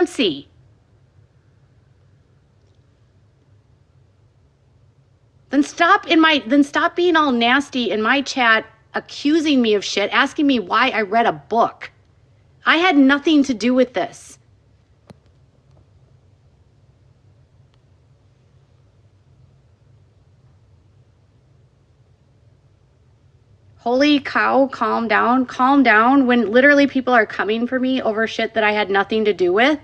Fancy. Then stop being all nasty in my chat, accusing me of shit, asking me why I read a book. I had nothing to do with this. Holy cow, calm down when literally people are coming for me over shit that I had nothing to do with.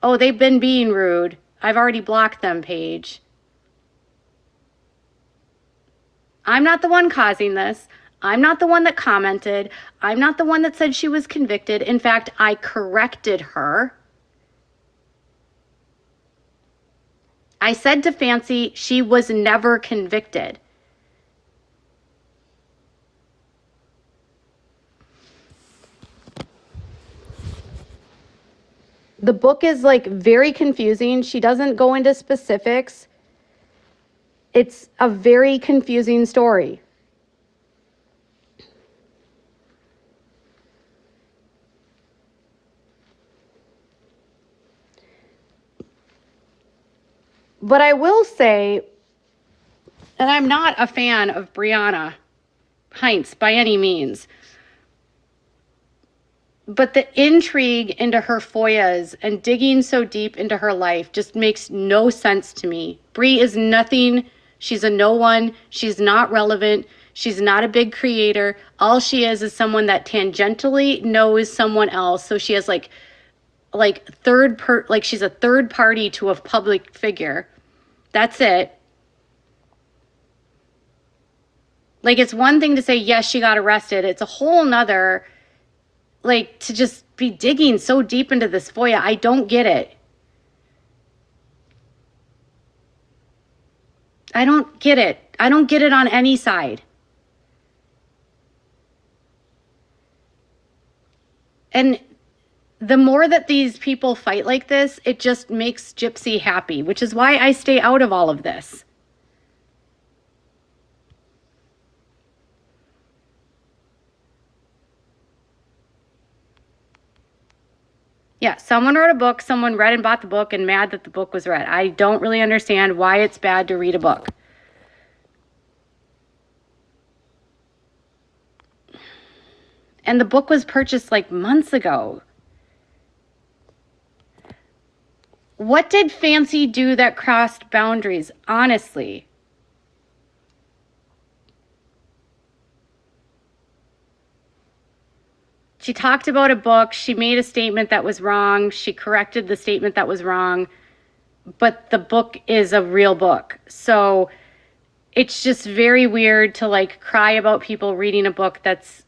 Oh, they've been being rude. I've already blocked them, Paige. I'm not the one causing this. I'm not the one that commented. I'm not the one that said she was convicted. In fact, I corrected her. I said to Fancy she was never convicted. The book is like very confusing. She doesn't go into specifics. It's a very confusing story. But I will say, and I'm not a fan of Brianna Heinz by any means, but the intrigue into her FOIAs and digging so deep into her life just makes no sense to me. Bri is nothing. She's a no one. She's not relevant. She's not a big creator. All she is someone that tangentially knows someone else. So she has like she's a third party to a public figure. That's it. Like, it's one thing to say, yes, she got arrested. It's a whole nother, like, to just be digging so deep into this FOIA. I don't get it. I don't get it. I don't get it on any side. And the more that these people fight like this, it just makes Gypsy happy, which is why I stay out of all of this. Yeah, someone wrote a book, someone read and bought the book and mad that the book was read. I don't really understand why it's bad to read a book. And the book was purchased like months ago. What did Fancy do that crossed boundaries, honestly? She talked about a book. She made a statement that was wrong. She corrected the statement that was wrong. But the book is a real book. So it's just very weird to like cry about people reading a book that's,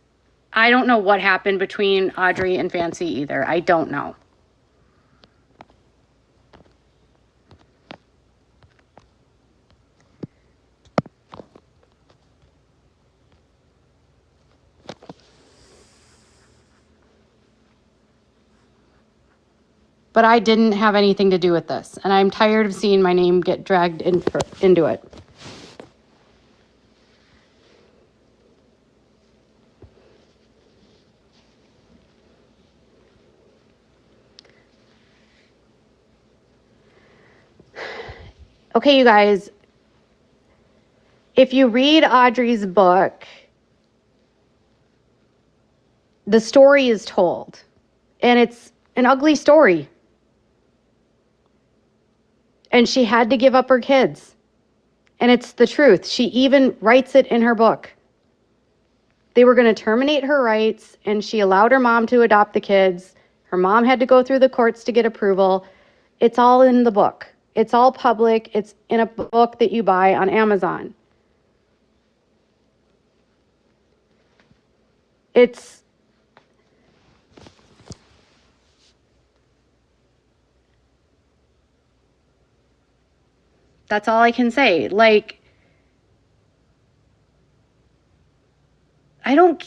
I don't know what happened between Audrey and Fancy either. I don't know. But I didn't have anything to do with this. And I'm tired of seeing my name get dragged into it. Okay, you guys. If you read Audrey's book, the story is told. And it's an ugly story. And she had to give up her kids. And it's the truth. She even writes it in her book. They were going to terminate her rights, and she allowed her mom to adopt the kids. Her mom had to go through the courts to get approval. It's all in the book. It's all public. It's in a book that you buy on Amazon. That's all I can say. Like, you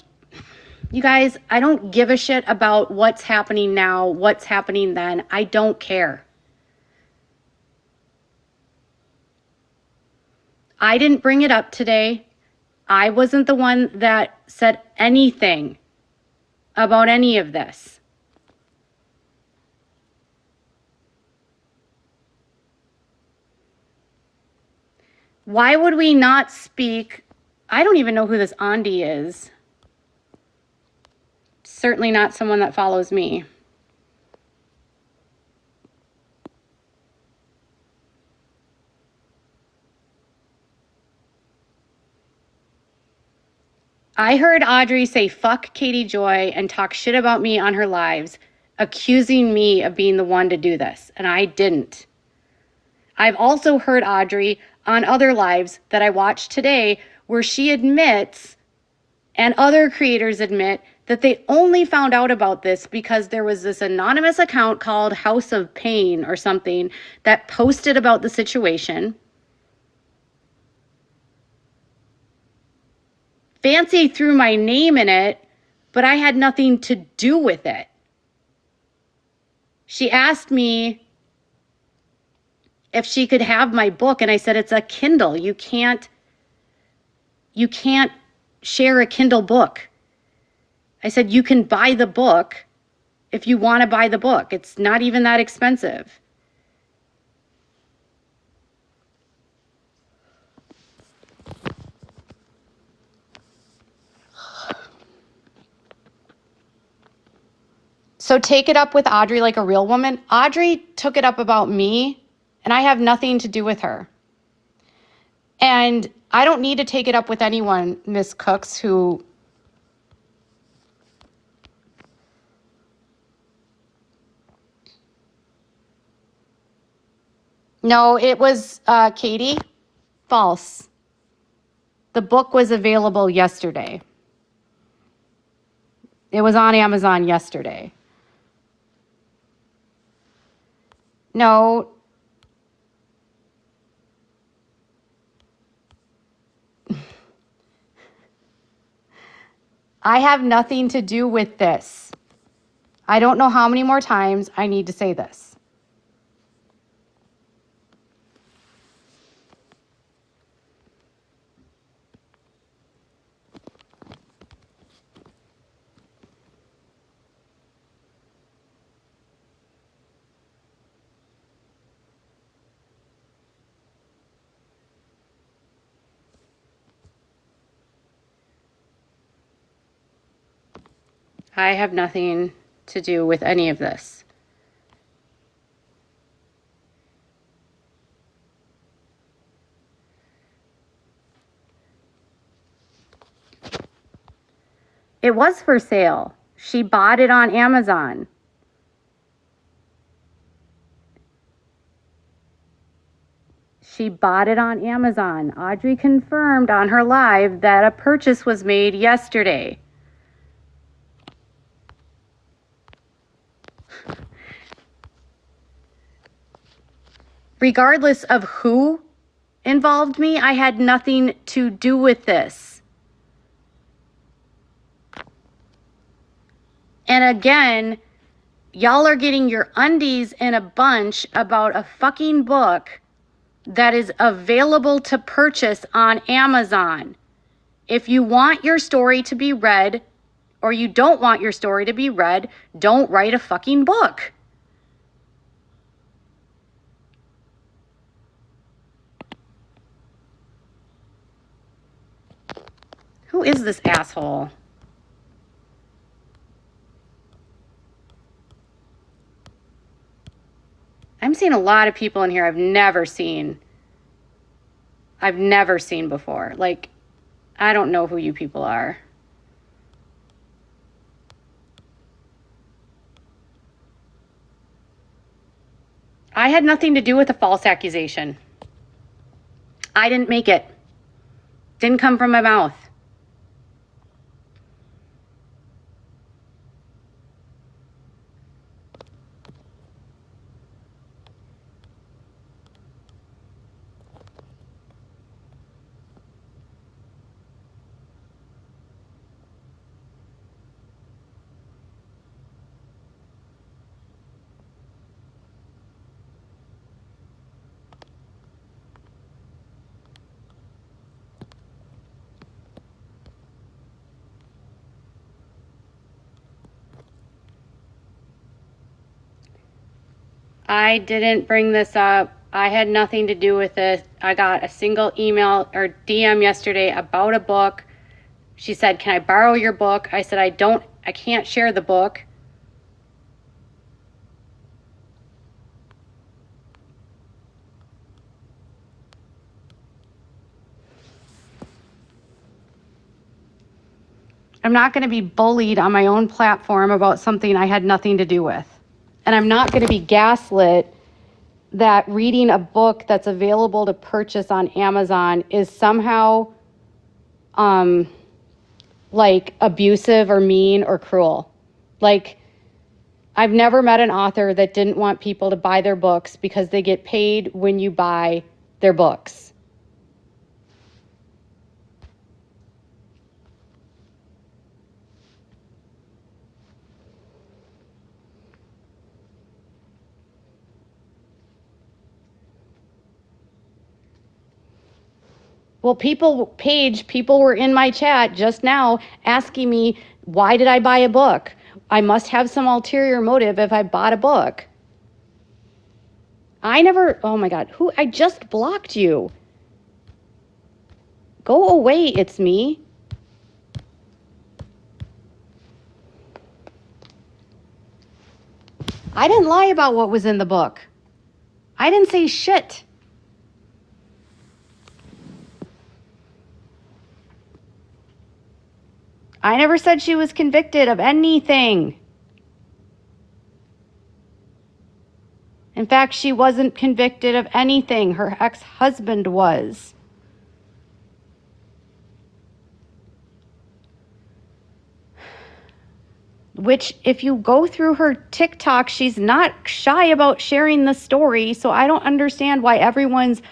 guys, I don't give a shit about what's happening now, what's happening then. I don't care. I didn't bring it up today. I wasn't the one that said anything about any of this. Why would we not speak? I don't even know who this Andi is. Certainly not someone that follows me. I heard Audrey say fuck Katie Joy and talk shit about me on her lives, accusing me of being the one to do this, and I didn't. I've also heard Audrey on other lives that I watched today where she admits, and other creators admit, that they only found out about this because there was this anonymous account called House of Pain or something that posted about the situation. Fancy threw my name in it, but I had nothing to do with it. She asked me if she could have my book, and I said, it's a Kindle. You can't share a Kindle book. I said, you can buy the book if you want to buy the book. It's not even that expensive. So take it up with Audrey like a real woman. Audrey took it up about me, and I have nothing to do with her. And I don't need to take it up with anyone, Miss Cooks, who... No, it was Katie. False. The book was available yesterday. It was on Amazon yesterday. No. I have nothing to do with this. I don't know how many more times I need to say this. I have nothing to do with any of this. It was for sale. She bought it on Amazon. She bought it on Amazon. Audrey confirmed on her live that a purchase was made yesterday. Regardless of who involved me, I had nothing to do with this. And again, y'all are getting your undies in a bunch about a fucking book that is available to purchase on Amazon. If you want your story to be read, or you don't want your story to be read, don't write a fucking book. Who is this asshole? I'm seeing a lot of people in here I've never seen before. Like, I don't know who you people are. I had nothing to do with the false accusation. I didn't make it. Didn't come from my mouth. I didn't bring this up. I had nothing to do with it. I got a single email or DM yesterday about a book. She said, "Can I borrow your book?" I said, I can't share the book. I'm not going to be bullied on my own platform about something I had nothing to do with. And I'm not going to be gaslit that reading a book that's available to purchase on Amazon is somehow like abusive or mean or cruel. Like, I've never met an author that didn't want people to buy their books because they get paid when you buy their books. Well, people were in my chat just now asking me, why did I buy a book? I must have some ulterior motive if I bought a book. Oh my God, I just blocked you. Go away, it's me. I didn't lie about what was in the book. I didn't say shit. I never said she was convicted of anything. In fact, she wasn't convicted of anything. Her ex-husband was. Which, if you go through her TikTok, she's not shy about sharing the story. So I don't understand why everyone's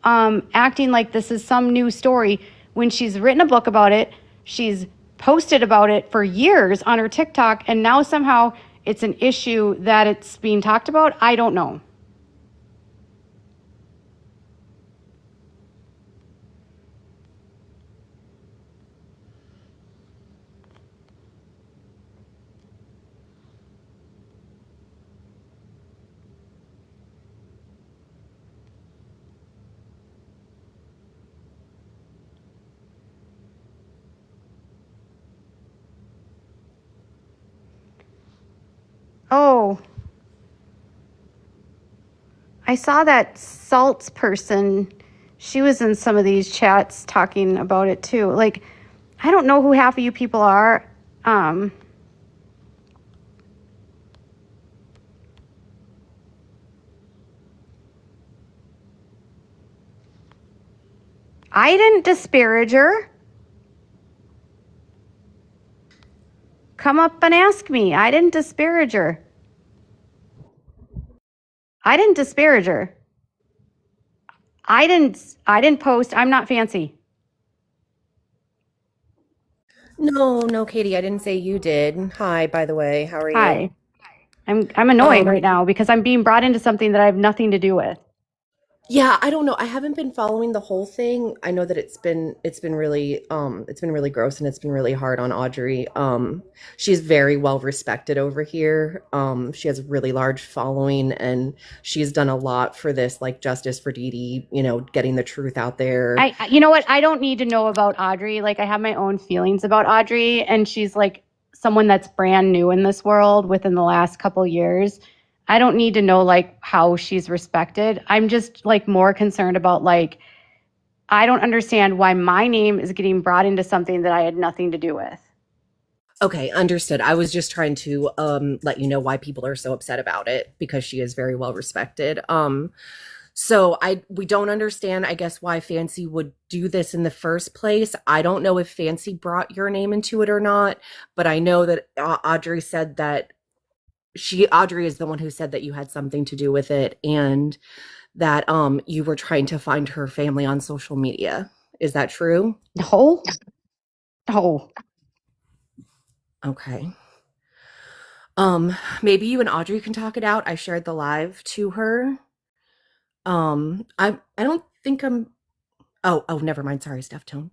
acting like this is some new story when she's written a book about it. She's posted about it for years on her TikTok, and now somehow it's an issue that it's being talked about. I don't know. Oh, I saw that Salts person. She was in some of these chats talking about it too. Like, I don't know who half of you people are. I didn't disparage her. Come up and ask me. I didn't disparage her. I didn't disparage her. I didn't post. I'm not fancy. No, Katie, I didn't say you did. Hi, by the way. How are you? Hi. I'm annoyed Um, right now because I'm being brought into something that I have nothing to do with. yeah, I don't know. I haven't been following the whole thing. I know that it's been really gross and it's been really hard on Audrey. She's very well respected over here. She has a really large following and she's done a lot for this, like Justice for Dee Dee, getting the truth out there. You know what? I don't need to know about Audrey. Like, I have my own feelings about Audrey, and she's like someone that's brand new in this world within the last couple years. I don't need to know like how she's respected. I'm just like more concerned about like I don't understand why my name is getting brought into something that I had nothing to do with. Okay, understood. I was just trying to let you know why people are so upset about it because she is very well respected. So we don't understand, I guess, why Fancy would do this in the first place. I don't know if Fancy brought your name into it or not, but I know that Audrey said that Audrey is the one who said that you had something to do with it and that you were trying to find her family on social media. Is that true? No, no. Okay. Maybe you and Audrey can talk it out. I shared the live to her. I don't think Oh, never mind. Sorry, Steph Tone.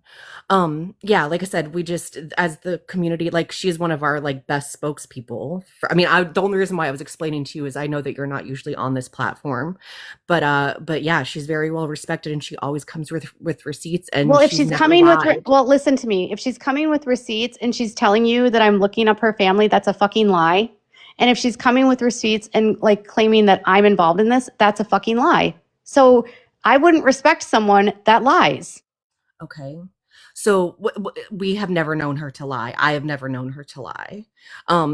Yeah, like I said, we just, as the community, like she's one of our like best spokespeople. The only reason why I was explaining to you is I know that you're not usually on this platform, but yeah, she's very well respected, and she always comes with receipts, Well, and if she's she's never coming with, lied. well, listen to me. If she's coming with receipts and she's telling you that I'm looking up her family, that's a fucking lie. And if she's coming with receipts and like claiming that I'm involved in this, that's a fucking lie. So I wouldn't respect someone that lies. Okay. So we have never known her to lie. I have never known her to lie.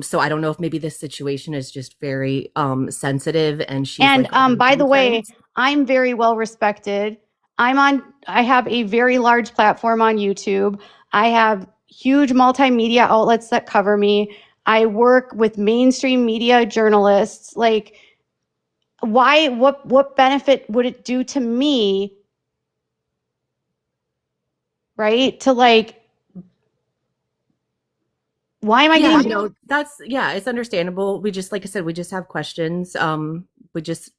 So I don't know if maybe this situation is just very sensitive and she's And like on by the way, defense. I'm very well respected. I have a very large platform on YouTube. I have huge multimedia outlets that cover me. I work with mainstream media journalists. Like, why, what benefit would it do to me, right? To like, why am I Yeah, getting, no, that's yeah, it's understandable. We just like I said, we just have questions. We just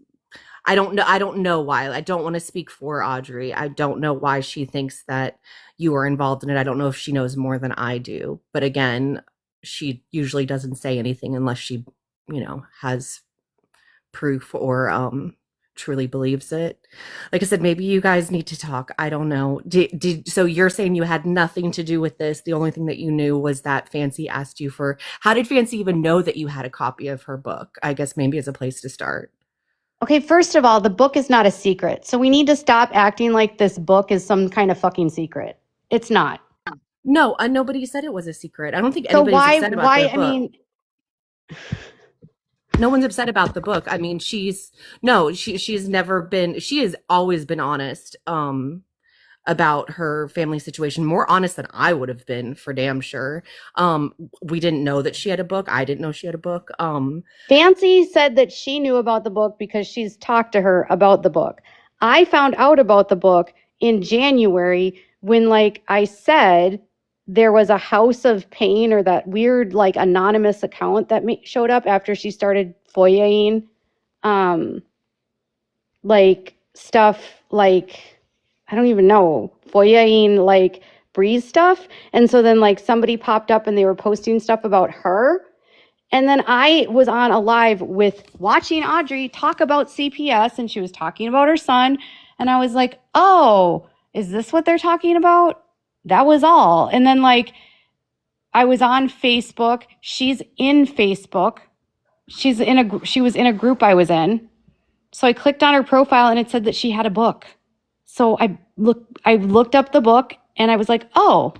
I don't know why. I don't want to speak for Audrey. I don't know why she thinks that you are involved in it. I don't know if she knows more than I do. But again, she usually doesn't say anything unless she, has proof or truly believes it. Like I said, maybe you guys need to talk. I don't know. So you're saying you had nothing to do with this. The only thing that you knew was that Fancy asked you for, how did Fancy even know that you had a copy of her book? I guess maybe as a place to start. okay, first of all, the book is not a secret. So we need to stop acting like this book is some kind of fucking secret. It's not. No, nobody said it was a secret. I don't think So anybody's upset about the I book. mean, No one's upset about the book. I mean, she's never been, she has always been honest about her family situation, more honest than I would have been for damn sure. We didn't know that she had a book. I didn't know she had a book. Fancy said that she knew about the book because she's talked to her about the book. I found out about the book in January when, like I said, there was a House of Pain or that weird, like, anonymous account that showed up after she started FOIAing, like, stuff like, I don't even know, FOIAing, like, Bree's stuff. And so then, like, somebody popped up and they were posting stuff about her. And then I was on a live with watching Audrey talk about CPS, and she was talking about her son. And I was like, oh, is this what they're talking about? That was all. And then, like, I was on Facebook. She's in Facebook. She was in a group I was in. So I clicked on her profile and it said that she had a book. So I looked up the book and I was like, oh,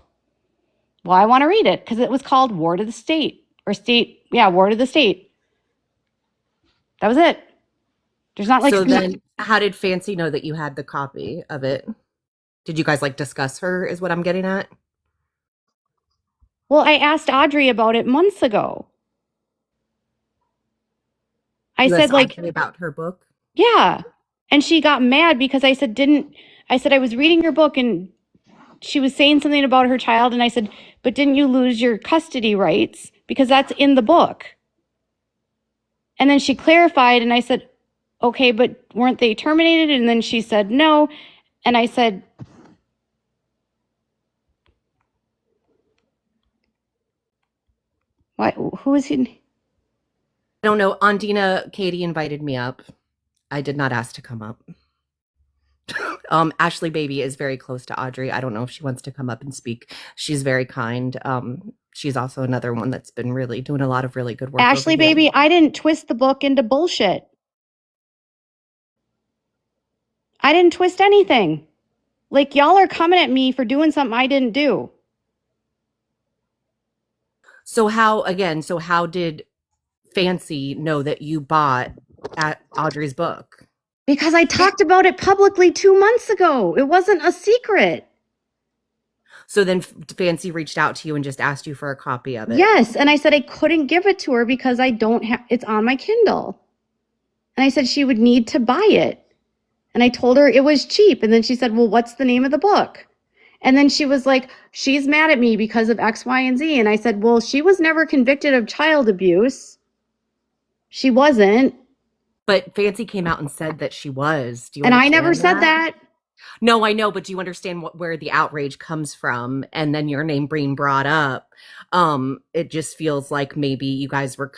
well, I want to read it because it was called War to the State or State. Yeah, War to the State. That was it. There's not like, So then how did Fancy know that you had the copy of it? Did you guys like discuss her is what I'm getting at? well, I asked Audrey about it months ago. I You said, asked like, Audrey about her book? yeah. And she got mad because I said, I was reading your book and she was saying something about her child. And I said, but didn't you lose your custody rights? Because that's in the book. And then she clarified and I said, okay, but weren't they terminated? And then she said, no. And I said, what? Who is he? I don't know. Andina Katie invited me up. I did not ask to come up. Ashley Baby is very close to Audrey. I don't know if she wants to come up and speak. She's very kind. She's also another one that's been really doing a lot of really good work. Ashley Baby, I didn't twist the book into bullshit. I didn't twist anything. Like, y'all are coming at me for doing something I didn't do. So how did Fancy know that you bought at Audrey's book? Because I talked about it publicly 2 months ago. It wasn't a secret. So then Fancy reached out to you and just asked you for a copy of it. Yes. And I said I couldn't give it to her because I don't have it's on my Kindle. And I said she would need to buy it. And I told her it was cheap. And then she said, well, what's the name of the book? And then she was like, she's mad at me because of X, Y, and Z. And I said, well, she was never convicted of child abuse. She wasn't. But Fancy came out and said that she was. Do you And I understand never said that. No, I know, but do you understand where the outrage comes from? And then your name being brought up, it just feels like maybe you guys were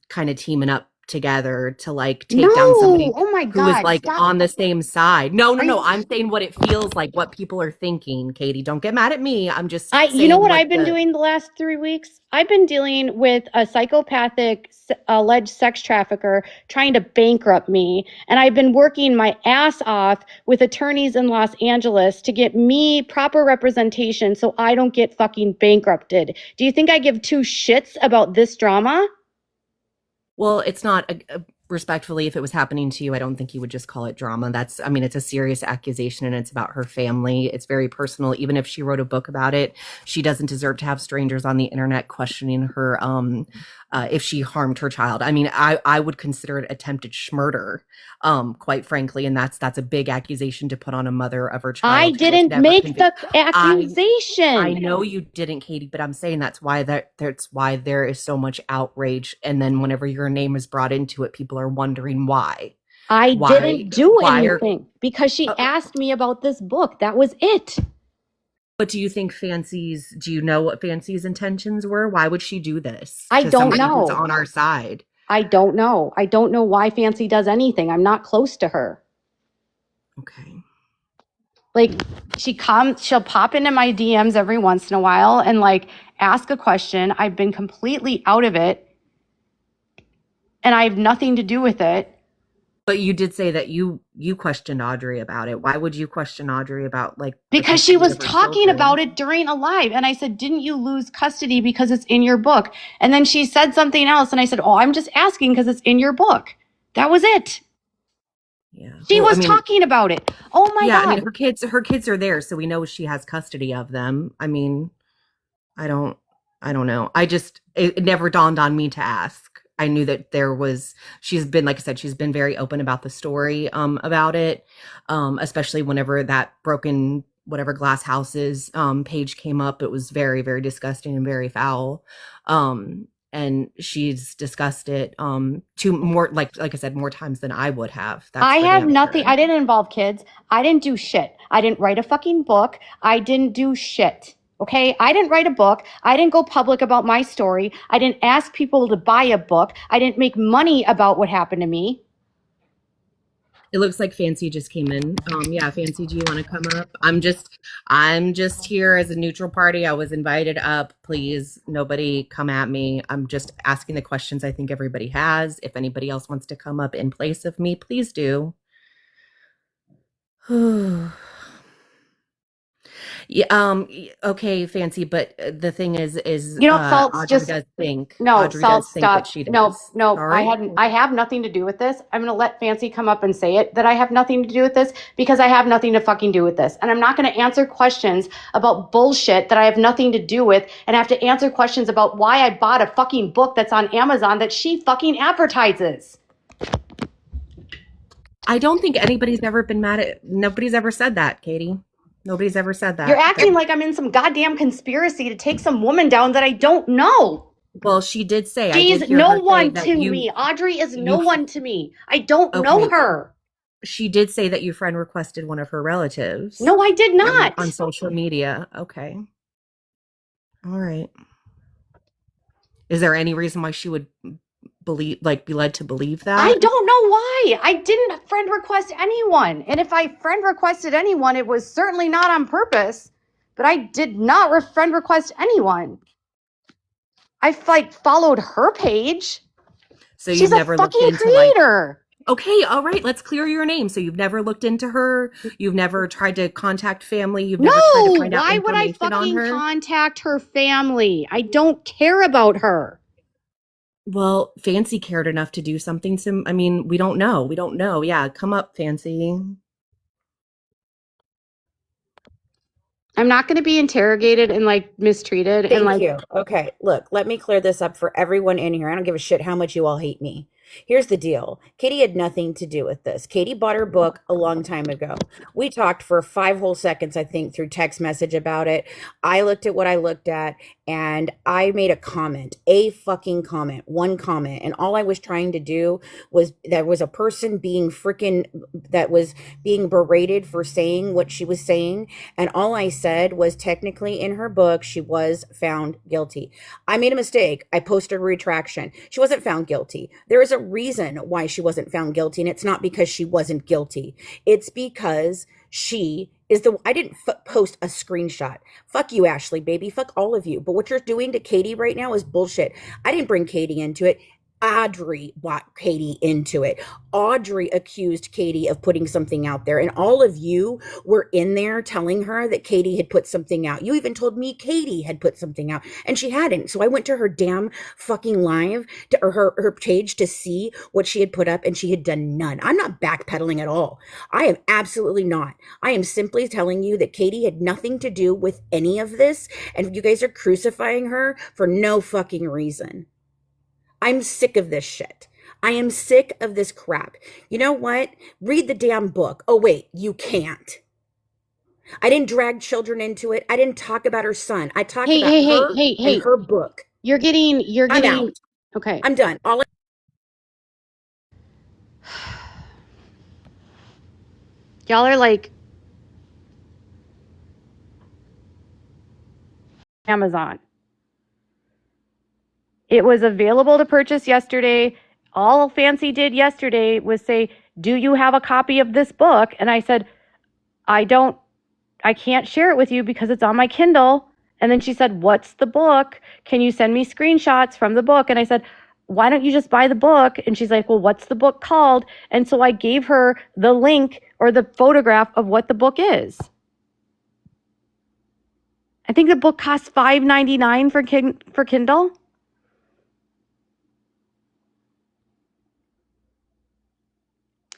kind of teaming up together to like No, take down somebody oh my who is God, like stop. on the same side. No, no, Are no. you, I'm saying what it feels like, what people are thinking, Katie. Don't get mad at me. I'm just you know saying what what I've been the doing the last 3 weeks? I've been dealing with a psychopathic alleged sex trafficker trying to bankrupt me. And I've been working my ass off with attorneys in Los Angeles to get me proper representation so I don't get fucking bankrupted. Do you think I give two shits about this drama? Well, it's not respectfully, if it was happening to you, I don't think you would just call it drama. That's, I mean, it's a serious accusation and it's about her family. It's very personal. Even if she wrote a book about it, she doesn't deserve to have strangers on the internet questioning her if she harmed her child. I mean, I would consider it attempted murder, quite frankly, and that's a big accusation to put on a mother of her I child who was didn't never make the convicted. I accusation. know you didn't, Katie, but I'm saying that's why there is so much outrage. And then whenever your name is brought into it, people are wondering why. I Why didn't do why are anything because she uh, asked me about this book. That was it. but do you think do you know what Fancy's intentions were? Why would she do this I to don't somebody who's know. on our side? I don't know. I don't know why Fancy does anything. I'm not close to her. Okay. Like she'll pop into my DMs every once in a while and like ask a question. I've been completely out of it and I have nothing to do with it. But you did say that you questioned Audrey about it. Why would you question Audrey about like the Because she custody was of her talking children? about it during a live. And I said, didn't you lose custody because it's in your book? And then she said something else. And I said, oh, I'm just asking because it's in your book. That was it. Yeah. She Well, I was mean, talking about it. Oh my yeah, I mean God. her kids are there, so we know she has custody of them. I mean, I don't I don't know. It never dawned on me to ask. I knew that she's been, like I said, she's been very open about the story about it. Especially whenever that broken whatever glass houses page came up. It was very, very disgusting and very foul. And she's discussed it two more like I said, more times than I would have. That's I for have damn nothing. sure. I didn't involve kids. I didn't do shit. I didn't write a fucking book. I didn't do shit. Okay. I didn't write a book. I didn't go public about my story. I didn't ask people to buy a book. I didn't make money about what happened to me. It looks like Fancy just came in. Yeah, Fancy, do you want to come up? I'm just here as a neutral party. I was invited up. Please, nobody come at me. I'm just asking the questions I think everybody has. If anybody else wants to come up in place of me, please do. Yeah, okay, Fancy, but the thing is, You know, Salts, Audrey just does think, no, Audrey does Salts, think that stop. she No, does. no, Sorry. I have nothing to do with this. I'm going to let Fancy come up and say it that I have nothing to do with this because I have nothing to fucking do with this. And I'm not going to answer questions about bullshit that I have nothing to do with and have to answer questions about why I bought a fucking book that's on Amazon that she fucking advertises. I don't think nobody's ever said that, Katie. Nobody's ever said You're that. acting like I'm in some goddamn conspiracy to take some woman down that I don't know. Well, she did say, I did She's hear no her say one that to me. Audrey is no you, one to me. I don't know okay, her. she did say that your friend requested one of her relatives No, I did on not. social media. Okay. All right. Is there any reason why she would be led to believe I that? don't know why. I didn't friend request anyone. And if I friend requested anyone, it was certainly not on purpose. But I did not friend request anyone. I like followed her page. So She's you've a never looked fucking into like, creator. okay, all right, let's clear your name. So you've never looked into her. You've never tried to contact family. You've never tried to No, find out why would I information on fucking her. contact her family? I don't care about her. Well, Fancy cared enough to do something. I mean, we don't know. We don't know. Yeah, come up, Fancy. I'm not going to be interrogated and like mistreated and Thank like you. Okay, look, let me clear this up for everyone in here. I don't give a shit how much you all hate me. Here's the deal. Katie had nothing to do with this. Katie bought her book a long time ago. We talked for 5 whole seconds, I think, through text message about it. I looked at what I looked at and I made a comment, a fucking comment, one comment. And all I was trying to do was there was a person being freaking, that was being berated for saying what she was saying. And all I said was technically in her book, she was found guilty. I made a mistake. I posted a retraction. She wasn't found guilty. There is a reason why she wasn't found guilty, and it's not because she wasn't guilty. It's because she is the. I didn't post a screenshot. Fuck you, Ashley, baby. Fuck all of you. But what you're doing to Katie right now is bullshit. I didn't bring Katie into it. Audrey brought Katie into it. Audrey accused Katie of putting something out there, and all of you were in there telling her that Katie had put something out. You even told me Katie had put something out, and she hadn't. So I went to her damn fucking live, or her page, to see what she had put up, and she had done none. I'm not backpedaling at all. I am absolutely not. I am simply telling you that Katie had nothing to do with any of this, and you guys are crucifying her for no fucking reason. I'm sick of this shit. I am sick of this crap. You know what? Read the damn book. Oh, wait, you can't. I didn't drag children into it. I didn't talk about her son. I talked about her and her book. You're getting, I'm out. okay. I'm done. Y'all are like Amazon. It was available to purchase yesterday. All Fancy did yesterday was say, do you have a copy of this book? And I said, I can't share it with you because it's on my Kindle. And then she said, what's the book? Can you send me screenshots from the book? And I said, why don't you just buy the book? And she's like, well, what's the book called? And so I gave her the link or the photograph of what the book is. I think the book costs $5.99 for Kindle.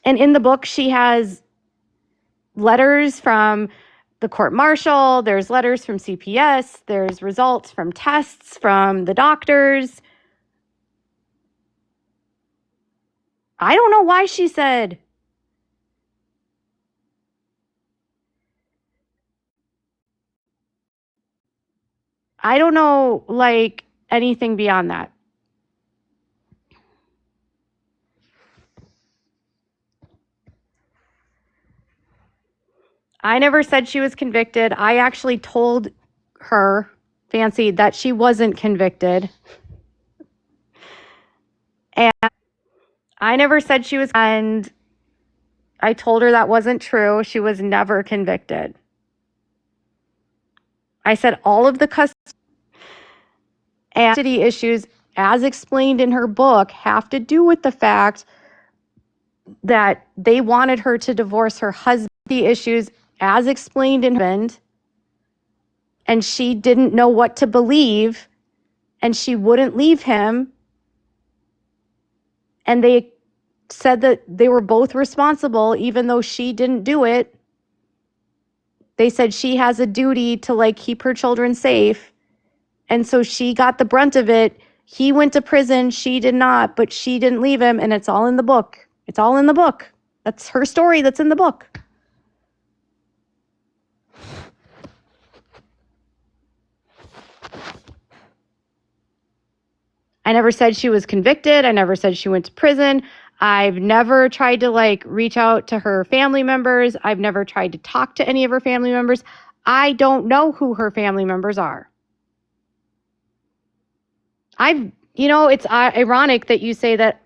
And in the book, she has letters from the court martial, there's letters from CPS, there's results from tests from the doctors. I don't know why she said. I don't know, like, anything beyond that. I never said she was convicted. I actually told her, Fancy, that she wasn't convicted. And I never said she was, and I told her that wasn't true. She was never convicted. I said all of the custody issues, as explained in her book, have to do with the fact that they wanted her to divorce her husband. The issues, as explained in her, and she didn't know what to believe, and she wouldn't leave him. And they said that they were both responsible, even though she didn't do it. They said she has a duty to, like, keep her children safe. And so she got the brunt of it. He went to prison. She did not, but she didn't leave him. And it's all in the book. It's all in the book. That's her story that's in the book. I never said she was convicted. I never said she went to prison. I've never tried to, like, reach out to her family members. I've never tried to talk to any of her family members. I don't know who her family members are. It's ironic that you say that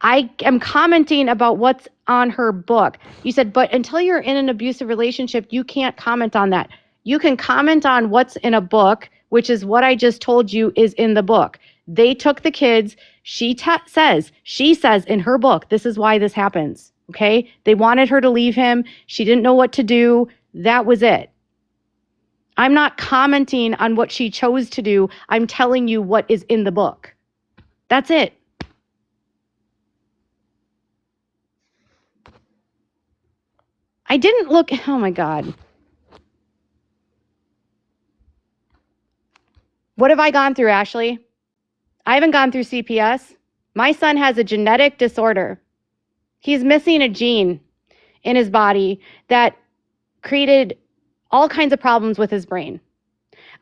I am commenting about what's on her book. You said, but until you're in an abusive relationship, you can't comment on that. You can comment on what's in a book, which is what I just told you is in the book. They took the kids. She says in her book, this is why this happens. Okay. They wanted her to leave him. She didn't know what to do. That was it. I'm not commenting on what she chose to do. I'm telling you what is in the book. That's it. I didn't look. Oh my God. What have I gone through, Ashley? I haven't gone through CPS. My son has a genetic disorder. He's missing a gene in his body that created all kinds of problems with his brain.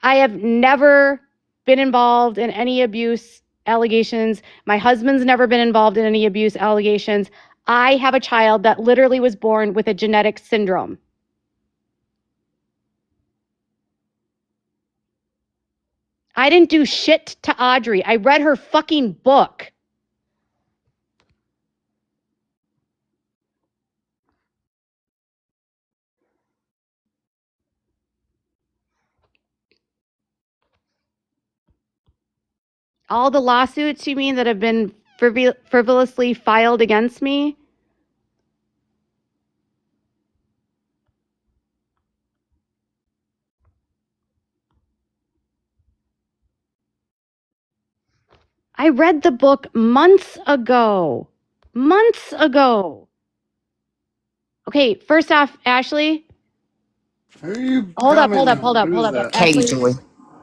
I have never been involved in any abuse allegations. My husband's never been involved in any abuse allegations. I have a child that literally was born with a genetic syndrome. I didn't do shit to Audrey. I read her fucking book. All the lawsuits, you mean, that have been frivolously filed against me? I read the book months ago. Months ago. Okay, first off, Ashley, hold up. Katie Ashley, Joy.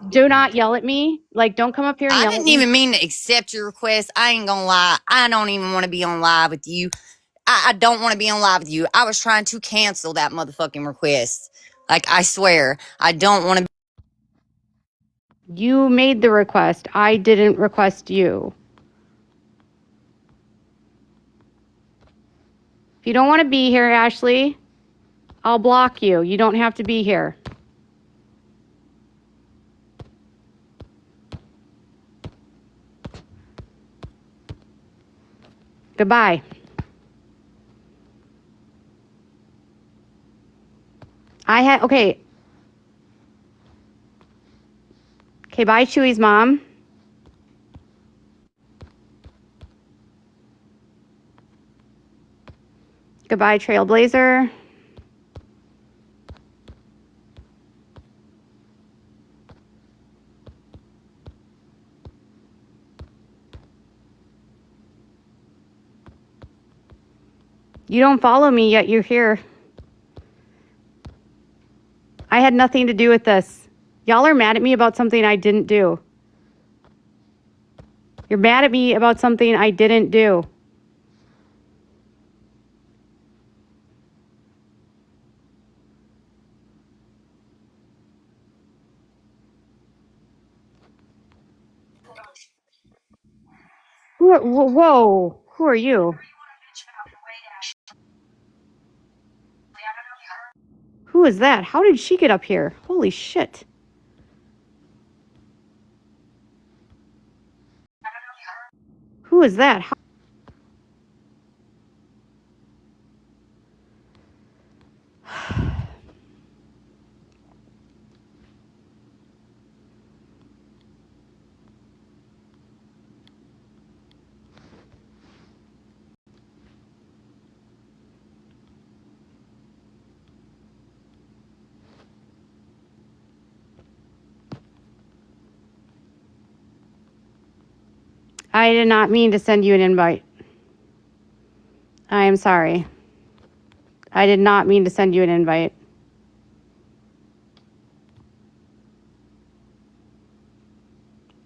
do not yell at me. Like, don't come up here and I yell at didn't me. even mean to accept your request. I ain't gonna lie. I don't even want to be on live with you. I don't want to be on live with you. I was trying to cancel that motherfucking request. Like, I swear, I don't want to. You made the request. I didn't request you. If you don't want to be here, Ashley, I'll block you. You don't have to be here. Goodbye. Okay. Okay, bye, Chewy's mom. Goodbye, Trailblazer. You don't follow me, yet you're here. I had nothing to do with this. Y'all are mad at me about something I didn't do. You're mad at me about something I didn't do. Whoa. Who are you? Who is that? How did she get up here? Holy shit. Who is that? I did not mean to send you an invite. I am sorry. I did not mean to send you an invite.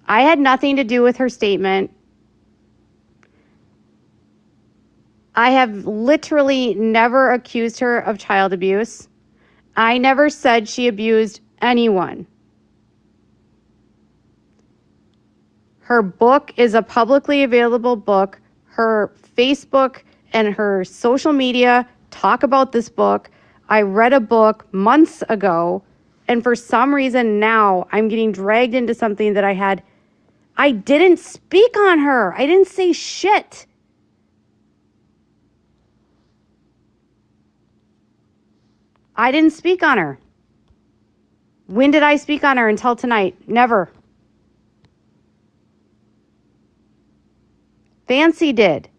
I had nothing to do with her statement. I have literally never accused her of child abuse. I never said she abused anyone. Her book is a publicly available book. Her Facebook and her social media talk about this book. I read a book months ago, and for some reason now I'm getting dragged into something that I didn't speak on her. I didn't say shit. I didn't speak on her. When did I speak on her until tonight? Never. Fancy did.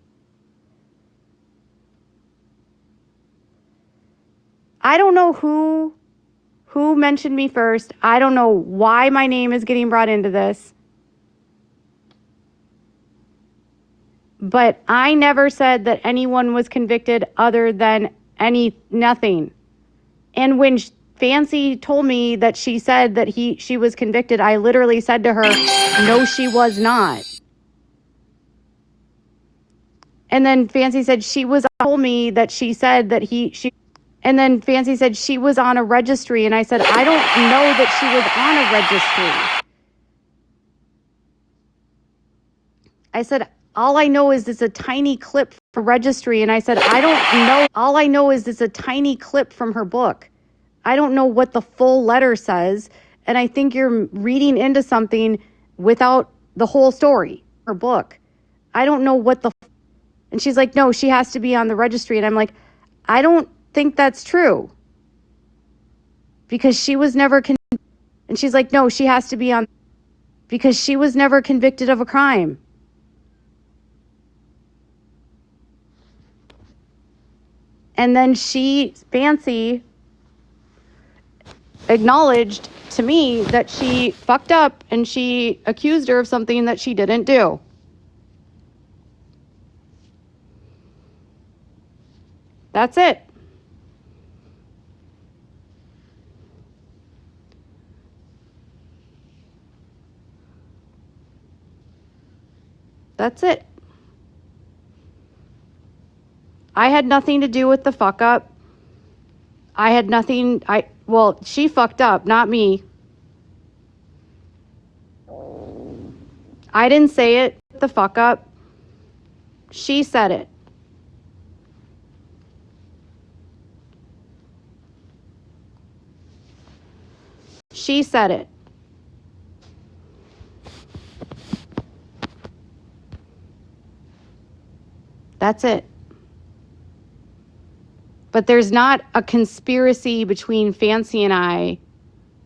I don't know who mentioned me first. I don't know why my name is getting brought into this. But I never said that anyone was convicted other than nothing. And when Fancy told me that she said that she was convicted, I literally said to her, no, she was not. And then Fancy said she told me that she said that and then Fancy said she was on a registry. And I said, I don't know that she was on a registry. I said, all I know is it's a tiny clip for registry. And I said, I don't know. All I know is it's a tiny clip from her book. I don't know what the full letter says. And I think you're reading into something without the whole story, her book. I don't know what and she's like, no, she has to be on the registry. And I'm like, I don't think that's true. Because she was never and she's like, no, she has to be on because she was never convicted of a crime. And then Fancy acknowledged to me that she fucked up and she accused her of something that she didn't do. That's it. That's it. I had nothing to do with the fuck up. She fucked up, not me. I didn't say it, the fuck up. She said it. She said it. That's it. But there's not a conspiracy between Fancy and I.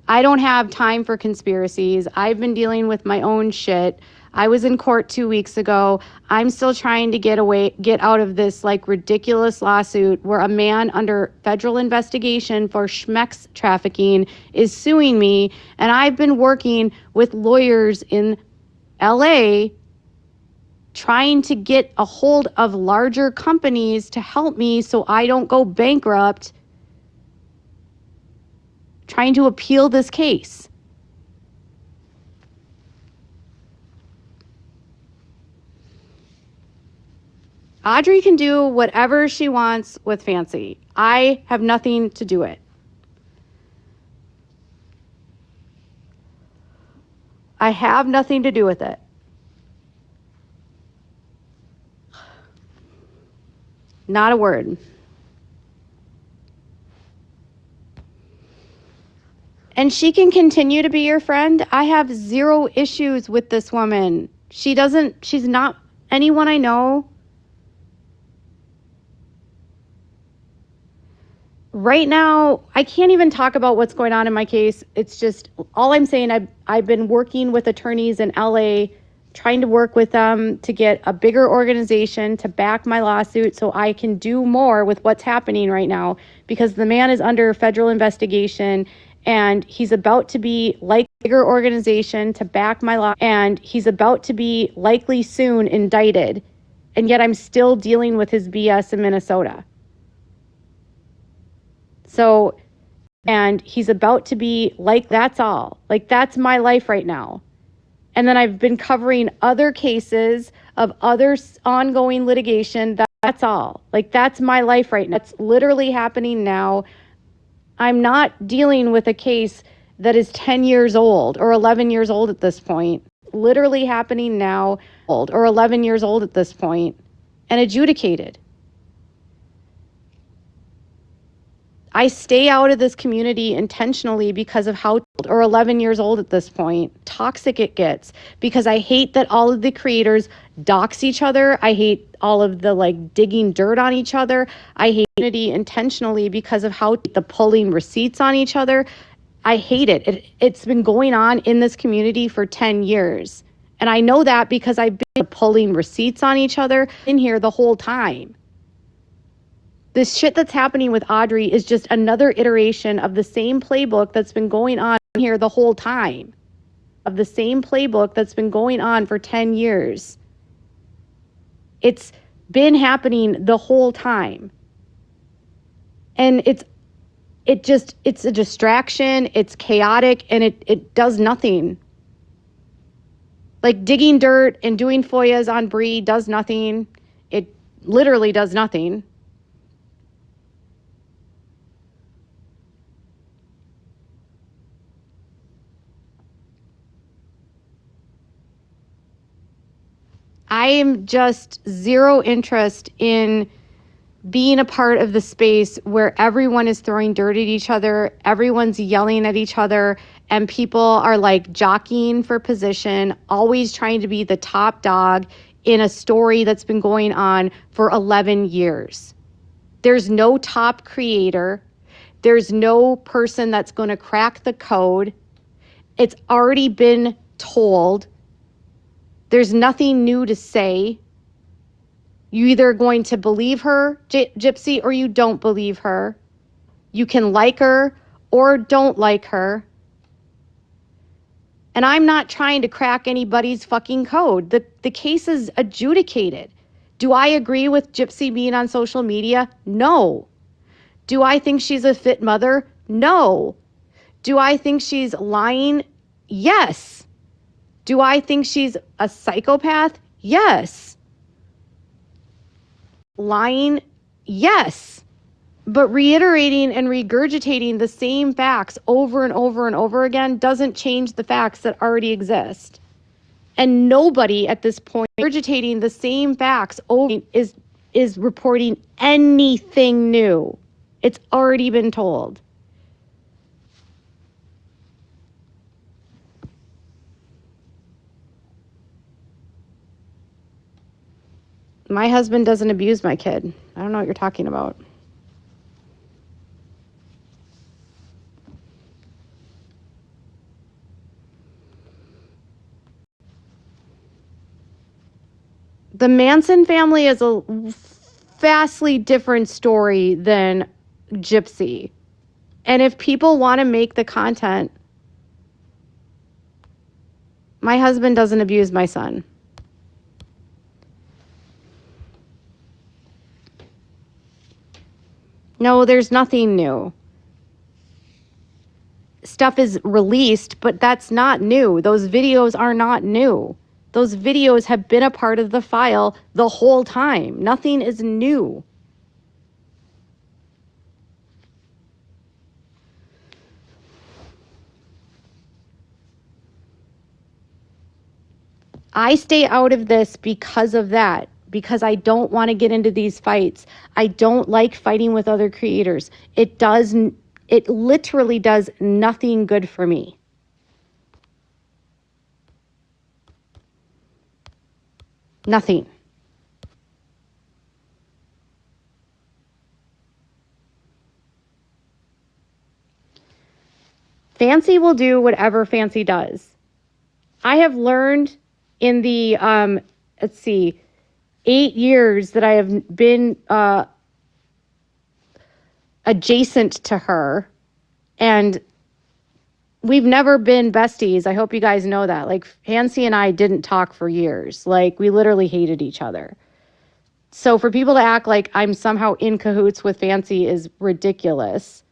I don't have time for conspiracies. I've been dealing with my own shit. I was in court 2 weeks ago. I'm still trying to get out of this like ridiculous lawsuit where a man under federal investigation for schmex trafficking is suing me. And I've been working with lawyers in LA trying to get a hold of larger companies to help me so I don't go bankrupt, trying to appeal this case. Audrey can do whatever she wants with Fancy. I have nothing to do it. I have nothing to do with it. Not a word. And she can continue to be your friend. I have zero issues with this woman. She's not anyone I know. Right now, I can't even talk about what's going on in my case. It's just, all I'm saying, I've been working with attorneys in LA, trying to work with them to get a bigger organization to back my lawsuit so I can do more with what's happening right now, because the man is under federal investigation and he's about to be like a bigger organization to back my law, and he's about to be likely soon indicted. And yet I'm still dealing with his BS in Minnesota. So, and he's about to be like, that's all. Like, that's my life right now. And then I've been covering other cases of other ongoing litigation. That's all. Like, that's my life right now. It's literally happening now. I'm not dealing with a case that is 10 years old or 11 years old at this point. Literally happening now, or 11 years old at this point, and adjudicated. I stay out of this community intentionally because of how, or 11 years old at this point, toxic it gets, because I hate that all of the creators dox each other. I hate all of the like digging dirt on each other. I hate community intentionally because of how the pulling receipts on each other. I hate it. It's been going on in this community for 10 years. And I know that because I've been pulling receipts on each other in here the whole time. This shit that's happening with Audrey is just another iteration of the same playbook that's been going on here the whole time. Of the same playbook that's been going on for 10 years. It's been happening the whole time. And it's a distraction, it's chaotic, and it does nothing. Like digging dirt and doing FOIAs on Bree does nothing. literally does nothing. I am just zero interest in being a part of the space where everyone is throwing dirt at each other, everyone's yelling at each other, and people are like jockeying for position, always trying to be the top dog in a story that's been going on for 11 years. There's no top creator. There's no person that's going to crack the code. It's already been told. There's nothing new to say. You either going to believe her, Gypsy, or you don't believe her. You can like her or don't like her. And I'm not trying to crack anybody's fucking code. The case is adjudicated. Do I agree with Gypsy being on social media? No. Do I think she's a fit mother? No. Do I think she's lying? Yes. Do I think she's a psychopath? Yes. Lying? Yes. But reiterating and regurgitating the same facts over and over and over again doesn't change the facts that already exist. And nobody at this point regurgitating the same facts over is reporting anything new. It's already been told. My husband doesn't abuse my kid. I don't know what you're talking about. The Manson family is a vastly different story than Gypsy. And if people want to make the content, my husband doesn't abuse my son. No, there's nothing new. Stuff is released, but that's not new. Those videos are not new. Those videos have been a part of the file the whole time. Nothing is new. I stay out of this because of that, because I don't want to get into these fights. I don't like fighting with other creators. It literally does nothing good for me. Nothing. Fancy will do whatever Fancy does. I have learned in the, 8 years that I have been adjacent to her, and we've never been besties. I hope you guys know that. Like, Fancy and I didn't talk for years. Like, we literally hated each other. So for people to act like I'm somehow in cahoots with Fancy is ridiculous.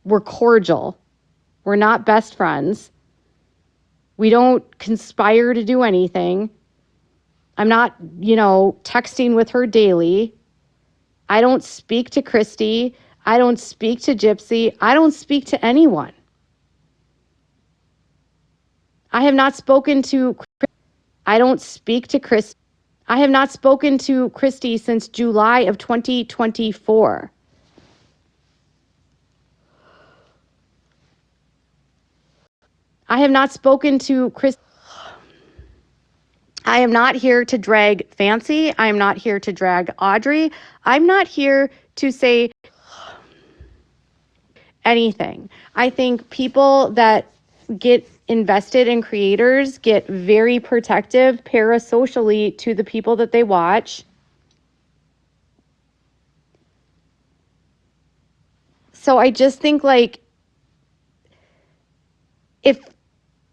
We're cordial. We're not best friends. We don't conspire to do anything. I'm not, texting with her daily. I don't speak to Christy. I don't speak to Gypsy. I don't speak to anyone. I have not spoken to Chris. I have not spoken to Christy since July of 2024. I have not spoken to Chris. I am not here to drag Fancy. I am not here to drag Audrey. I'm not here to say anything. I think people that get invested in creators get very protective parasocially to the people that they watch. So I just think, like, if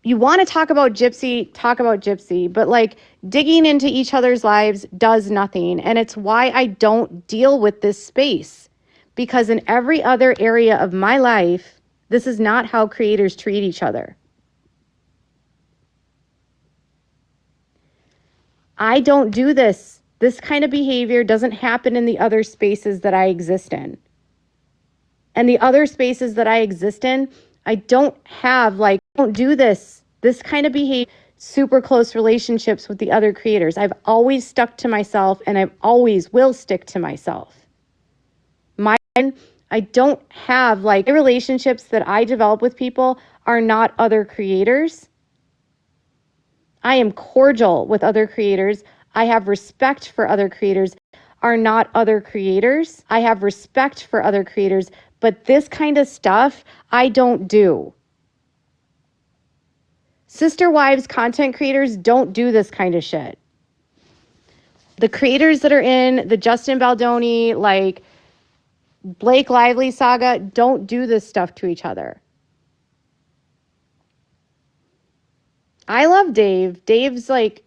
you want to talk about Gypsy, but like digging into each other's lives does nothing. And it's why I don't deal with this space, because in every other area of my life, this is not how creators treat each other. I don't do this This kind of behavior doesn't happen in the other spaces that I exist in. And the other spaces that I exist in, I don't have, like, I don't do this kind of behavior, super close relationships with the other creators. I've always stuck to myself, and I always will stick to myself. I don't have, like, the relationships that I develop with people are not other creators. I am cordial with other creators. I have respect for other creators, are not other creators. I have respect for other creators, but this kind of stuff I don't do. Sister wives, content creators don't do this kind of shit. The creators that are in the Justin Baldoni, like Blake Lively saga, don't do this stuff to each other. I love Dave. Dave's like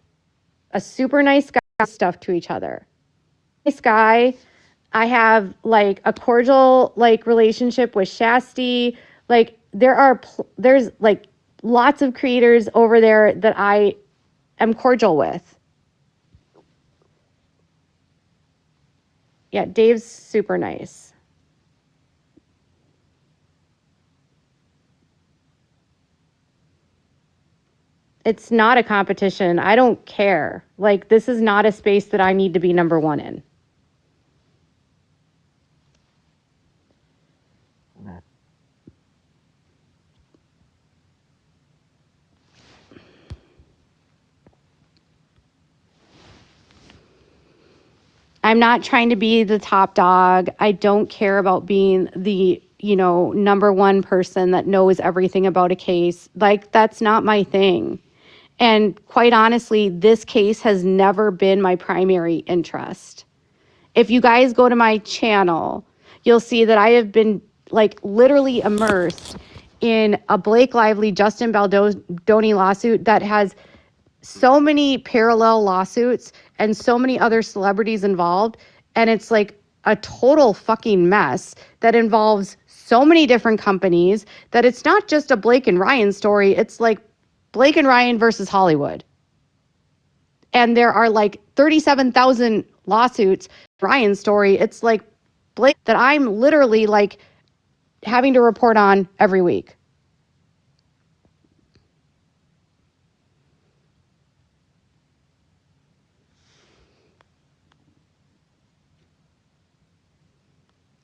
a super nice guy, stuff to each other. Nice guy. I have like a cordial like relationship with Shasti. Like there's like lots of creators over there that I am cordial with. Yeah, Dave's super nice. It's not a competition. I don't care. Like, this is not a space that I need to be number one in. I'm not trying to be the top dog. I don't care about being the, number one person that knows everything about a case. Like, that's not my thing. And quite honestly, this case has never been my primary interest. If you guys go to my channel, you'll see that I have been like literally immersed in a Blake Lively, Justin Baldoni lawsuit that has so many parallel lawsuits and so many other celebrities involved. And it's like a total fucking mess that involves so many different companies that it's not just a Blake and Ryan story. It's like Blake and Ryan versus Hollywood. And there are like 37,000 lawsuits. Ryan's story, it's like Blake that I'm literally like having to report on every week.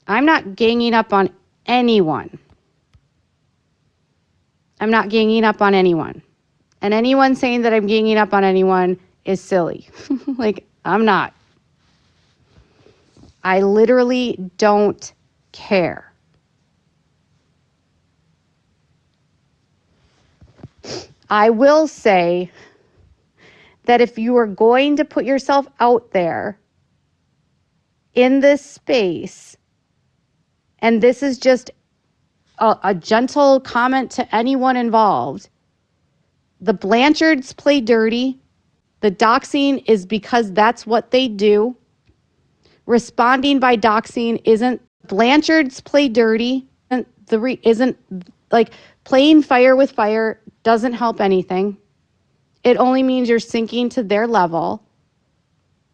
I'm not ganging up on anyone. I'm not ganging up on anyone. And anyone saying that I'm ganging up on anyone is silly. Like, I'm not. I literally don't care. I will say that if you are going to put yourself out there in this space, and this is just a gentle comment to anyone involved, the Blanchards play dirty. The doxing is because that's what they do. Responding by doxing isn't. Blanchards play dirty. Isn't like playing fire with fire doesn't help anything. It only means you're sinking to their level.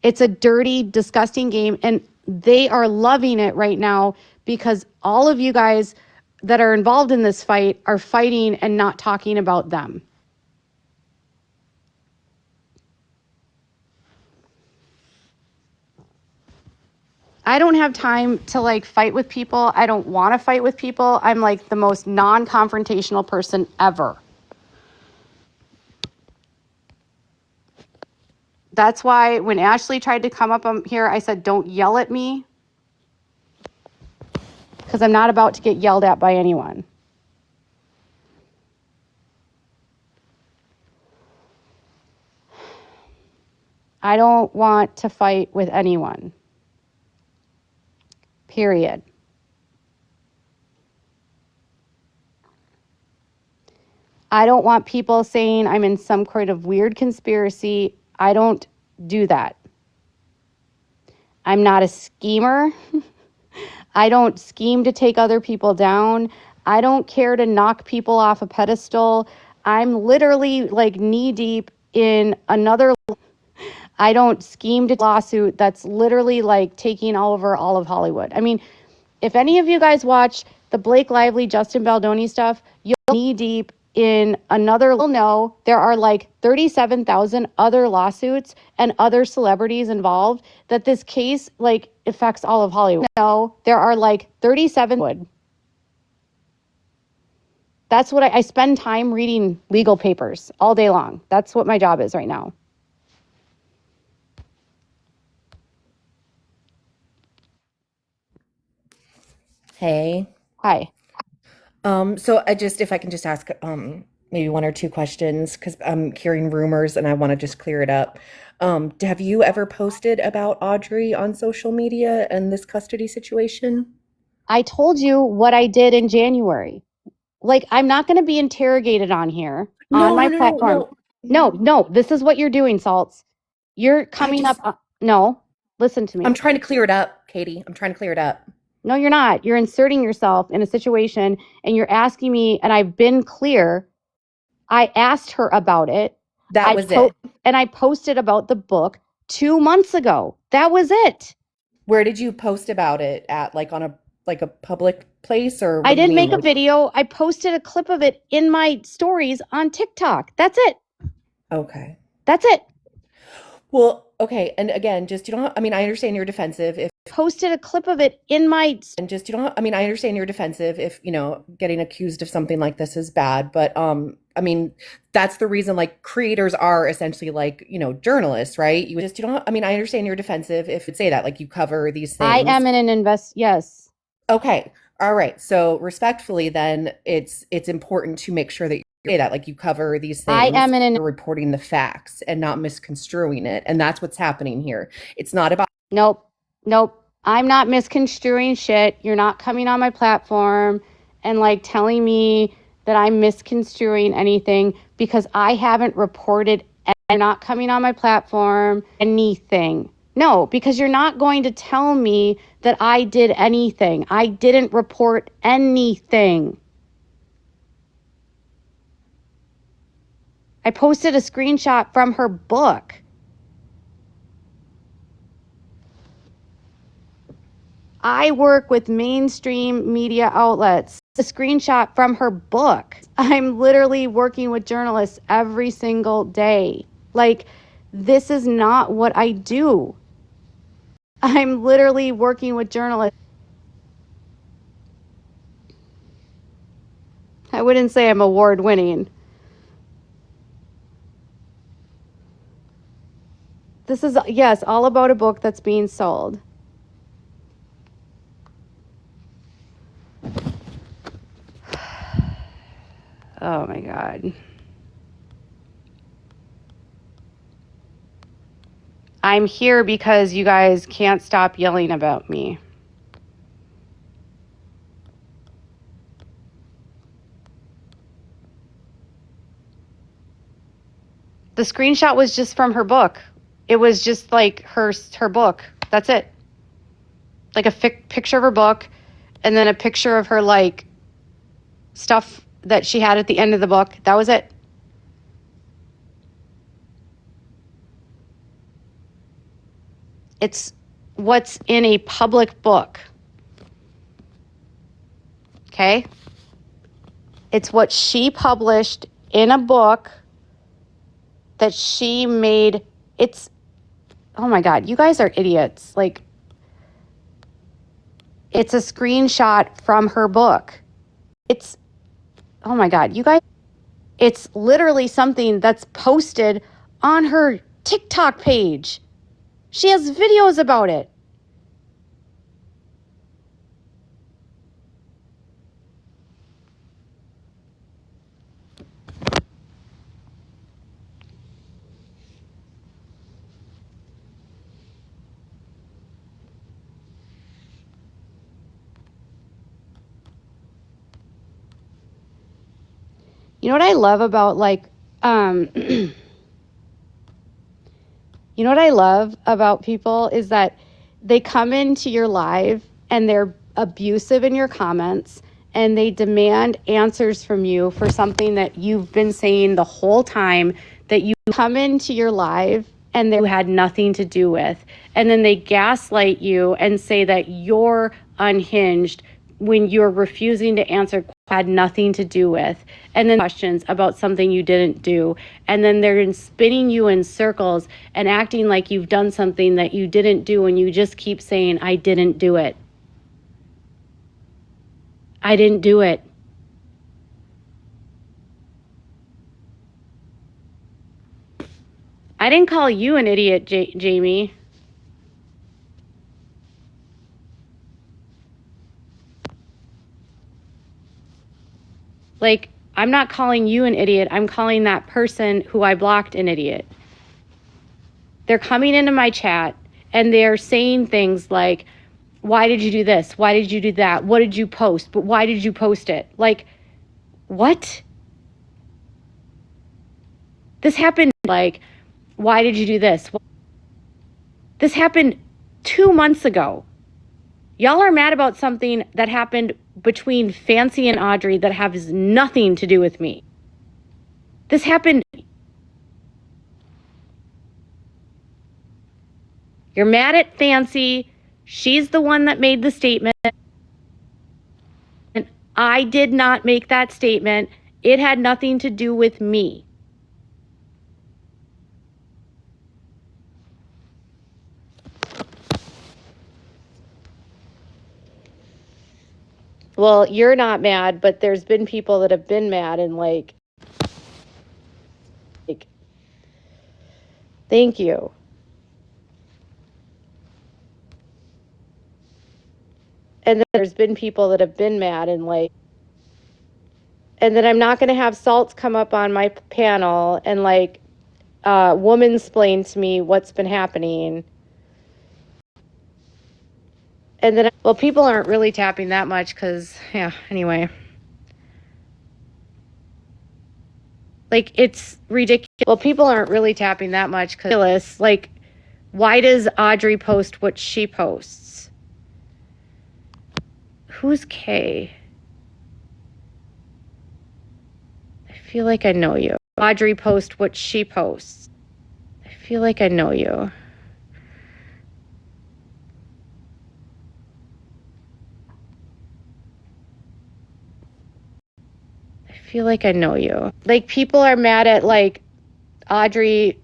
It's a dirty, disgusting game, and they are loving it right now because all of you guys that are involved in this fight are fighting and not talking about them. I don't have time to like fight with people. I don't want to fight with people. I'm like the most non-confrontational person ever. That's why when Ashley tried to come up here, I said, don't yell at me. Because I'm not about to get yelled at by anyone. I don't want to fight with anyone. Period. I don't want people saying I'm in some kind of weird conspiracy. I don't do that. I'm not a schemer. I don't scheme to take other people down. I don't care to knock people off a pedestal. I'm literally like knee deep in another. I don't scheme to lawsuit that's literally like taking over all of Hollywood. I mean, if any of you guys watch the Blake Lively, Justin Baldoni stuff, you'll knee deep in another. No, there are like 37,000 other lawsuits and other celebrities involved that this case like affects all of Hollywood. No, there are like 37. That's what I spend time reading legal papers all day long. That's what my job is right now. Hey. Hi. So if I can just ask maybe one or two questions because I'm hearing rumors and I want to just clear it up. Have you ever posted about Audrey on social media and this custody situation? I told you what I did in January. Like, I'm not going to be interrogated on here on my platform. No, this is what you're doing, Salts. You're coming up. No, listen to me. I'm trying to clear it up, Katie. I'm trying to clear it up. No, you're not. You're inserting yourself in a situation and you're asking me, and I've been clear. I asked her about it. That was it. And I posted about the book 2 months ago. That was it. Where did you post about it at? Like on a public place or? I didn't make a video. I posted a clip of it in my stories on TikTok. That's it. Okay. That's it. Well, okay. And again, I understand you're defensive if posted a clip of it in my I understand you're defensive if, getting accused of something like this is bad, but that's the reason like creators are essentially like, journalists, right? I understand you're defensive if you say that like you cover these things. I am yes. Okay. All right. So respectfully then it's important to make sure that say that like you cover these things. You're reporting the facts and not misconstruing it. And that's what's happening here. It's not about Nope. I'm not misconstruing shit. You're not coming on my platform and like telling me that I'm misconstruing anything because I haven't reported and not coming on my platform anything. No, because you're not going to tell me that I did anything. I didn't report anything. I posted a screenshot from her book. I work with mainstream media outlets. A screenshot from her book. I'm literally working with journalists every single day. Like, this is not what I do. I'm literally working with journalists. I wouldn't say I'm award winning. This is, yes, all about a book that's being sold. Oh my God. I'm here because you guys can't stop yelling about me. The screenshot was just from her book. It was just like her book. That's it. Like a picture of her book and then a picture of her like stuff that she had at the end of the book. That was it. It's what's in a public book. Okay? It's what she published in a book that she made. Oh my God, you guys are idiots. Like, it's a screenshot from her book. Oh my God, you guys, it's literally something that's posted on her TikTok page. She has videos about it. You know what I love about you know what I love about people is that they come into your live and they're abusive in your comments and they demand answers from you for something that you've been saying the whole time, that you come into your live and they had nothing to do with. And then they gaslight you and say that you're unhinged when you're refusing to answer had nothing to do with, and then questions about something you didn't do, and then they're spinning you in circles and acting like you've done something that you didn't do, and you just keep saying, I didn't do it. I didn't do it. I didn't call you an idiot, Jamie. Like, I'm not calling you an idiot. I'm calling that person who I blocked an idiot. They're coming into my chat and they're saying things like, why did you do this? Why did you do that? What did you post? But why did you post it? Like, what? This happened, like, why did you do this? This happened 2 months ago. Y'all are mad about something that happened between Fancy and Audrey that has nothing to do with me. This happened. You're mad at Fancy. She's the one that made the statement. And I did not make that statement. It had nothing to do with me. Well, you're not mad, but there's been people that have been mad and like thank you. And then there's been people that have been mad and like, and then I'm not going to have Salts come up on my panel and like woman-splain to me what's been happening. And then, well, people aren't really tapping that much because, yeah, anyway. Like, it's ridiculous. Well, people aren't really tapping that much because, like, why does Audrey post what she posts? Who's Kay? I feel like I know you. Audrey post what she posts. I feel like I know you. I feel like I know you. Like, people are mad at, like, Audrey.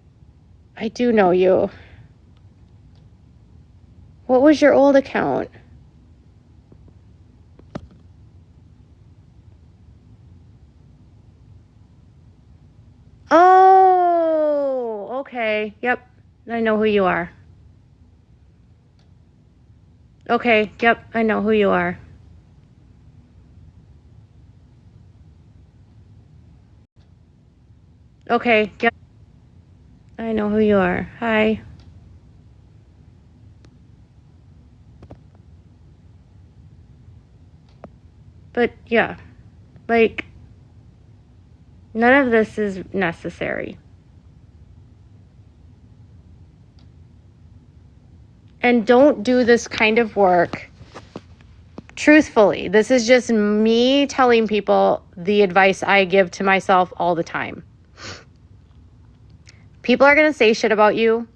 I do know you. What was your old account? Oh, okay. Yep. I know who you are. Okay. Yep. I know who you are. Okay. Yep. I know who you are. Hi. But yeah, like, none of this is necessary. And don't do this kind of work. Truthfully, this is just me telling people the advice I give to myself all the time. People are going to say shit about you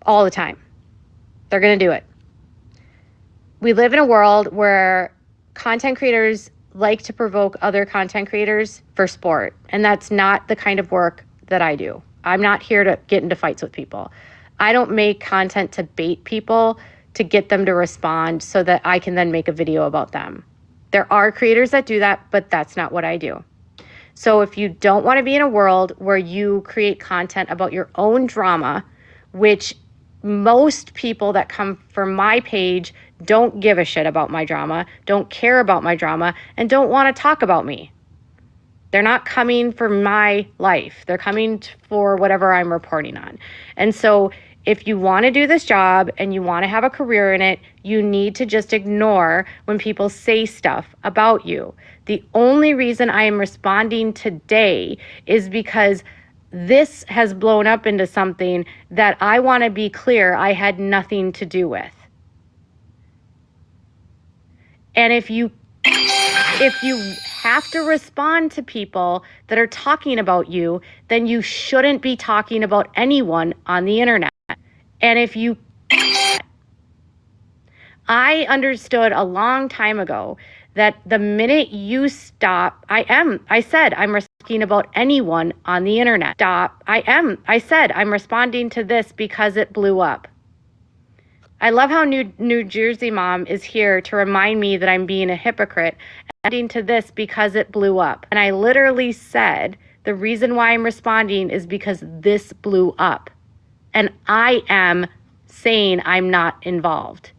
all the time. They're going to do it. We live in a world where content creators like to provoke other content creators for sport. And that's not the kind of work that I do. I'm not here to get into fights with people. I don't make content to bait people to get them to respond so that I can then make a video about them. There are creators that do that, but that's not what I do. So if you don't want to be in a world where you create content about your own drama, which most people that come from my page don't give a shit about my drama, don't care about my drama, and don't want to talk about me. They're not coming for my life. They're coming for whatever I'm reporting on. And so if you want to do this job and you want to have a career in it, you need to just ignore when people say stuff about you. The only reason I am responding today is because this has blown up into something that I want to be clear I had nothing to do with. And if you have to respond to people that are talking about you, then you shouldn't be talking about anyone on the internet. And if you, I understood a long time ago that the minute you stop, I said I'm talking about anyone on the internet. I said I'm responding to this because it blew up. I love how New Jersey Mom is here to remind me that I'm being a hypocrite, responding to this because it blew up. And I literally said the reason why I'm responding is because this blew up. And I am saying I'm not involved.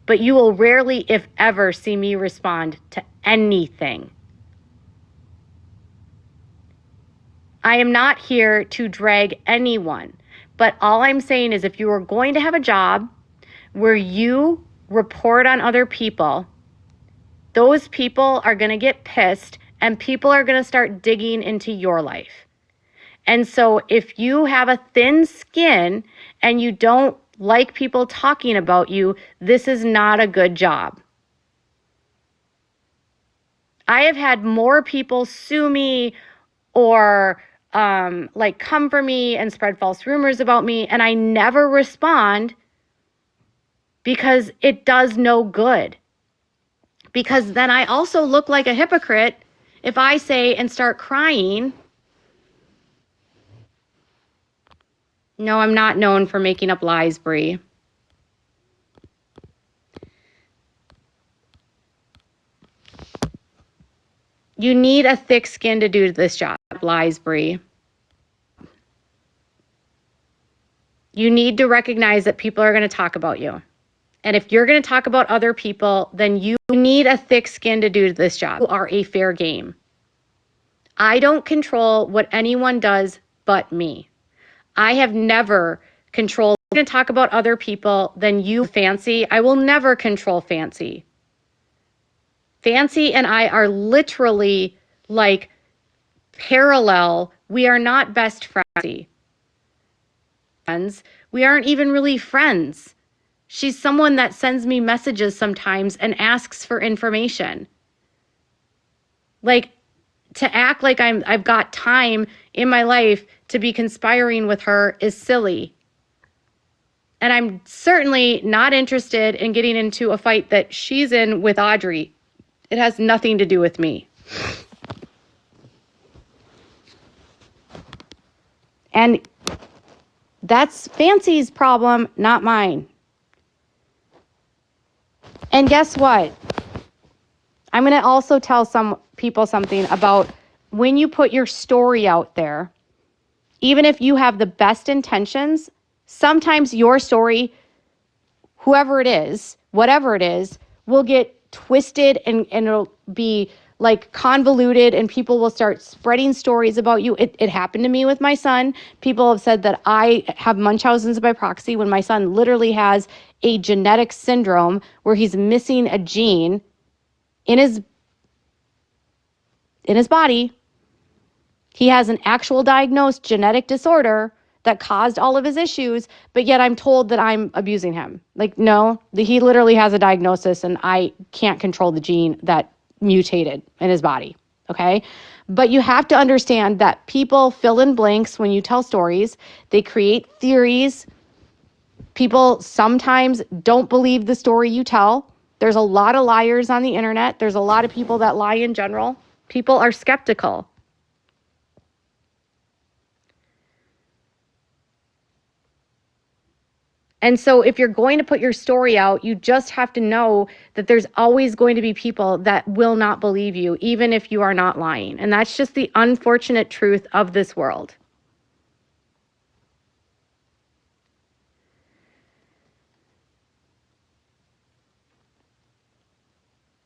But you will rarely, if ever, see me respond to anything. I am not here to drag anyone. But all I'm saying is if you are going to have a job where you report on other people, those people are going to get pissed and people are going to start digging into your life. And so if you have a thin skin and you don't like people talking about you, this is not a good job. I have had more people sue me or come for me and spread false rumors about me, and I never respond because it does no good. Because then I also look like a hypocrite if I say and start crying, no, I'm not known for making up lies, Bree. You need a thick skin to do this job, lies, Bree. You need to recognize that people are going to talk about you. And if you're going to talk about other people, then you need a thick skin to do this job. You are a fair game. I don't control what anyone does but me. I have never controlled. If you're going to talk about other people, then you, Fancy. I will never control Fancy. Fancy and I are literally like parallel. We are not best friends. We aren't even really friends. She's someone that sends me messages sometimes and asks for information. Like, to act like I've got time in my life to be conspiring with her is silly. And I'm certainly not interested in getting into a fight that she's in with Audrey. It has nothing to do with me. And that's Fancy's problem, not mine. And guess what? I'm going to also tell some people something about when you put your story out there, even if you have the best intentions, sometimes your story, whoever it is, whatever it is, will get twisted and it'll be like convoluted and people will start spreading stories about you. It happened to me with my son. People have said that I have Munchausen's by proxy when my son literally has a genetic syndrome where he's missing a gene in his body. He has an actual diagnosed genetic disorder that caused all of his issues, but yet I'm told that I'm abusing him. Like, no, he literally has a diagnosis and I can't control the gene that mutated in his body, okay? But you have to understand that people fill in blanks when you tell stories. They create theories. People sometimes don't believe the story you tell. There's a lot of liars on the internet. There's a lot of people that lie in general. People are skeptical. And so if you're going to put your story out, you just have to know that there's always going to be people that will not believe you, even if you are not lying. And that's just the unfortunate truth of this world.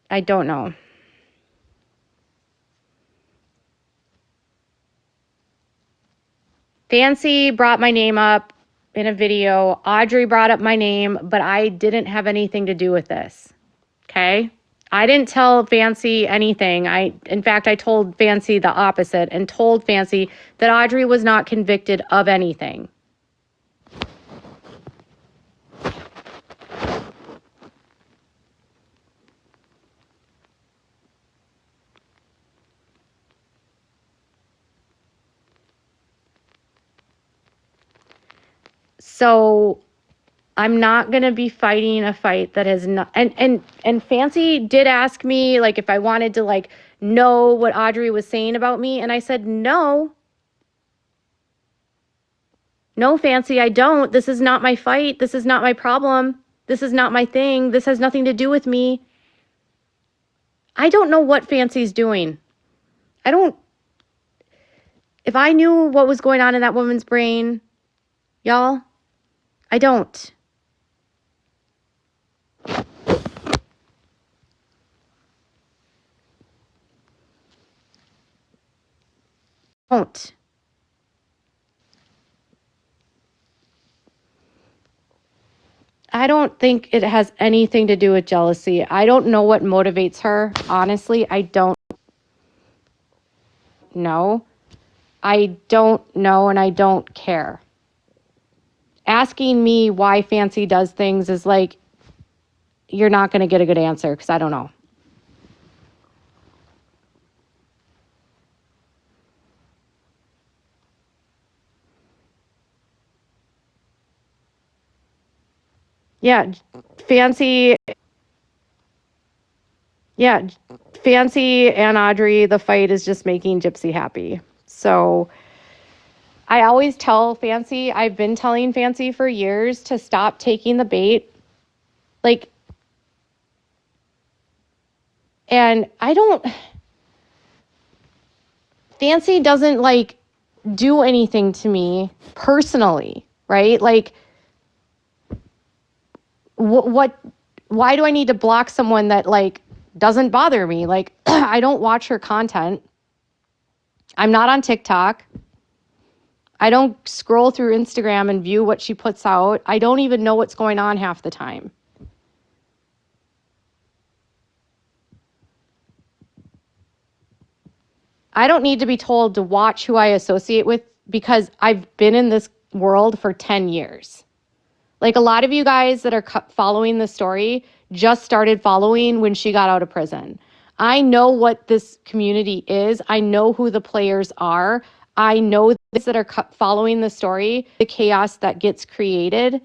I don't know. Fancy brought my name up in a video. Audrey brought up my name, but I didn't have anything to do with this. Okay? I didn't tell Fancy anything. In fact, I told Fancy the opposite and told Fancy that Audrey was not convicted of anything. So I'm not going to be fighting a fight that is not, and Fancy did ask me like if I wanted to like know what Audrey was saying about me, and I said no. No, Fancy, I don't. This is not my fight. This is not my problem. This is not my thing. This has nothing to do with me. I don't know what Fancy's doing. If I knew what was going on in that woman's brain, y'all, I don't. Don't. I don't think it has anything to do with jealousy. I don't know what motivates her. Honestly, I don't know. I don't know and I don't care. Asking me why Fancy does things is like, you're not going to get a good answer because I don't know. Yeah, Fancy and Audrey, the fight is just making Gypsy happy. So I always tell Fancy, I've been telling Fancy for years to stop taking the bait. Like, and Fancy doesn't like do anything to me personally, right? Like, why do I need to block someone that like doesn't bother me? Like, I don't watch her content. I'm not on TikTok. I don't scroll through Instagram and view what she puts out. I don't even know what's going on half the time. I don't need to be told to watch who I associate with because I've been in this world for 10 years. Like a lot of you guys that are following the story just started following when she got out of prison. I know what this community is. I know who the players are. I know those that are following the story, the chaos that gets created.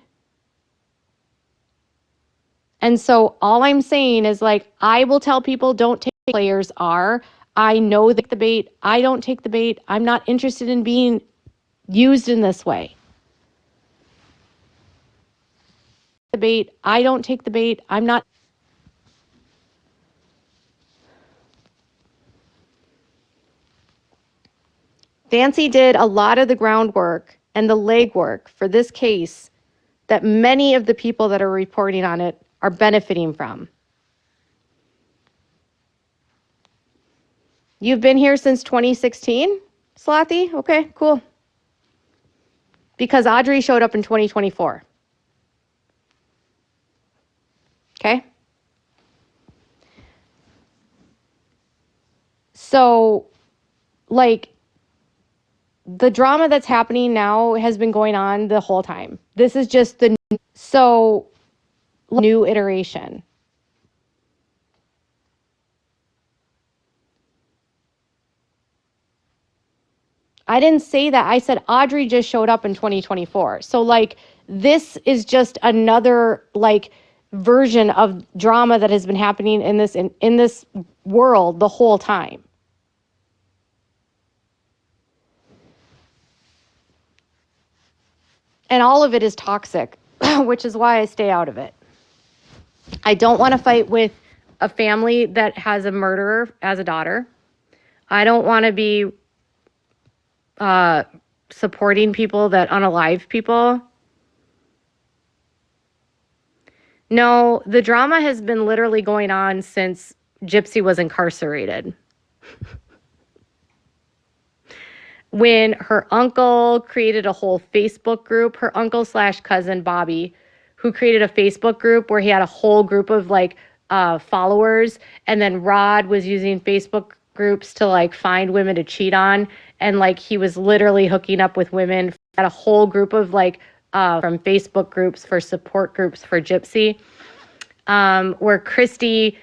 And so all I'm saying is like, I will tell people don't take players are. I know the bait. I don't take the bait. I'm not interested in being used in this way. The bait. I don't take the bait. I'm not. Fancy did a lot of the groundwork and the legwork for this case that many of the people that are reporting on it are benefiting from. You've been here since 2016, Slothy? Okay, cool. Because Audrey showed up in 2024. Okay? So, like, the drama that's happening now has been going on the whole time. This is just the new iteration. I didn't say that. I said Audrey just showed up in 2024. So like this is just another like version of drama that has been happening in this world the whole time. And all of it is toxic, which is why I stay out of it. I don't want to fight with a family that has a murderer as a daughter. I don't want to be supporting people that unalive people. No, the drama has been literally going on since Gypsy was incarcerated. When her uncle created a whole Facebook group, her uncle / cousin Bobby, who created a Facebook group where he had a whole group of like followers, and then Rod was using Facebook groups to like find women to cheat on, and like he was literally hooking up with women. Had a whole group of like from Facebook groups for support groups for Gypsy, where Christy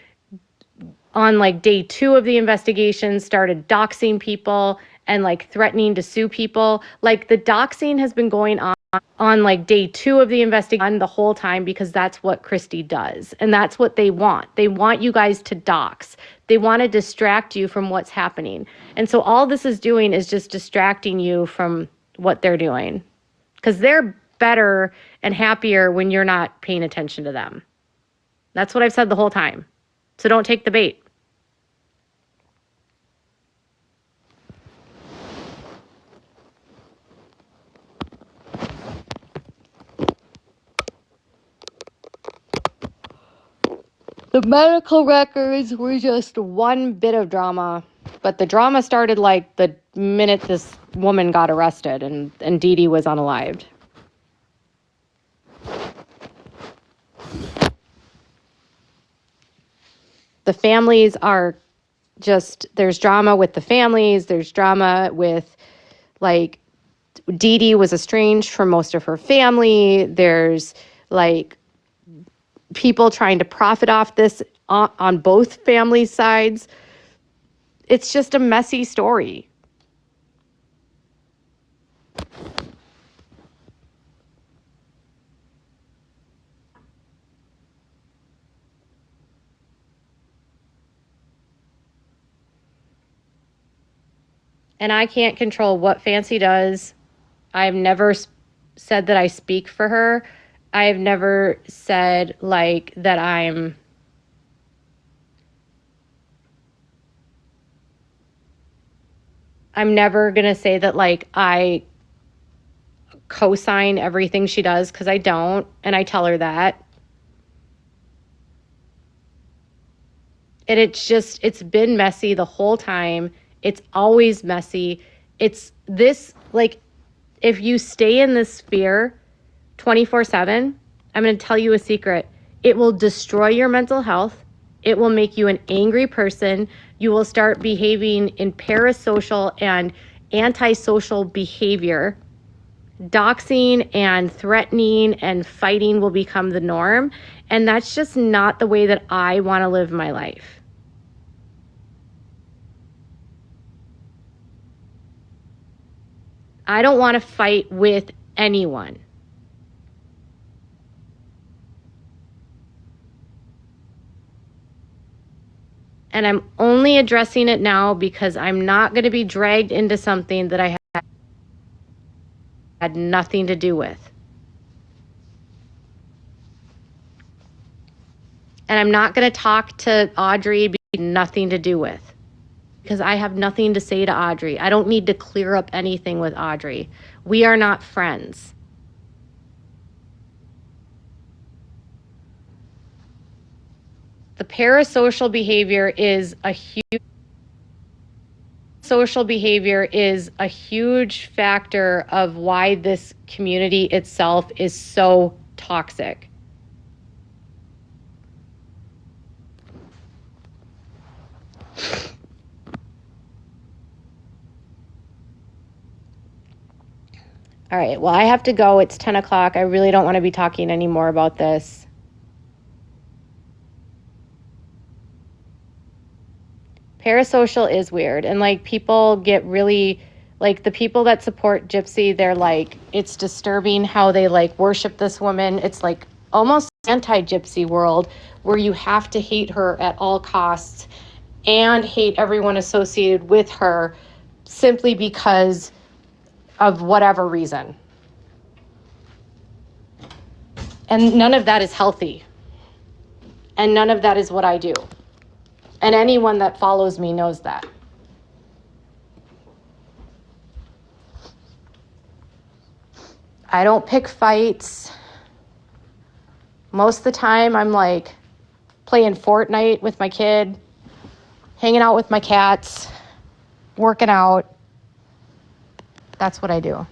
on like day 2 of the investigation started doxing people and like threatening to sue people. Like the doxing has been going on on like day 2 of the investigation the whole time, because that's what Christy does. And that's what they want. They want you guys to dox. They want to distract you from what's happening. And so all this is doing is just distracting you from what they're doing, because they're better and happier when you're not paying attention to them. That's what I've said the whole time. So don't take the bait. The medical records were just one bit of drama, but the drama started like the minute this woman got arrested and Dee Dee was unalived. The families are just, there's drama with the families, there's drama with, like, Dee Dee was estranged from most of her family. There's like people trying to profit off this on both family sides. It's just a messy story. And I can't control what Fancy does. I've never said that I speak for her. I've never said like that I'm never going to say that like I co-sign everything she does, because I don't, and I tell her that. And it's been messy the whole time. It's always messy. It's this, like, if you stay in this sphere 24/7, I'm going to tell you a secret. It will destroy your mental health. It will make you an angry person. You will start behaving in parasocial and antisocial behavior. Doxing and threatening and fighting will become the norm. And that's just not the way that I want to live my life. I don't want to fight with anyone. And I'm only addressing it now because I'm not going to be dragged into something that I had nothing to do with. And I'm not going to talk to Audrey nothing to do with, because I have nothing to say to Audrey. I don't need to clear up anything with Audrey. We are not friends. The parasocial behavior is a huge factor of why this community itself is so toxic. All right, well, I have to go. It's 10 o'clock. I really don't want to be talking anymore about this. Parasocial is weird. And, like, people get really, like, the people that support Gypsy, they're like, it's disturbing how they, like, worship this woman. It's, like, almost anti-Gypsy world where you have to hate her at all costs and hate everyone associated with her simply because of whatever reason. And none of that is healthy. And none of that is what I do. And anyone that follows me knows that. I don't pick fights. Most of the time I'm like playing Fortnite with my kid, hanging out with my cats, working out. That's what I do.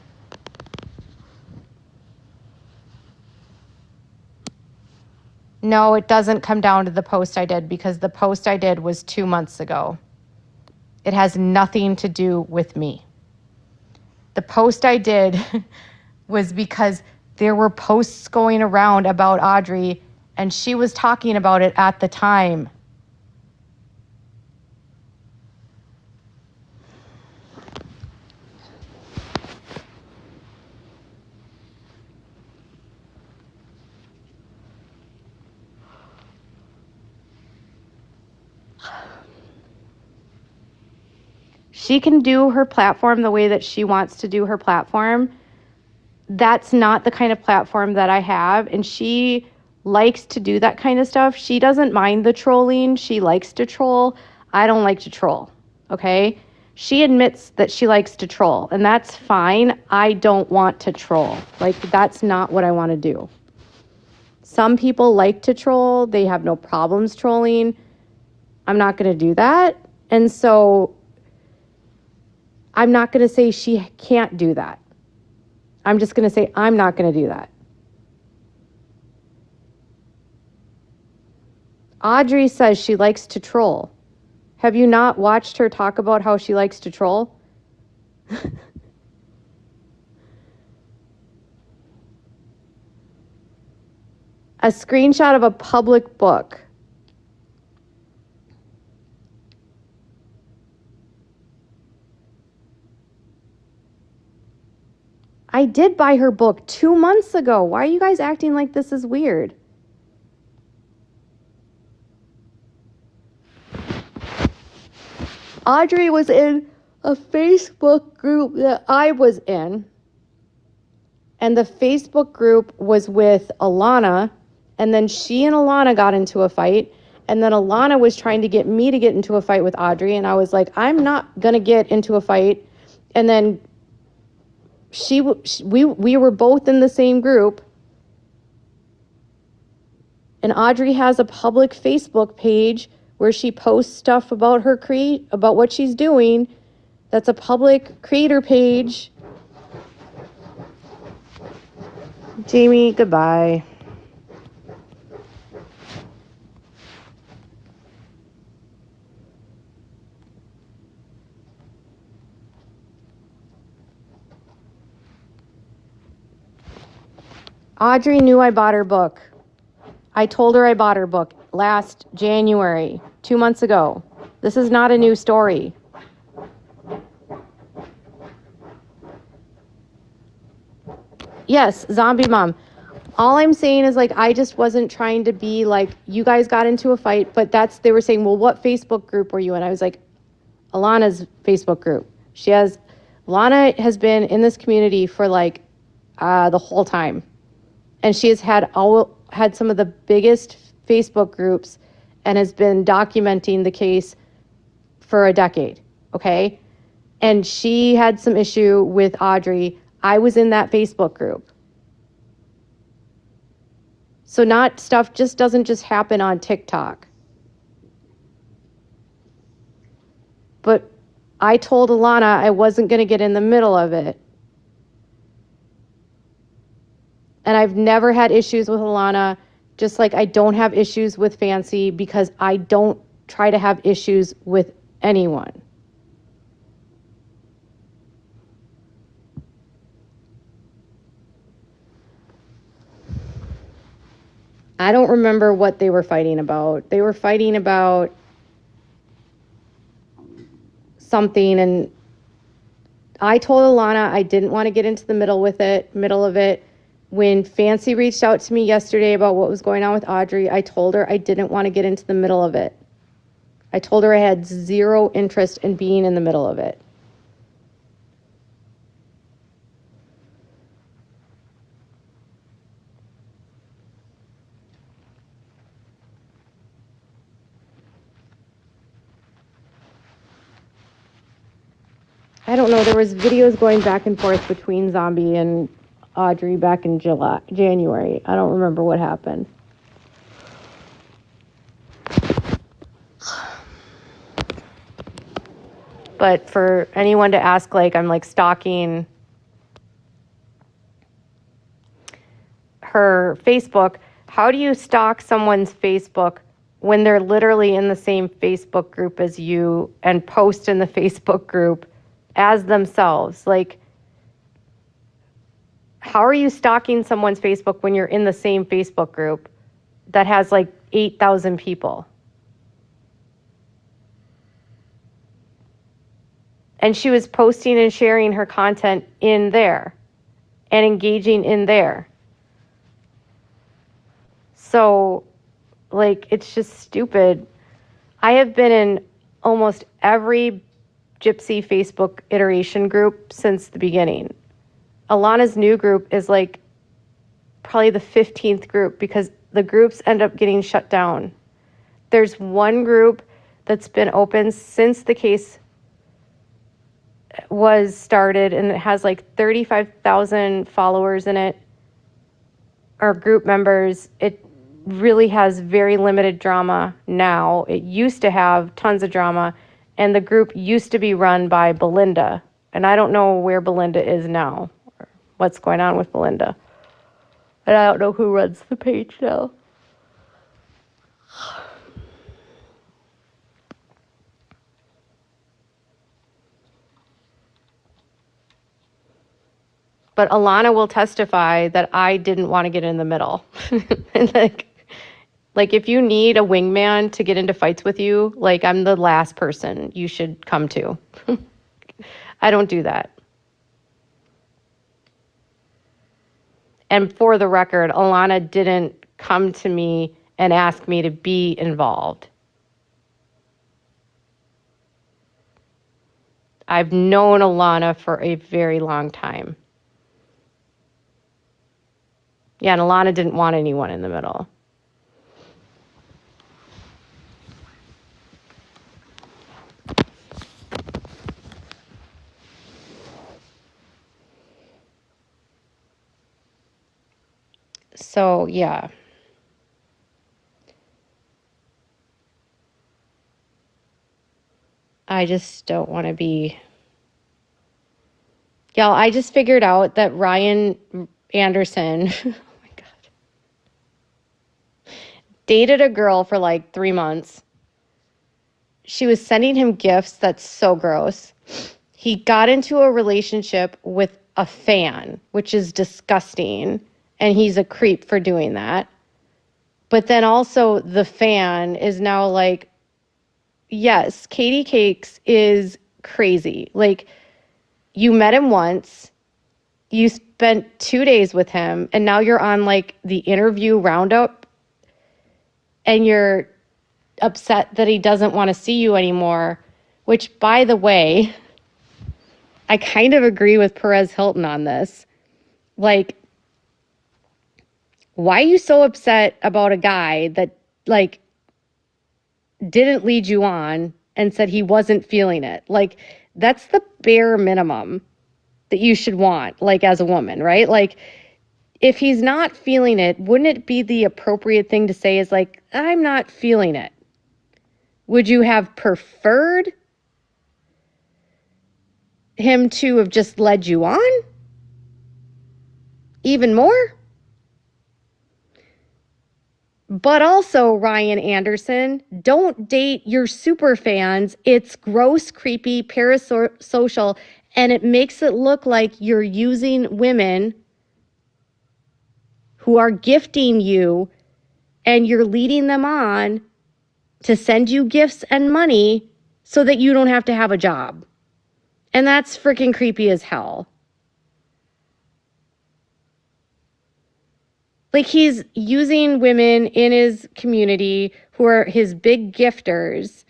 No, it doesn't come down to the post I did, because the post I did was 2 months ago. It has nothing to do with me. The post I did was because there were posts going around about Audrey, and she was talking about it at the time. She can do her platform the way that she wants to do her platform. That's not the kind of platform that I have. And she likes to do that kind of stuff. She doesn't mind the trolling. She likes to troll. I don't like to troll. Okay? She admits that she likes to troll, and that's fine. I don't want to troll. Like, that's not what I want to do. Some people like to troll. They have no problems trolling. I'm not going to do that. And so I'm not going to say she can't do that. I'm just going to say I'm not going to do that. Audrey says she likes to troll. Have you not watched her talk about how she likes to troll? A screenshot of a public book. I did buy her book 2 months ago. Why are you guys acting like this is weird? Audrey was in a Facebook group that I was in. And the Facebook group was with Alana. And then she and Alana got into a fight. And then Alana was trying to get me to get into a fight with Audrey. And I was like, I'm not going to get into a fight. And then we were both in the same group. And Audrey has a public Facebook page where she posts stuff about about what she's doing. That's a public creator page. Jamie, goodbye. Audrey knew I bought her book. I told her I bought her book last January, 2 months ago. This is not a new story. Yes, zombie mom. All I'm saying is, like, I just wasn't trying to be like, you guys got into a fight, but they were saying, well, what Facebook group were you in? I was like, Alana's Facebook group. Alana has been in this community for like the whole time. And she has had some of the biggest Facebook groups and has been documenting the case for a decade, okay? And she had some issue with Audrey. I was in that Facebook group. So stuff just doesn't just happen on TikTok. But I told Alana I wasn't going to get in the middle of it. And I've never had issues with Alana, just like I don't have issues with Fancy, because I don't try to have issues with anyone. I don't remember what they were fighting about. They were fighting about something, and I told Alana I didn't want to get into the middle of it. When Fancy reached out to me yesterday about what was going on with Audrey, I told her I didn't want to get into the middle of it. I told her I had zero interest in being in the middle of it. I don't know. There was videos going back and forth between Zombie and Audrey back in January. I don't remember what happened. But for anyone to ask, like, I'm like stalking her Facebook. How do you stalk someone's Facebook when they're literally in the same Facebook group as you and post in the Facebook group as themselves? Like, how are you stalking someone's Facebook when you're in the same Facebook group that has like 8,000 people? And she was posting and sharing her content in there and engaging in there. So, like, it's just stupid. I have been in almost every Gypsy Facebook iteration group since the beginning. Alana's new group is like probably the 15th group because the groups end up getting shut down. There's one group that's been open since the case was started, and it has like 35,000 followers in it, or group members. It really has very limited drama now. It used to have tons of drama, and the group used to be run by Belinda, and I don't know where Belinda is now, or what's going on with Belinda. And I don't know who runs the page now. But Alana will testify that I didn't want to get in the middle. And like if you need a wingman to get into fights with you, like I'm the last person you should come to. I don't do that. And for the record, Alana didn't come to me and ask me to be involved. I've known Alana for a very long time. Yeah, and Alana didn't want anyone in the middle. So, yeah. I just don't want to be... Y'all, I just figured out that Ryan Anderson... dated a girl for like 3 months. She was sending him gifts. That's so gross. He got into a relationship with a fan, which is disgusting. And he's a creep for doing that. But then also the fan is now like, yes, Katie Cakes is crazy. Like, you met him once. You spent 2 days with him. And now you're on like the interview roundup. And you're upset that he doesn't want to see you anymore, which, by the way, I kind of agree with Perez Hilton on this. Like, why are you so upset about a guy that, like, didn't lead you on and said he wasn't feeling it? Like, that's the bare minimum that you should want, like, as a woman, right? Like, if he's not feeling it, wouldn't it be the appropriate thing to say is like, I'm not feeling it? Would you have preferred him to have just led you on even more? But also, Ryan Anderson, don't date your super fans. It's gross, creepy, parasocial, and it makes it look like you're using women who are gifting you, and you're leading them on to send you gifts and money so that you don't have to have a job. And that's freaking creepy as hell. Like, he's using women in his community who are his big gifters,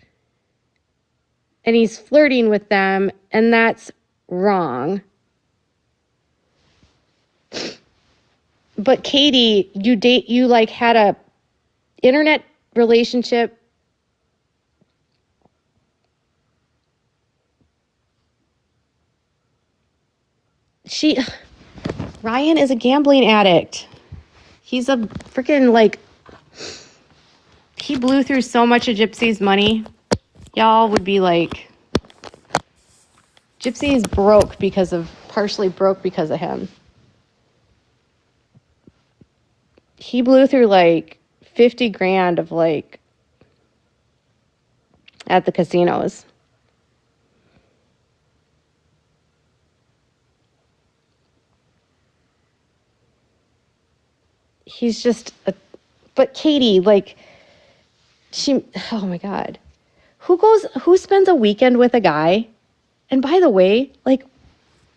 and he's flirting with them, and that's wrong. But Katie, you like had a internet relationship. Ryan is a gambling addict. He's a freaking, like, he blew through so much of Gypsy's money. Y'all would be like, Gypsy is partially broke because of him. He blew through like 50 grand of like at the casinos. He's just but Katie, like, oh my God. Who spends a weekend with a guy? And by the way, like,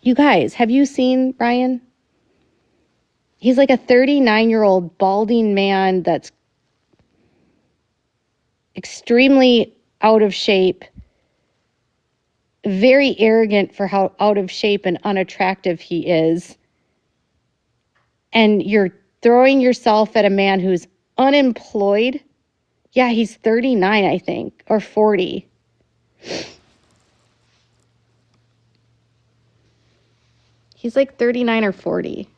you guys, have you seen Ryan? He's like a 39-year-old balding man that's extremely out of shape, very arrogant for how out of shape and unattractive he is. And you're throwing yourself at a man who's unemployed. Yeah, he's 39, I think, or 40. He's like 39 or 40.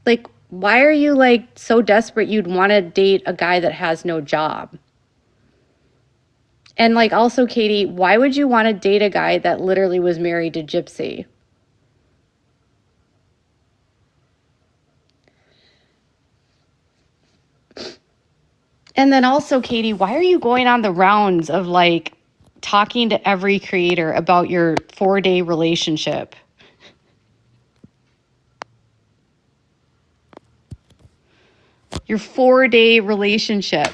Like, why are you like so desperate you'd want to date a guy that has no job? And like, also, Katie, why would you want to date a guy that literally was married to Gypsy? And then also, Katie, why are you going on the rounds of like talking to every creator about your 4-day relationship? Your 4-day relationship.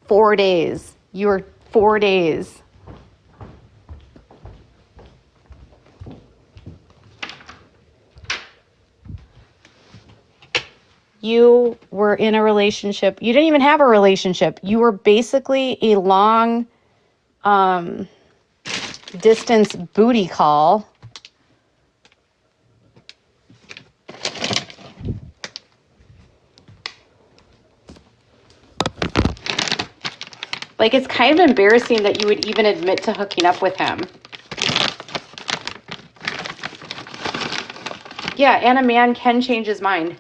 4 days. You were 4 days. You were in a relationship. You didn't even have a relationship. You were basically a long distance booty call. Like, it's kind of embarrassing that you would even admit to hooking up with him. Yeah, and a man can change his mind.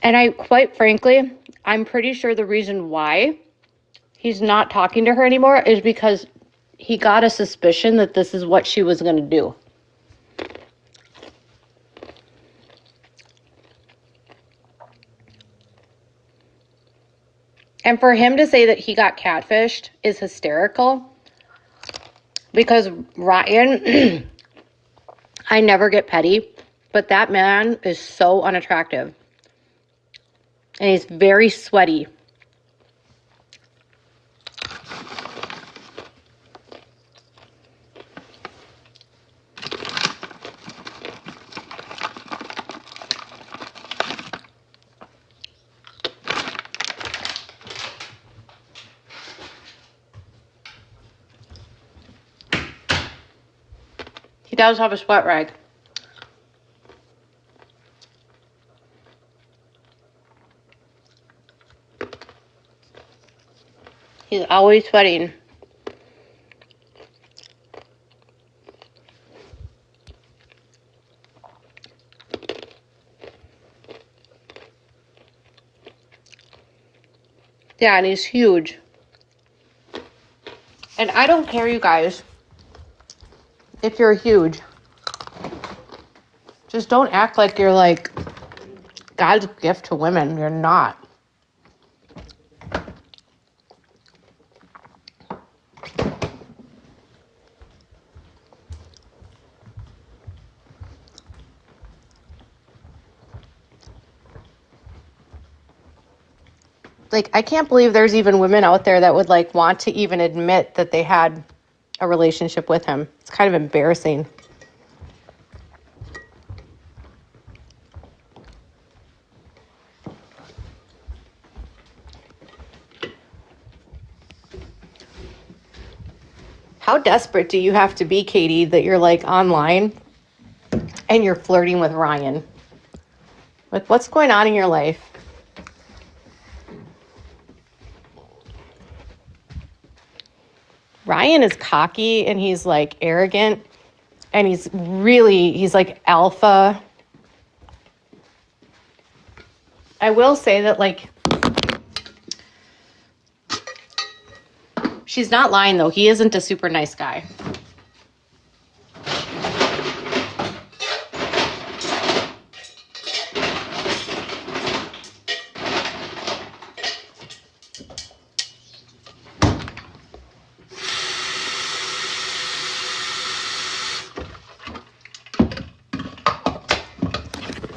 And quite frankly, I'm pretty sure the reason why he's not talking to her anymore is because he got a suspicion that this is what she was going to do. And for him to say that he got catfished is hysterical. Because Ryan, I never get petty, but that man is so unattractive. And he's very sweaty. He does have a sweat rag. He's always sweating. Yeah, and he's huge. And I don't care, you guys, if you're huge. Just don't act like you're like God's gift to women. You're not. Like, I can't believe there's even women out there that would like want to even admit that they had a relationship with him. It's kind of embarrassing. How desperate do you have to be, Katie, that you're like online and you're flirting with Ryan? Like, what's going on in your life? Ryan is cocky and he's like arrogant and he's like alpha. I will say that like, she's not lying though. He isn't a super nice guy.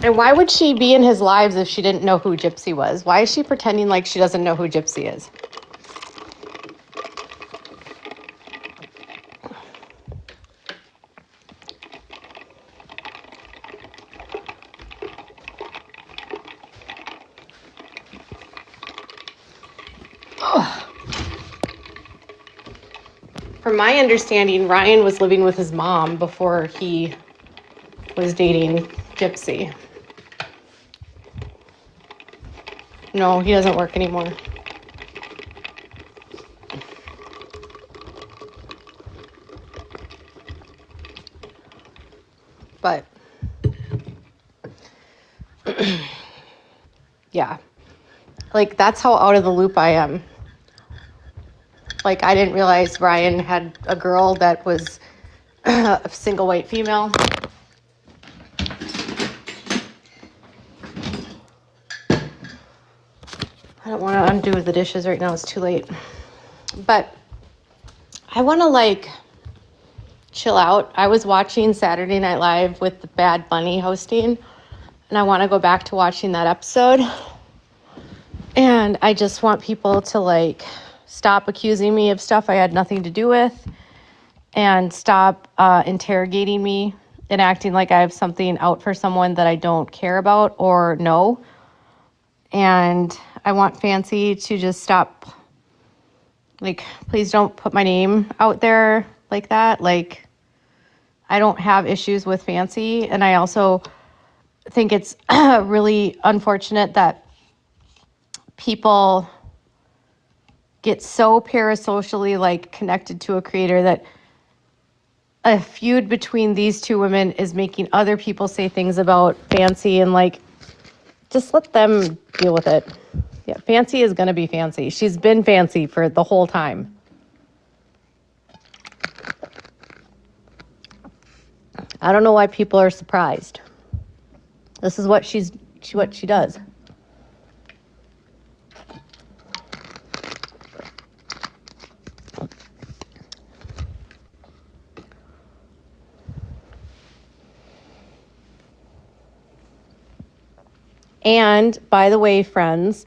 And why would she be in his lives if she didn't know who Gypsy was? Why is she pretending like she doesn't know who Gypsy is? From my understanding, Ryan was living with his mom before he was dating Gypsy. No, he doesn't work anymore. But yeah, like that's how out of the loop I am. Like I didn't realize Ryan had a girl that was a single white female. I don't want to undo the dishes right now. It's too late. But I want to like chill out. I was watching Saturday Night Live with the Bad Bunny hosting, and I want to go back to watching that episode. And I just want people to like stop accusing me of stuff I had nothing to do with, and stop interrogating me and acting like I have something out for someone that I don't care about or know. And I want Fancy to just stop, like, please don't put my name out there like that. Like, I don't have issues with Fancy. And I also think it's really unfortunate that people get so parasocially, like, connected to a creator that a feud between these two women is making other people say things about Fancy, and, like, just let them deal with it. Yeah, Fancy is going to be Fancy. She's been Fancy for the whole time. I don't know why people are surprised. This is what she does. And by the way, friends,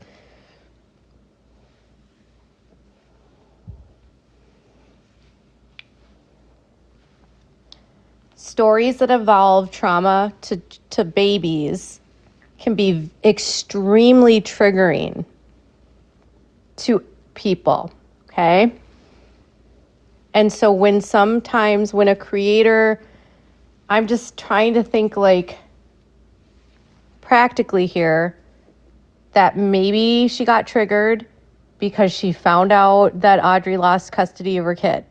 stories that involve trauma to babies can be extremely triggering to people, okay? And so when a creator, I'm just trying to think like practically here, that maybe she got triggered because she found out that Audrey lost custody of her kid.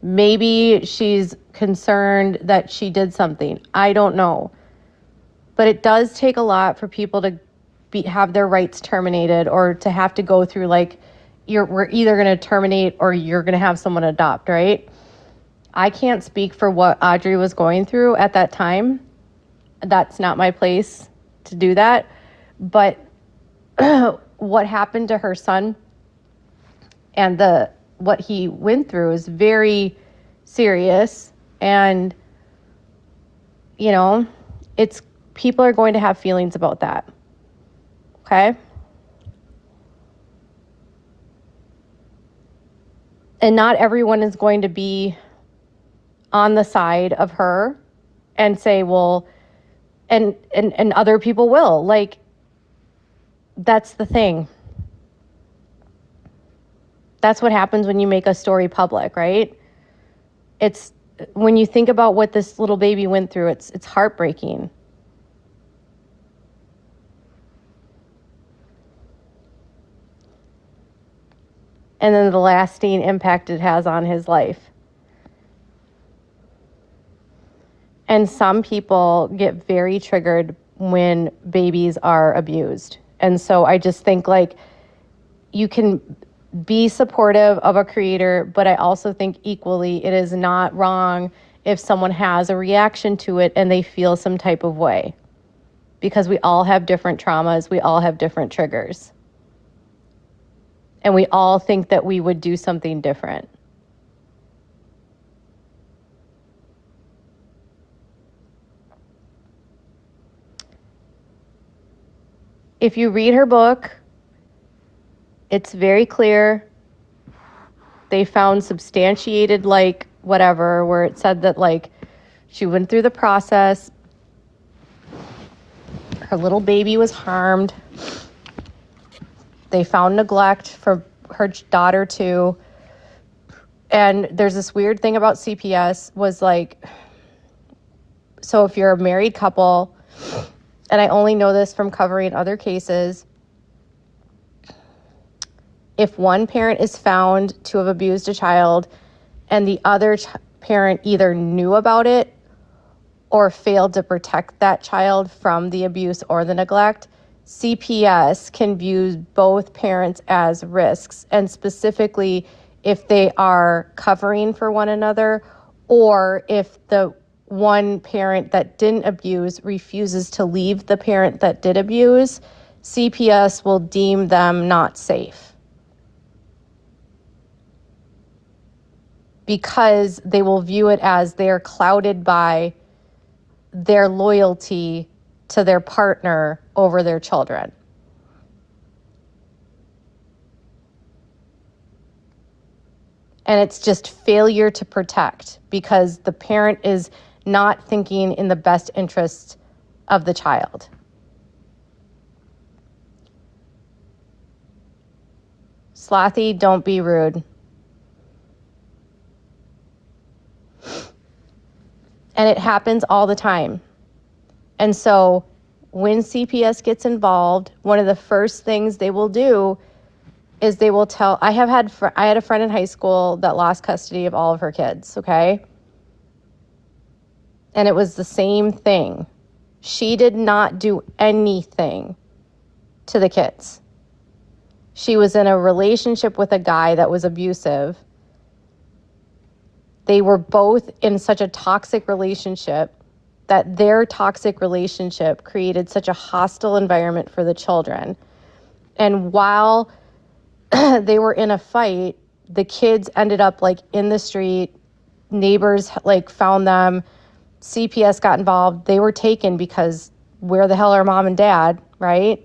Maybe she's concerned that she did something. I don't know. But it does take a lot for people to have their rights terminated, or to have to go through like, we're either going to terminate or you're going to have someone adopt, right? I can't speak for what Audrey was going through at that time. That's not my place to do that. But what happened to her son and what he went through is very serious. And, you know, people are going to have feelings about that. Okay? And not everyone is going to be on the side of her and say, well, and other people will. Like, that's the thing. That's what happens when you make a story public, right? It's when you think about what this little baby went through, it's heartbreaking. And then the lasting impact it has on his life. And some people get very triggered when babies are abused. And so I just think like you can be supportive of a creator, but I also think equally it is not wrong if someone has a reaction to it and they feel some type of way. Because we all have different traumas, we all have different triggers. And we all think that we would do something different. If you read her book, it's very clear. They found substantiated, like, whatever, where it said that, like, she went through the process. Her little baby was harmed. They found neglect for her daughter too. And there's this weird thing about CPS was like, so if you're a married couple, and I only know this from covering other cases, if one parent is found to have abused a child and the other parent either knew about it or failed to protect that child from the abuse or the neglect, CPS can view both parents as risks, and specifically if they are covering for one another or if the one parent that didn't abuse refuses to leave the parent that did abuse, CPS will deem them not safe because they will view it as they are clouded by their loyalty to their partner over their children. And it's just failure to protect because the parent is not thinking in the best interests of the child. Slothy, don't be rude. And it happens all the time. And so when CPS gets involved, one of the first things they will do is they will tell, I had a friend in high school that lost custody of all of her kids, okay? And it was the same thing. She did not do anything to the kids. She was in a relationship with a guy that was abusive. They were both in such a toxic relationship that their toxic relationship created such a hostile environment for the children. And while they were in a fight, the kids ended up like in the street. Neighbors like found them. CPS got involved. They were taken because where the hell are mom and dad, right?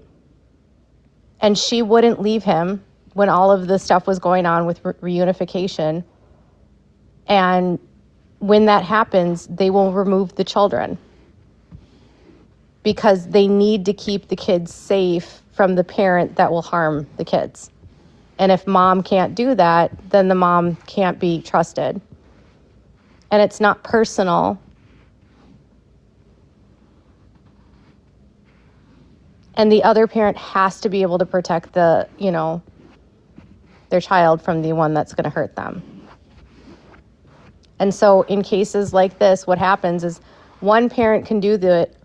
And she wouldn't leave him when all of the stuff was going on with reunification. And when that happens, they will remove the children because they need to keep the kids safe from the parent that will harm the kids. And if mom can't do that, then the mom can't be trusted. And it's not personal. And the other parent has to be able to protect their child from the one that's going to hurt them. And so in cases like this, what happens is one parent can do it,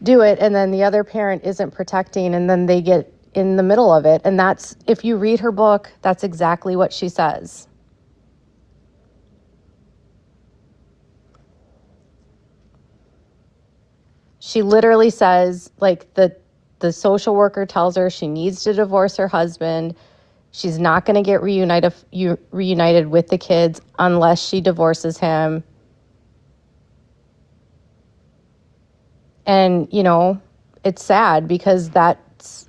and then the other parent isn't protecting, and then they get in the middle of it. And that's, if you read her book, that's exactly what she says. She literally says, like, the social worker tells her she needs to divorce her husband. She's not going to get reunited with the kids unless she divorces him. And, it's sad because that's,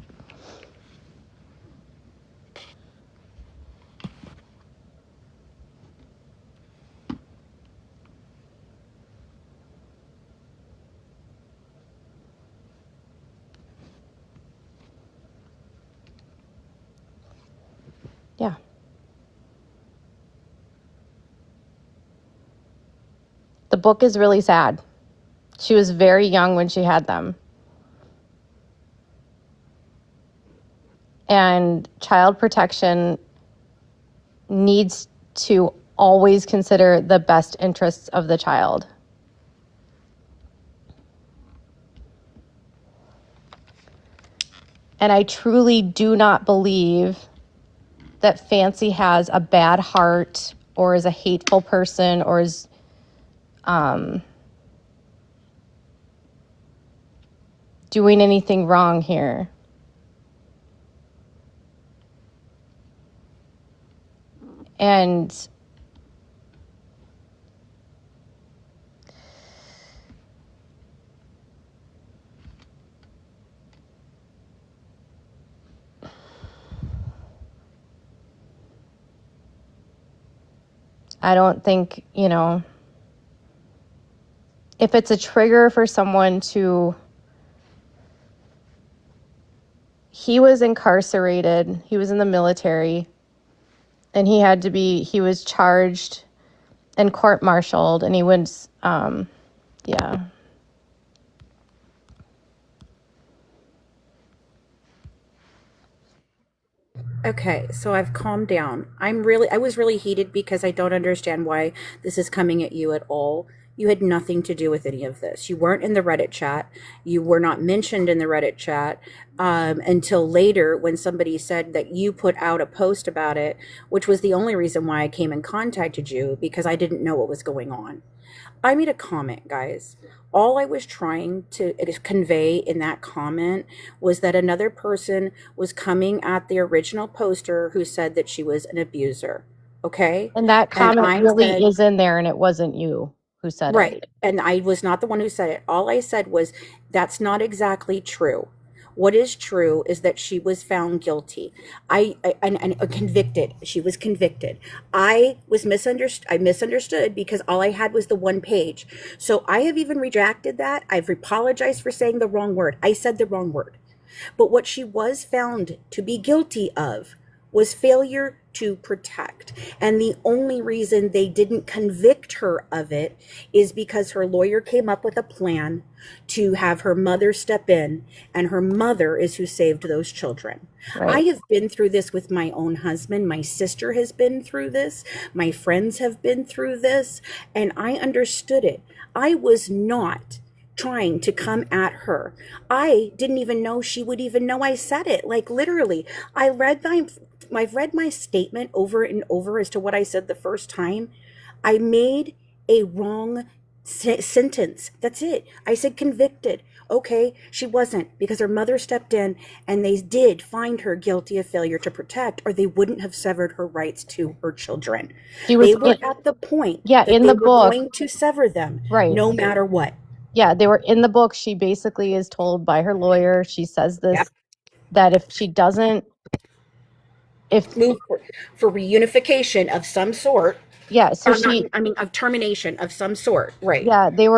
yeah. The book is really sad. She was very young when she had them. And child protection needs to always consider the best interests of the child. And I truly do not believe that Fancy has a bad heart or is a hateful person or is doing anything wrong here. And I don't think, if it's a trigger for someone to he was incarcerated. He was in the military, and he was charged and court-martialed, and he was, yeah. Okay, so I've calmed down. I was really heated because I don't understand why this is coming at you at all. You had nothing to do with any of this. You weren't in the Reddit chat. You were not mentioned in the Reddit chat until later when somebody said that you put out a post about it, which was the only reason why I came and contacted you, because I didn't know what was going on. I made a comment, guys. All I was trying to convey in that comment was that another person was coming at the original poster who said that she was an abuser. Okay? And that And comment I really said, is in there, and it wasn't you who said it. right. And I was not the one who said it. All I said was, that's not exactly true. What is true is that she was found guilty. And convicted. She was convicted. I misunderstood because all I had was the one page. So I have even retracted that. I've apologized for saying the wrong word. I said the wrong word. But what she was found to be guilty of was failure to protect. And the only reason they didn't convict her of it is because her lawyer came up with a plan to have her mother step in, and her mother is who saved those children. Right. I have been through this with my own husband. My sister has been through this. My friends have been through this, and I understood it. I was not trying to come at her. I didn't even know she would even know I said it. Like, literally, I've read my statement over and over as to what I said the first time. I made a wrong sentence. That's it. I said convicted. Okay, she wasn't, because her mother stepped in and they did find her guilty of failure to protect, or they wouldn't have severed her rights to her children. She was They were at the point Yeah, that in they the were book. going to sever them, Right. no matter what. Yeah, they were in the book. She basically is told by her lawyer, she says this, Yep. that if she doesn't, Move for reunification of some sort. yeah, so Or she, of termination of some sort. Right. yeah, they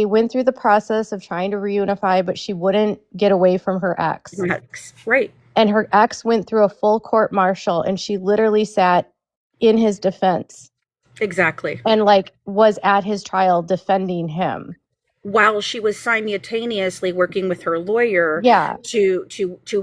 went through the process of trying to reunify, but she wouldn't get away from her ex. Right. And her ex went through a full court martial, and she literally sat in his defense Exactly. and like was at his trial defending him. While she was simultaneously working with her lawyer, Yeah. to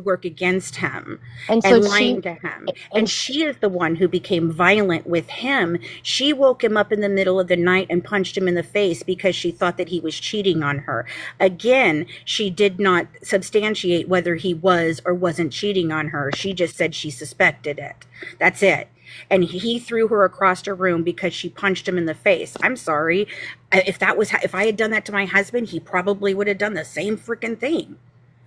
work against him And and so lying to him. And she is the one who became violent with him. She woke him up in the middle of the night and punched him in the face because she thought that he was cheating on her. Again, she did not substantiate whether he was or wasn't cheating on her. She just said she suspected it. That's it. And he threw her across her room because she punched him in the face. I'm sorry. If I had done that to my husband, he probably would have done the same freaking thing.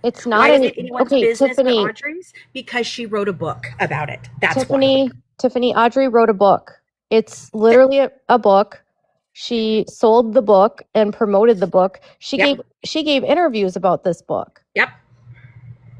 it's not Why is any, it anyone's okay, business but Tiffany, Audrey's? Because she wrote a book about it. That's why. Tiffany, Audrey wrote a book. It's literally a book. She sold the book and promoted the book. She Yep. gave interviews about this book. Yep.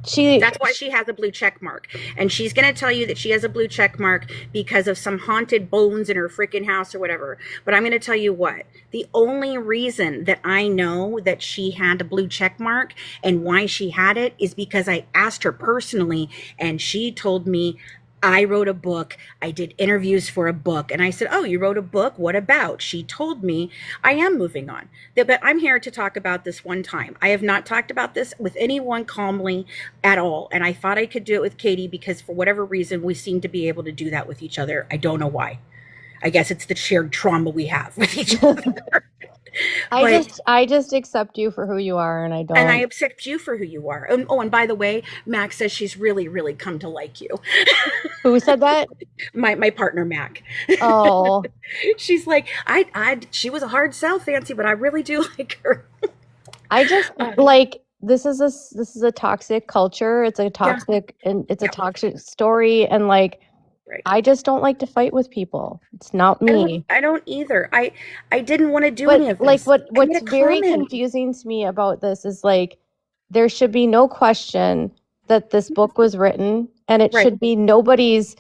She That's why she has a blue check mark. And she's going to tell you that she has a blue check mark because of some haunted bones in her freaking house or whatever. But I'm going to tell you what, the only reason that I know that she had a blue check mark and why she had it is because I asked her personally, and she told me, I wrote a book. I did interviews for a book. And I said, oh, you wrote a book? What about? She told me. I am moving on. But I'm here to talk about this one time. I have not talked about this with anyone calmly at all. And I thought I could do it with Katie because for whatever reason, we seem to be able to do that with each other. I don't know why. I guess it's the shared trauma we have with each other. I just accept you for who you are, and I don't. And I accept you for who you are. And by the way, Mac says she's really, really come to like you. Who said that? My partner, Mac. Oh. She's like, she was a hard sell, Fancy, but I really do like her. I just like this is a toxic culture. It's a toxic and it's a toxic story, and like Right. I just don't like to fight with people. It's not me. I don't either. I didn't want to do any of this. Like what's very confusing to me about this is like there should be no question that this book was written, and it should be nobody's.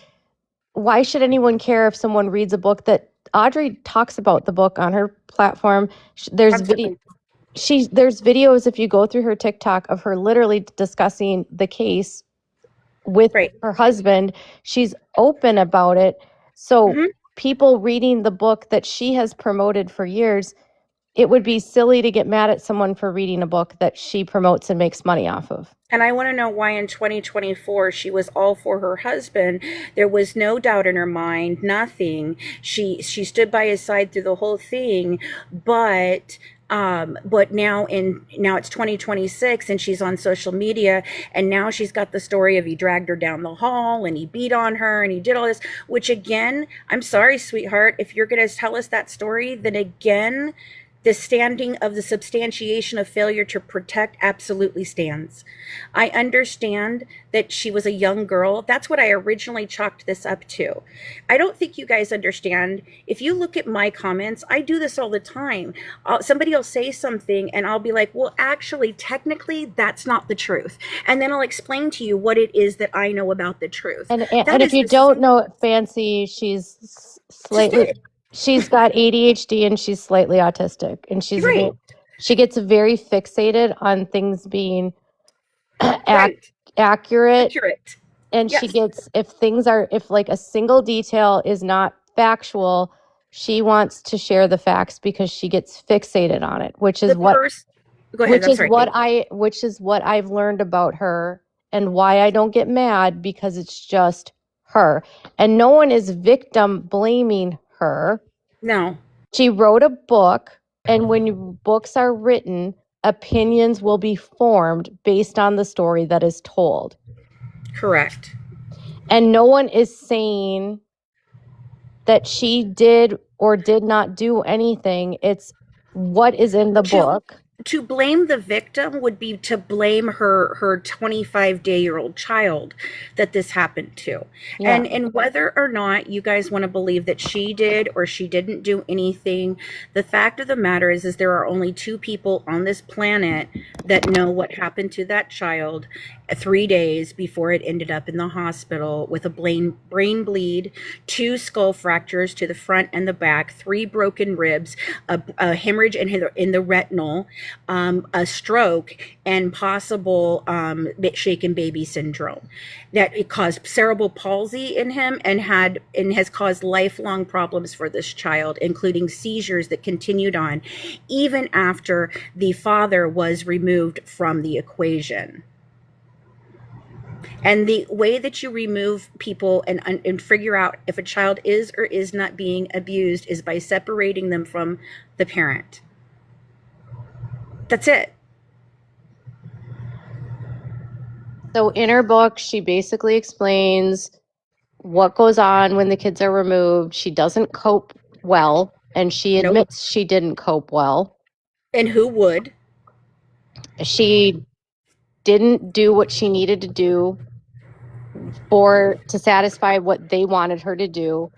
Why should anyone care if someone reads a book that Audrey talks about the book on her platform? There's videos if you go through her TikTok of her literally discussing the case with Right. her husband. She's open about it. So Mhm. people reading the book that she has promoted for years, it would be silly to get mad at someone for reading a book that she promotes and makes money off of. And I want to know why in 2024 she was all for her husband. There was no doubt in her mind, nothing. She stood by his side through the whole thing, but now it's 2026 and she's on social media, and now she's got the story of he dragged her down the hall and he beat on her and he did all this, which again, I'm sorry, sweetheart, if you're going to tell us that story, then again, the standing of the substantiation of failure to protect absolutely stands. I understand that she was a young girl. That's what I originally chalked this up to. I don't think you guys understand. If you look at my comments, I do this all the time. Somebody will say something and I'll be like, well, actually, technically, that's not the truth. And then I'll explain to you what it is that I know about the truth. And That if is you the don't know it, Fancy, slightly, she's got ADHD and she's slightly autistic, and Right. she gets very fixated on things being Right. accurate, Accurate. and she Yes. gets, if like a single detail is not factual, she wants to share the facts because she gets fixated on it, which is The what first. Go ahead. I'm sorry. Kate. which is what I've learned about her, and why I don't get mad, because it's just her. And no one is victim blaming her. No. She wrote a book, and when books are written, opinions will be formed based on the story that is told. Correct. And no one is saying that she did or did not do anything. It's what is in the book. To blame the victim would be to blame her 25-day-old child that this happened to. Yeah. And whether or not you guys want to believe that she did or she didn't do anything, the fact of the matter is there are only two people on this planet that know what happened to that child 3 days before it ended up in the hospital with a brain bleed, 2 skull fractures to the front and the back, 3 broken ribs, a hemorrhage in the retinal, a stroke, and possible shaken baby syndrome. That it caused cerebral palsy in him and has caused lifelong problems for this child, including seizures that continued on even after the father was removed from the equation. And the way that you remove people and figure out if a child is or is not being abused is by separating them from the parent. That's it. So in her book, she basically explains what goes on when the kids are removed. She doesn't cope well, and she admits she didn't cope well. And who would? She didn't do what she needed to do to satisfy what they wanted her to do.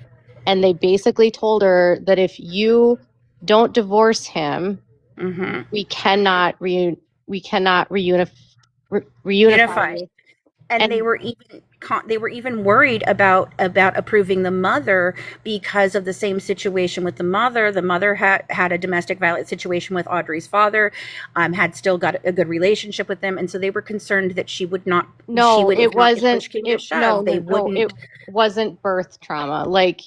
And they basically told her that if you don't divorce him, we cannot reunify. And they were even worried about approving the mother because of the same situation with the mother. The mother had a domestic violence situation with Audrey's father, had still got a good relationship with them, and so they were concerned that she would not. No, it wasn't. It wasn't birth trauma. Like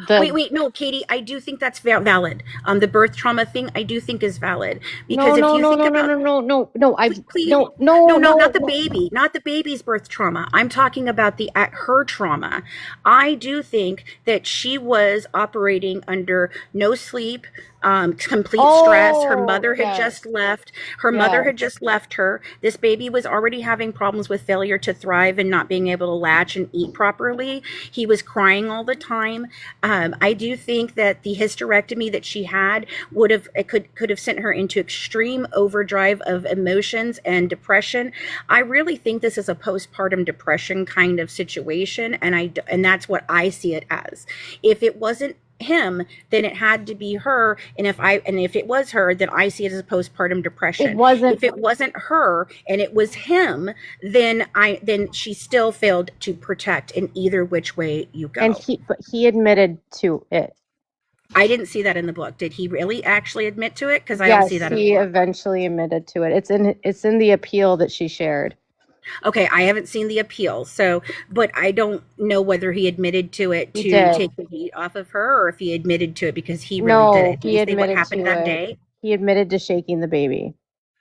wait, no, Katie, I do think that's valid. The birth trauma thing, I do think is valid because not the baby, not the baby's birth trauma. I'm talking about her trauma. I do think that she was operating under no sleep, complete stress. Her mother had just left. Mother had just left her. This baby was already having problems with failure to thrive and not being able to latch and eat properly. He was crying all the time. I do think that the hysterectomy that she had could have sent her into extreme overdrive of emotions and depression. I really think this is a postpartum depression kind of situation, and that's what I see it as. If it wasn't him, then it had to be her, and if it was her, then I see it as a postpartum depression. If it wasn't her and it was him, then she still failed to protect in either which way you go. And he admitted to it. I didn't see that in the book. Did he really actually admit to it? Because I don't see that in the book. He eventually admitted to it. It's in the appeal that she shared. Okay, I haven't seen the appeal, so but I don't know whether he admitted to it He to did. take the heat off of her, or if he admitted to it because he really did No, it. Did he he say what admitted happened to that it. day? He admitted to shaking the baby.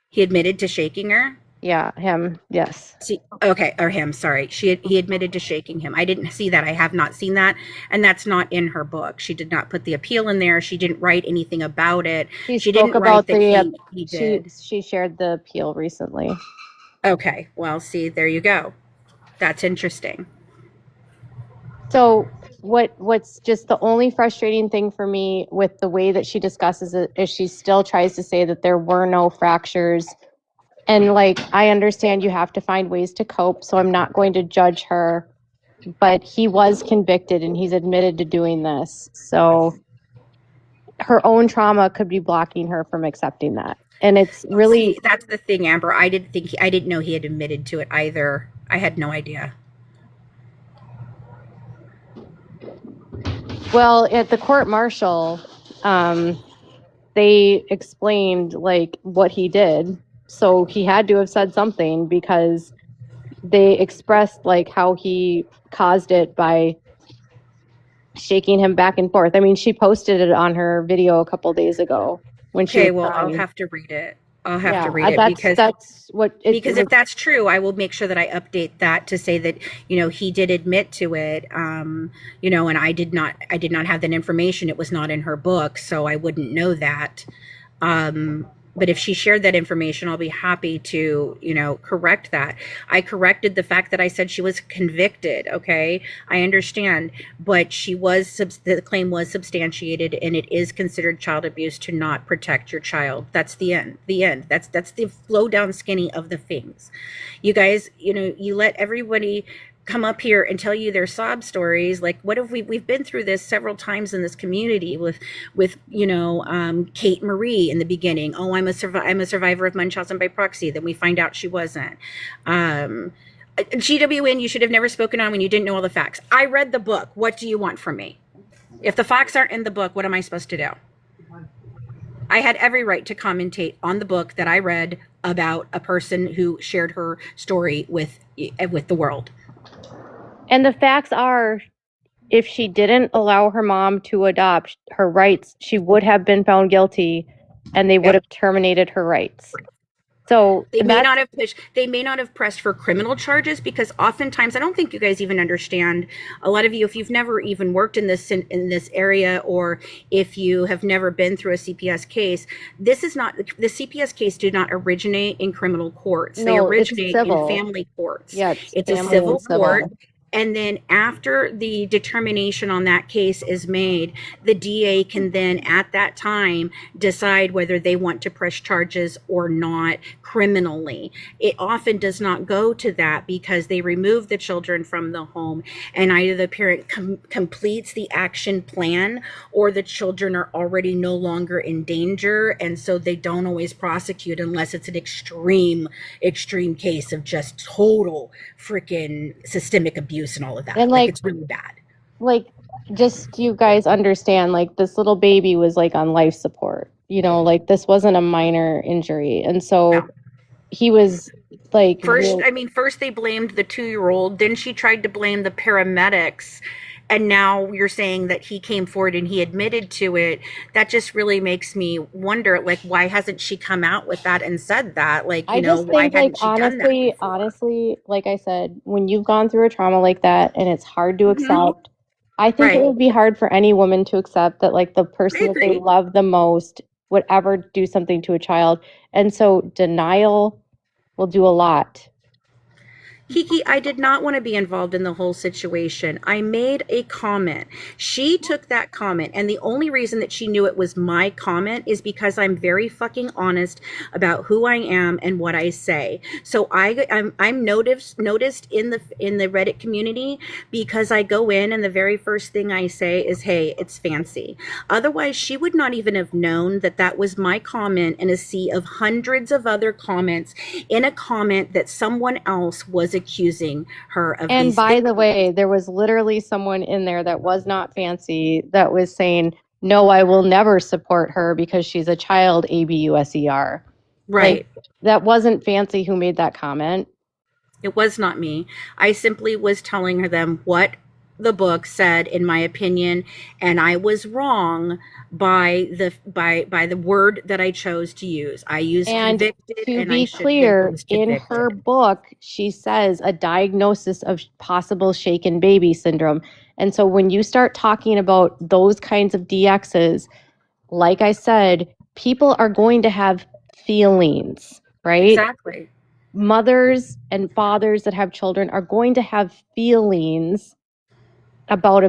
He admitted to shaking her. Yeah, him. Yes. See, okay, or him. Sorry, he admitted to shaking him. I didn't see that. I have not seen that, and that's not in her book. She did not put the appeal in there. She didn't write anything about it. She She spoke didn't write about that the he she did. she shared the appeal recently. Okay, well, see, there you go. That's interesting. So what's just the only frustrating thing for me with the way that she discusses it is she still tries to say that there were no fractures. And like I understand you have to find ways to cope, so I'm not going to judge her, but he was convicted and he's admitted to doing this. So her own trauma could be blocking her from accepting that. And it's really See, that's the thing, Amber. I didn't know he had admitted to it either. I had no idea. well at the court martial, they explained like what he did. So he had to have said something because they expressed like how he caused it by shaking him back and forth. I mean, she posted it on her video a couple days ago when she Okay, was well, I'll crying. have to read it. I'll have Yeah, to read it that's what it because was. if that's true, I will make sure that I update that to say that, he did admit to it. And I did not have that information. It was not in her book, so I wouldn't know that. But if she shared that information, I'll be happy to, correct that. I corrected the fact that I said she was convicted. Okay. I understand, but the claim was substantiated, and it is considered child abuse to not protect your child. That's the end. That's the flow down skinny of the things. You guys, you let everybody come up here and tell you their sob stories. Like, what have we've been through this several times in this community with Kate Marie in the beginning. Oh, I'm a survivor of Munchausen by proxy. Then we find out she wasn't. GWN, you should have never spoken on when you didn't know all the facts. I read the book. What do you want from me? If the facts aren't in the book, what am I supposed to do? I had every right to commentate on the book that I read about a person who shared her story with the world. And the facts are, if she didn't allow her mom to adopt her rights, she would have been found guilty and they would have terminated her rights. So They may not have pressed for criminal charges, because oftentimes, I don't think you guys even understand, a lot of you, if you've never even worked in this area, or if you have never been through a CPS case, the CPS case did not originate in criminal courts. They No, it's originate civil. in family courts. Yeah, It's a family civil and civil. court. And then after the determination on that case is made, the DA can then at that time decide whether they want to press charges or not criminally. It often does not go to that because they remove the children from the home, and either the parent completes the action plan, or the children are already no longer in danger, and so they don't always prosecute unless it's an extreme case of just total freaking systemic abuse and all of that. And like it's really bad. Like, just you guys understand, like, this little baby was like on life support, like this wasn't a minor injury. And so No. he was like, First they blamed the 2-year-old, then she tried to blame the paramedics, and now you're saying that he came forward and he admitted to it. That just really makes me wonder, like, why hasn't she come out with that and said that? Like, I just why think, like, hadn't she done that before? honestly, like I said, when you've gone through a trauma like that and it's hard to accept, I think Right. it would be hard for any woman to accept that, like, the person that they agree. love the most would ever do something to a child. And so denial will do a lot. Kiki, I did not want to be involved in the whole situation. I made a comment. She took that comment, and the only reason that she knew it was my comment is because I'm very fucking honest about who I am and what I say. So I'm noticed in the Reddit community because I go in and the very first thing I say is, "Hey, it's fancy." Otherwise, she would not even have known that that was my comment in a sea of hundreds of other comments, in a comment that someone else was accusing her of. And these by things. the way, there was literally someone in there that was not fancy that was saying, "No, I will never support her because she's a child, ABUSER." Right. Like, that wasn't fancy who made that comment. It was not me. I simply was telling them what the book said, in my opinion, and I was wrong by the word that I chose to use. I used And convicted, to and I be should have clear, used in convicted. her book, she says a diagnosis of possible shaken baby syndrome. And so when you start talking about those kinds of DXs, like I said, people are going to have feelings, right? Exactly. Mothers and fathers that have children are going to have feelings about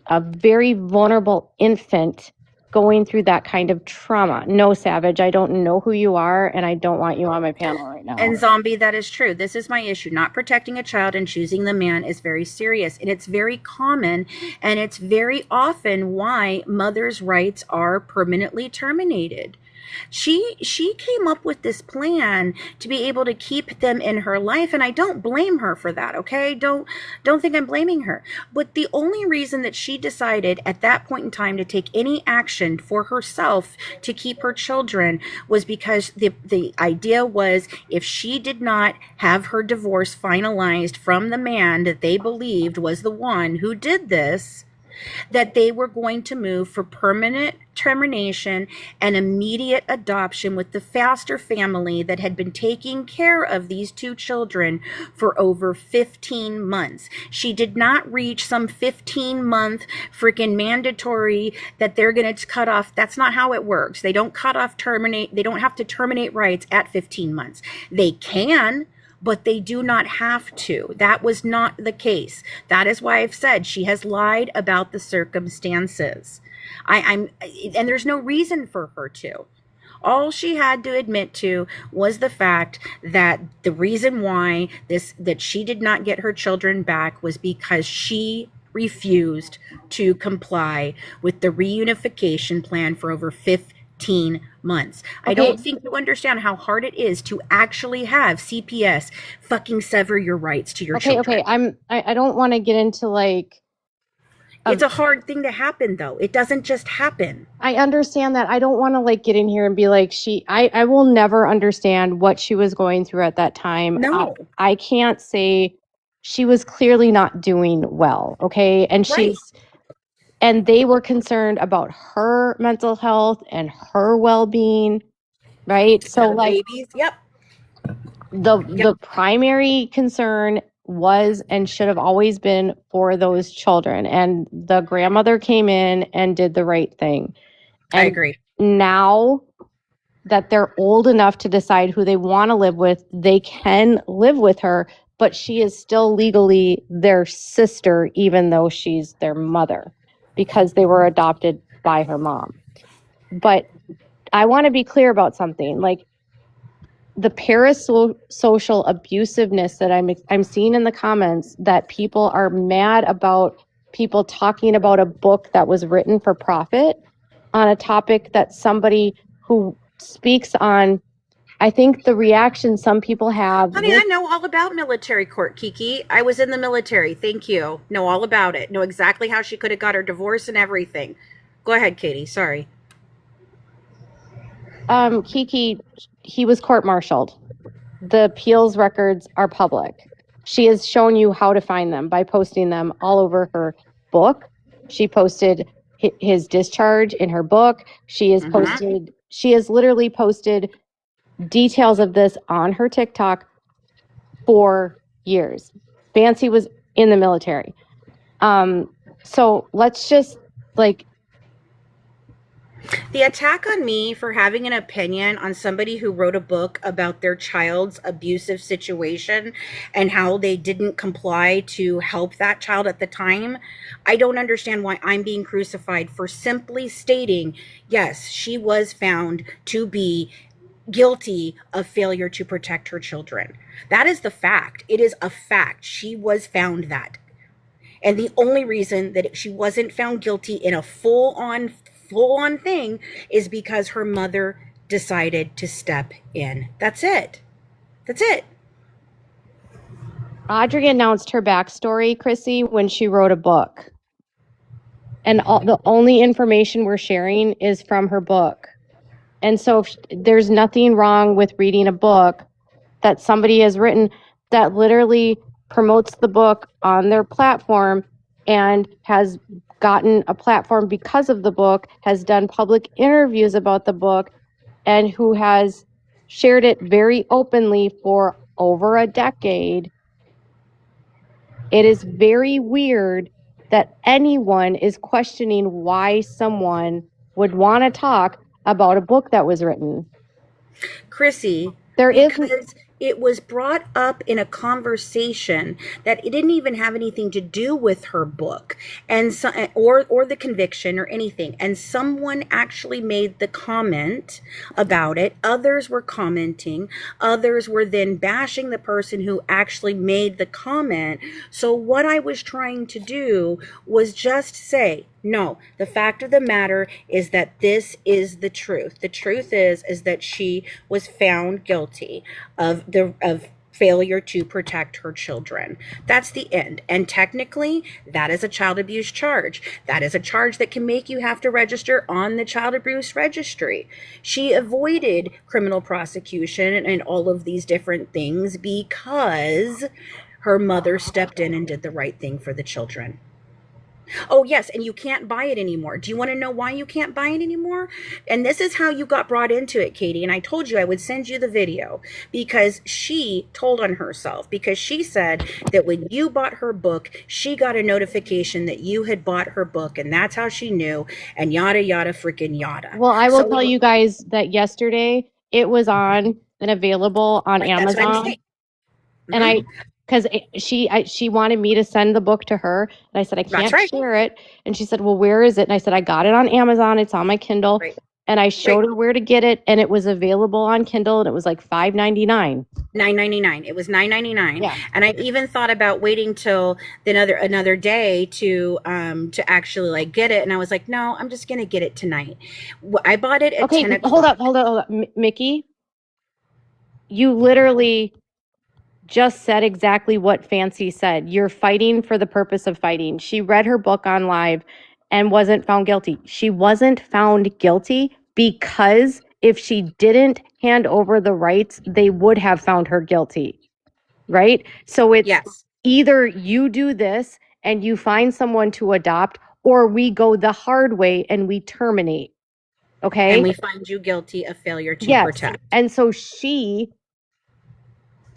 a very vulnerable infant going through that kind of trauma. No, Savage, I don't know who you are, and I don't want you on my panel right now. And Zombie, that is true. This is my issue. Not protecting a child and choosing the man is very serious, and it's very common, and it's very often why mothers' rights are permanently terminated. She came up with this plan to be able to keep them in her life, and I don't blame her for that, okay? Don't think I'm blaming her. But the only reason that she decided at that point in time to take any action for herself to keep her children was because the idea was, if she did not have her divorce finalized from the man that they believed was the one who did this, that they were going to move for permanent termination and immediate adoption with the Foster family that had been taking care of these two children for over 15 months. She did not reach some 15-month freaking mandatory that they're going to cut off. That's not how it works. They don't they don't have to terminate rights at 15 months. They can, but they do not have to. That was not the case. That is why I've said she has lied about the circumstances. And there's no reason for her to. All she had to admit to was the fact that the reason why that she did not get her children back was because she refused to comply with the reunification plan for over 15 months. I don't think you understand how hard it is to actually have CPS fucking sever your rights to your children. Okay. I don't want to get into like. It's a hard thing to happen, though. It doesn't just happen. I understand that. I don't want to like get in here and be like I will never understand what she was going through at that time. No. I can't say she was clearly not doing well. Okay. And Right. and they were concerned about her mental health and her well-being. Right. So Her like babies. Yep. the primary concern was and should have always been for those children. And the grandmother came in and did the right thing. And I agree. now that they're old enough to decide who they want to live with, they can live with her, but she is still legally their sister, even though she's their mother, because they were adopted by her mom. But I want to be clear about something. Like, the parasocial abusiveness that I'm seeing in the comments, that people are mad about people talking about a book that was written for profit on a topic that somebody who speaks on. I think the reaction some people have. Honey, I know all about military court, Kiki. I was in the military. Thank you. Know all about it. Know exactly how she could have got her divorce and everything. Go ahead, Katie. Sorry. Kiki, he was court-martialed. The appeals records are public. She has shown you how to find them by posting them all over her book. She posted his discharge in her book. She has posted, she has literally posted details of this on her TikTok for years. Fancy was in the military. So let's just like. The attack on me for having an opinion on somebody who wrote a book about their child's abusive situation and how they didn't comply to help that child at the time, I don't understand why I'm being crucified for simply stating, yes, she was found to be guilty of failure to protect her children. That is the fact. It is a fact. She was found that. And the only reason that she wasn't found guilty in a full-on thing is because her mother decided to step in. That's it. That's it. Audrey announced her backstory, Chrissy, when she wrote a book. And the only information we're sharing is from her book. And so there's nothing wrong with reading a book that somebody has written. that literally promotes the book on their platform and has gotten a platform because of the book, has done public interviews about the book, and who has shared it very openly for over a decade. It is very weird that anyone is questioning why someone would want to talk about a book that was written. Chrissy, There is because it was brought up in a conversation that it didn't even have anything to do with her book and so, or the conviction or anything, and someone actually made the comment about it. Others were commenting, others were then bashing the person who actually made the comment. So what I was trying to do was just say, no, the fact of the matter is that this is the truth. The truth is that she was found guilty of failure to protect her children. That's the end. And technically, that is a child abuse charge. That is a charge that can make you have to register on the child abuse registry. She avoided criminal prosecution and all of these different things because her mother stepped in and did the right thing for the children. Oh, yes, and you can't buy it anymore. Do you want to know why you can't buy it anymore? And this is how you got brought into it, Katie. And I told you I would send you the video because she told on herself, because she said that when you bought her book, she got a notification that you had bought her book, and that's how she knew, and yada, yada, freaking yada. Well, I will tell you guys that yesterday it was on and available on Amazon. And I, because she wanted me to send the book to her, and I said I can't share it, and she said, well, where is it? And I said I got it on Amazon. It's on my Kindle, and I showed her where to get it, and it was available on Kindle, and it was like $5.99. $9.99. It was $9.99. Yeah. And I even thought about waiting till another day to actually like get it, and I was like, no, I'm just gonna get it tonight. I bought it at 10 o'clock. Hold up, Mickey. You literally just said exactly what Fancy said. You're fighting for the purpose of fighting. She read her book on live and wasn't found guilty. She wasn't found guilty because if she didn't hand over the rights, they would have found her guilty. Right? So it's either you do this and you find someone to adopt, or we go the hard way and we terminate. Okay? And we find you guilty of failure to protect. And so she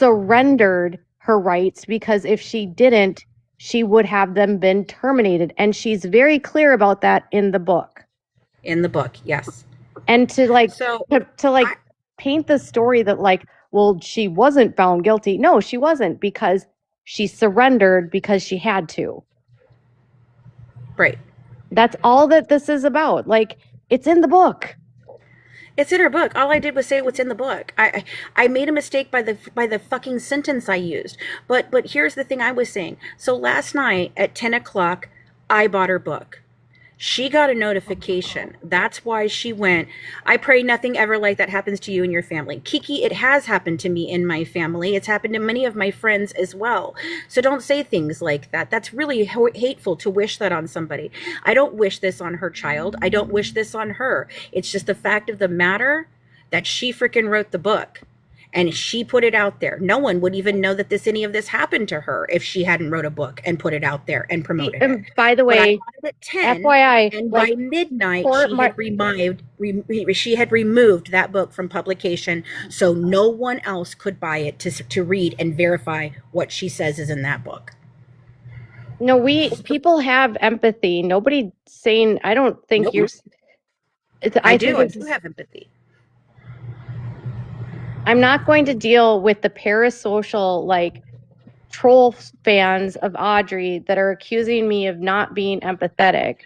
surrendered her rights because if she didn't, she would have them been terminated. And she's very clear about that in the book. In the book, yes. And to paint the story that like, well, she wasn't found guilty. No, she wasn't, because she surrendered because she had to. Right. That's all that this is about. Like, it's in the book. It's in her book. All I did was say what's in the book. I made a mistake by the fucking sentence I used. But here's the thing I was saying. So last night at 10 o'clock, I bought her book. She got a notification. That's why she went. I pray nothing ever like that happens to you and your family. Kiki, it has happened to me in my family. It's happened to many of my friends as well. So don't say things like that. That's really hateful to wish that on somebody. I don't wish this on her child. I don't wish this on her. It's just the fact of the matter that she freaking wrote the book. And she put it out there. No one would even know that any of this happened to her if she hadn't wrote a book and put it out there and promoted it. By the way, at 10, FYI, and by midnight, she had removed that book from publication, so no one else could buy it to read and verify what she says is in that book. No, people have empathy. Nobody's saying, I don't think you're. I do have empathy. I'm not going to deal with the parasocial, like, troll fans of Audrey that are accusing me of not being empathetic.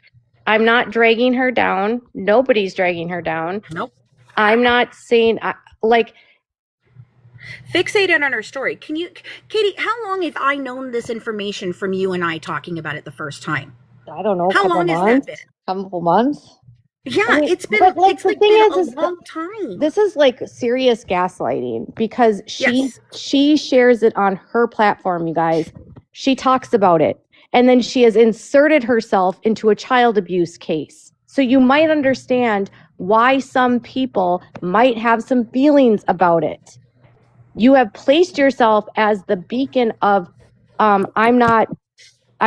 I'm not dragging her down. Nobody's dragging her down. Nope. I'm not saying, fixated on her story. Katie, how long have I known this information from you and I talking about it the first time? I don't know. How long has that been? Couple months. Yeah, I mean, it's been but, like, it's the like thing been is a long time. This is like serious gaslighting because she shares it on her platform, you guys. She talks about it. And then she has inserted herself into a child abuse case. So you might understand why some people might have some feelings about it. You have placed yourself as the beacon of, I'm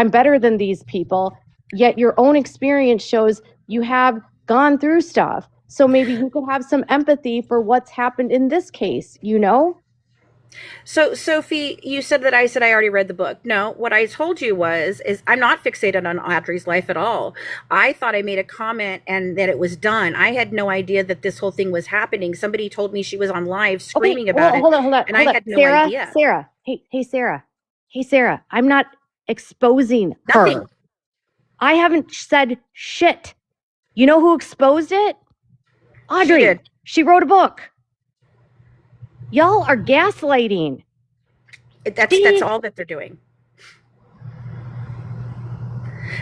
better than these people, yet your own experience shows you have gone through stuff. So maybe you could have some empathy for what's happened in this case, you know? So, Sophie, you said that I said I already read the book. No, what I told you is I'm not fixated on Audrey's life at all. I thought I made a comment and that it was done. I had no idea that this whole thing was happening. Somebody told me she was on live screaming about it. Hold on. And I had no Sarah, idea. Sarah. Hey, Sarah. I'm not exposing Nothing. her. I haven't said shit. You know who exposed it? Audrey. She did. She wrote a book. Y'all are gaslighting. That's all that they're doing.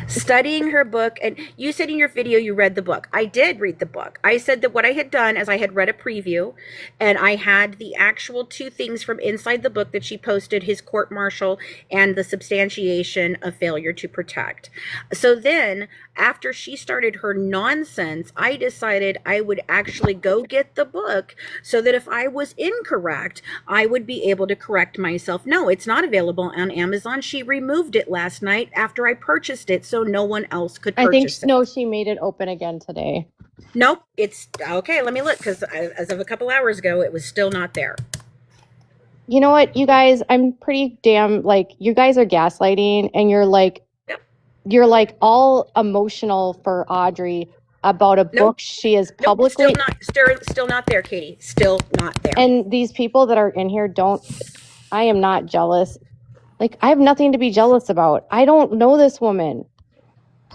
Studying her book. And you said in your video you read the book. I did read the book. I said that what I had done is I had read a preview and I had the actual two things from inside the book that she posted, his court martial and the substantiation of failure to protect. So then after she started her nonsense, I decided I would actually go get the book so that if I was incorrect, I would be able to correct myself. No, it's not available on Amazon. She removed it last night after I purchased it so no one else could purchase it. No, she made it open again today. Nope, it's okay. Let me look, because as of a couple hours ago, it was still not there. You know what, you guys? I'm pretty damn you guys are gaslighting, and you're like all emotional for Audrey about a book she is publicly. Still not there, Katie. Still not there. And these people that are in here I am not jealous. I have nothing to be jealous about. I don't know this woman.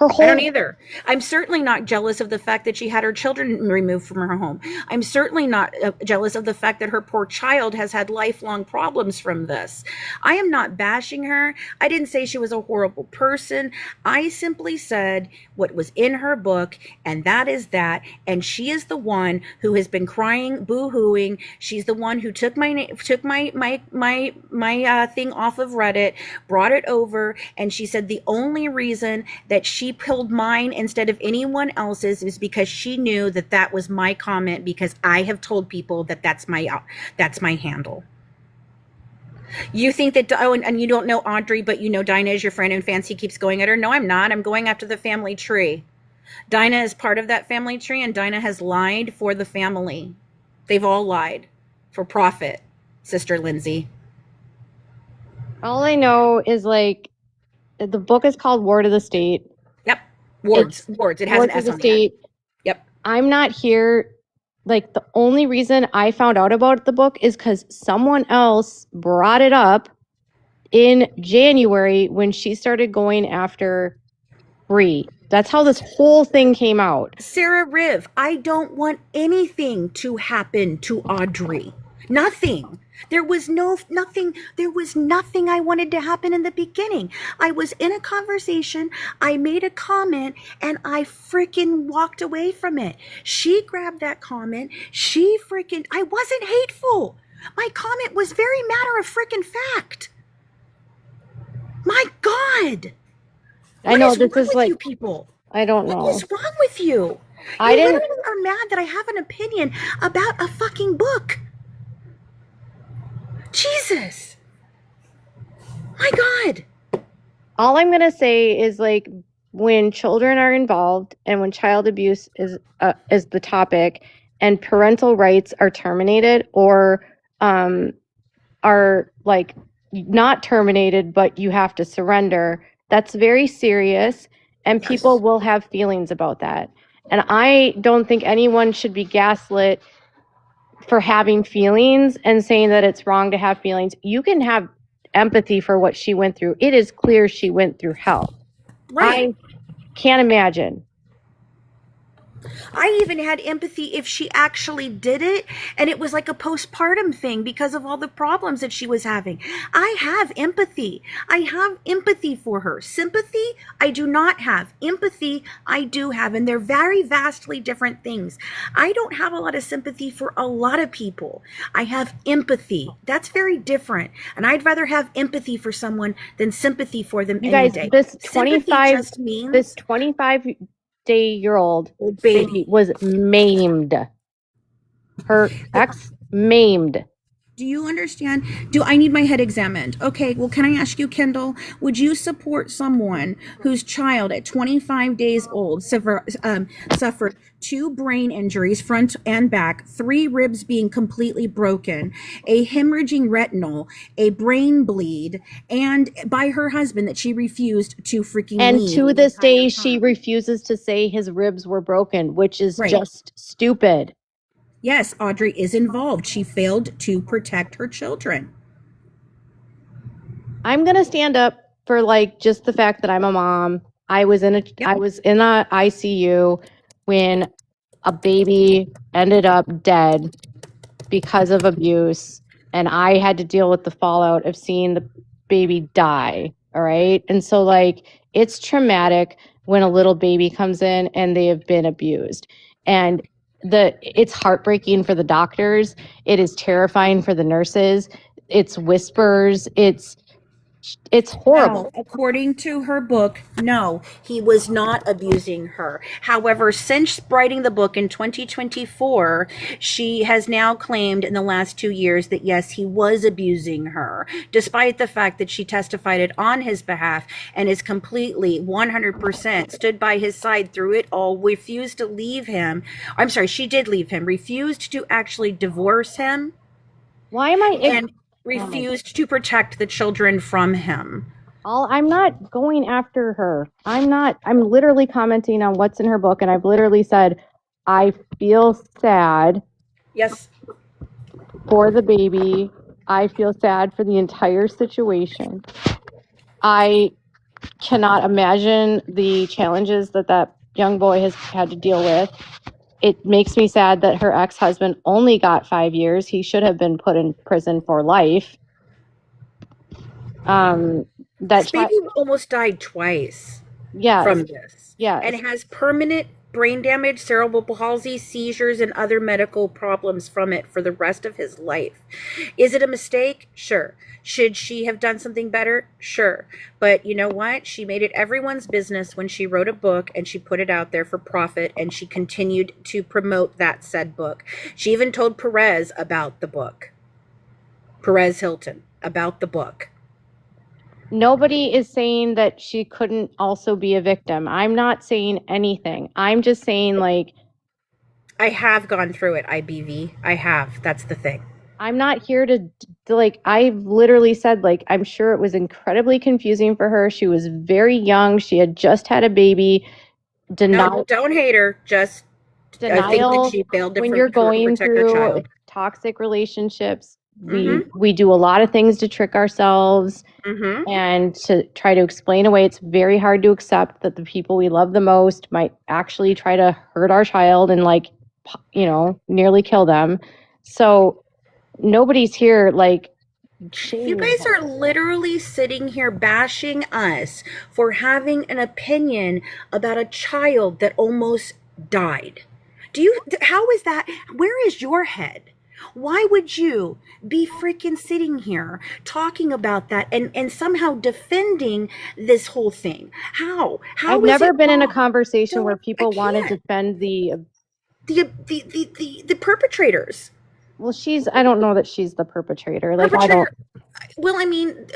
I don't either. I'm certainly not jealous of the fact that she had her children removed from her home. I'm certainly not jealous of the fact that her poor child has had lifelong problems from this. I am not bashing her. I didn't say she was a horrible person. I simply said what was in her book, and that is that. And she is the one who has been crying, boo-hooing. She's the one who took my thing off of Reddit, brought it over, and she said the only reason that she pulled mine instead of anyone else's is because she knew that that was my comment, because I have told people that that's my handle. You think that, and you don't know Audrey, but you know Dinah is your friend and Fancy keeps going at her. No, I'm not. I'm going after the family tree. Dinah is part of that family tree, and Dinah has lied for the family. They've all lied for profit, Sister Lindsay. All I know is the book is called Ward of the State. Yep. Wards. It has an S on the end. Yep. I'm not here. The only reason I found out about the book is because someone else brought it up in January when she started going after Bree. That's how this whole thing came out. Sarah Riv, I don't want anything to happen to Audrey. Nothing. There was nothing I wanted to happen in the beginning. I was in a conversation, I made a comment, and I freaking walked away from it. She grabbed that comment, I wasn't hateful. My comment was very matter of freaking fact. My God. I know this is you people. I don't know. What is wrong with you? You literally are mad that I have an opinion about a fucking book. Jesus. My God. All I'm going to say is when children are involved and when child abuse is the topic and parental rights are terminated or are not terminated, but you have to surrender, that's very serious, and people will have feelings about that. And I don't think anyone should be gaslit for having feelings and saying that it's wrong to have feelings. You can have empathy for what she went through. It is clear she went through hell. Right. I can't imagine. I even had empathy if she actually did it and it was like a postpartum thing because of all the problems that she was having. I have empathy. I have empathy for her. Sympathy, I do not have. Empathy, I do have. And they're very vastly different things. I don't have a lot of sympathy for a lot of people. I have empathy. That's very different. And I'd rather have empathy for someone than sympathy for them. You guys, day. this 25-year-old baby was maimed. Her ex maimed. Do you understand? Do I need my head examined? Okay, well, can I ask you, Kendall, would you support someone whose child at 25 days old suffered 2 brain injuries, front and back, 3 ribs being completely broken, a hemorrhaging retinal, a brain bleed, and by her husband that she refused to freaking And leave to the this entire day, she time? refuses to say his ribs were broken, which is Right. just stupid. Yes, Audrey is involved. She failed to protect her children. I'm gonna stand up for like just the fact that I'm a mom. I was in a ICU when a baby ended up dead because of abuse, and I had to deal with the fallout of seeing the baby die. All right, and so like it's traumatic when a little baby comes in and they have been abused, and it's heartbreaking for the doctors. It is terrifying for the nurses. It's whispers. It's horrible. No, according to her book, no, he was not abusing her. However, since writing the book in 2024, she has now claimed in the last 2 years that yes, he was abusing her, despite the fact that she testified it on his behalf and is completely 100% stood by his side through it all, refused to leave him. I'm sorry, she did leave him, refused to actually divorce him, Why am I? and refused to protect the children from him. I'm not going after her. I'm literally commenting on what's in her book, and I've literally said, I feel sad Yes. for the baby. I feel sad for the entire situation. I cannot imagine the challenges that young boy has had to deal with. It makes me sad that her ex-husband only got 5 years. He should have been put in prison for life. This baby almost died twice from this. Yes. And has permanent brain damage, cerebral palsy, seizures, and other medical problems from it for the rest of his life. Is it a mistake? Sure. Should she have done something better? Sure. But you know what? She made it everyone's business when she wrote a book and she put it out there for profit, and she continued to promote that said book. She even told Perez about the book. Perez Hilton about the book. Nobody is saying that she couldn't also be a victim. I'm not saying anything. I'm just saying, like, I have gone through it, IBV. I have. That's the thing. I'm not here to like, I've literally said, like, I'm sure it was incredibly confusing for her. She was very young. She had just had a baby. No, don't hate her. Just denial. I think that she failed to when you're going protect her through child. Toxic relationships, we do a lot of things to trick ourselves and to try to explain away. It's very hard to accept that the people we love the most might actually try to hurt our child and, like, you know, nearly kill them. So nobody's here like you guys are literally sitting here bashing us for having an opinion about a child that almost died. How is that? Where is your head? Why would you be freaking sitting here talking about that and somehow defending this whole thing? How I've never been in a conversation where people want to defend the perpetrators. Well, I don't know that she's the perpetrator. Like, well, I mean,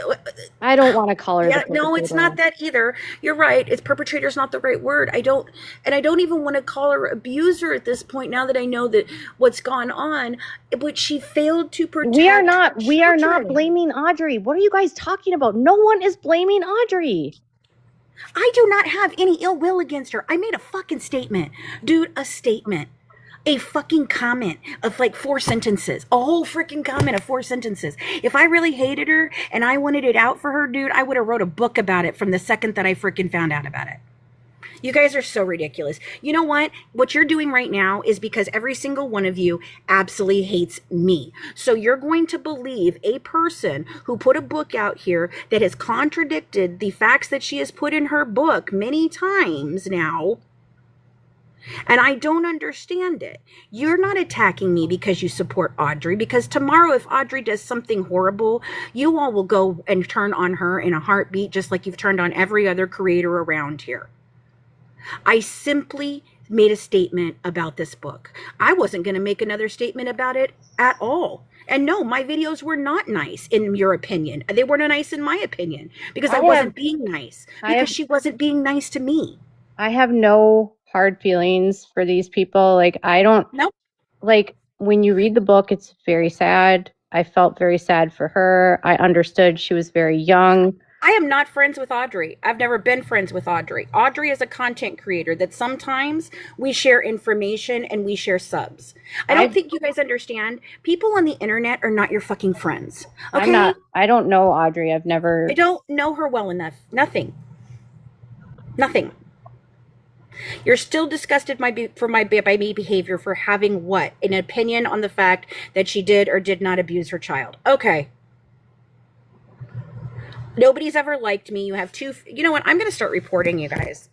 I don't want to call her. Yeah, no, it's not that either. You're right. It's perpetrator's not the right word. I don't even want to call her abuser at this point. Now that I know that what's gone on, but she failed to protect. We are not blaming Audrey. What are you guys talking about? No one is blaming Audrey. I do not have any ill will against her. I made a fucking statement, dude. A statement. A fucking comment of like 4 sentences, a whole freaking comment of 4 sentences. If I really hated her and I wanted it out for her, dude, I would have wrote a book about it from the second that I freaking found out about it. You guys are so ridiculous. You know what? What you're doing right now is because every single one of you absolutely hates me. So you're going to believe a person who put a book out here that has contradicted the facts that she has put in her book many times now. And I don't understand it. You're not attacking me because you support Audrey, because tomorrow if Audrey does something horrible, you all will go and turn on her in a heartbeat, just like you've turned on every other creator around here. I simply made a statement about this book. I wasn't going to make another statement about it at all. And no, my videos were not nice in your opinion. They weren't nice in my opinion because I wasn't being nice, because she wasn't being nice to me. I have no hard feelings for these people. Like, I don't, Nope. like, when you read the book, it's very sad. I felt very sad for her. I understood she was very young. I am not friends with Audrey. I've never been friends with Audrey. Audrey is a content creator that sometimes we share information and we share subs. I don't think you guys understand. People on the internet are not your fucking friends. Okay? I don't know Audrey. I've never. I don't know her well enough. Nothing. You're still disgusted by my behavior for having what? An opinion on the fact that she did or did not abuse her child. Okay. Nobody's ever liked me. You have two. You know what? I'm going to start reporting you guys.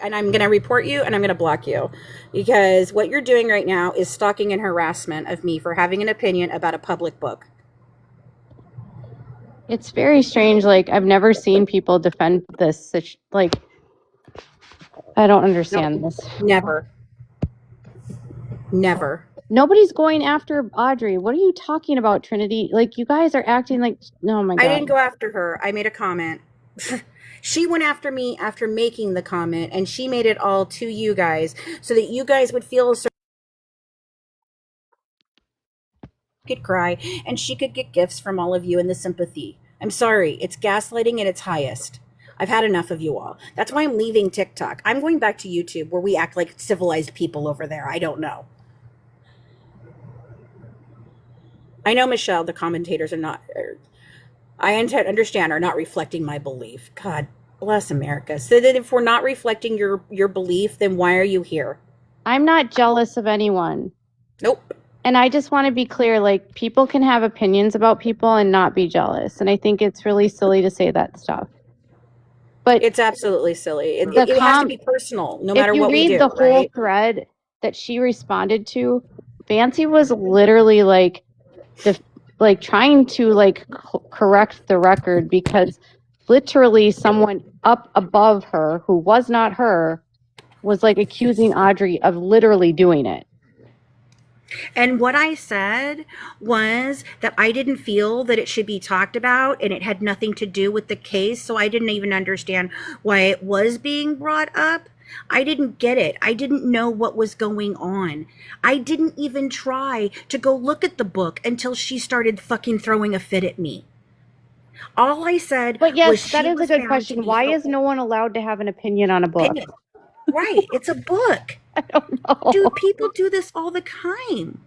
And I'm going to report you and I'm going to block you. Because what you're doing right now is stalking and harassment of me for having an opinion about a public book. It's very strange. Like, I've never seen people defend this. Like, I don't understand this. Never. Nobody's going after Audrey. What are you talking about, Trinity? Like, you guys are acting like, oh my God. I didn't go after her. I made a comment. She went after me after making the comment, and she made it all to you guys so that you guys would feel a certain could cry and she could get gifts from all of you and the sympathy. I'm sorry. It's gaslighting at its highest. I've had enough of you all. That's why I'm leaving TikTok. I'm going back to YouTube where we act like civilized people over there. I don't know. I know, Michelle, the commentators are not, I understand, are not reflecting my belief. God bless America. So that if we're not reflecting your belief, then why are you here? I'm not jealous of anyone. Nope. And I just want to be clear, like, people can have opinions about people and not be jealous. And I think it's really silly to say that stuff. But it's absolutely silly. It has to be personal, no matter what we do. If you read the whole thread that she responded to, Fancy was literally like, trying to correct the record, because literally someone up above her who was not her was like accusing Audrey of literally doing it. And what I said was that I didn't feel that it should be talked about, and it had nothing to do with the case. So I didn't even understand why it was being brought up. I didn't get it. I didn't know what was going on. I didn't even try to go look at the book until she started fucking throwing a fit at me. All I said But yes, was that is a good question. Why is no one allowed to have an opinion on a book? Right. It's a book. I don't know. Dude, people do this all the time.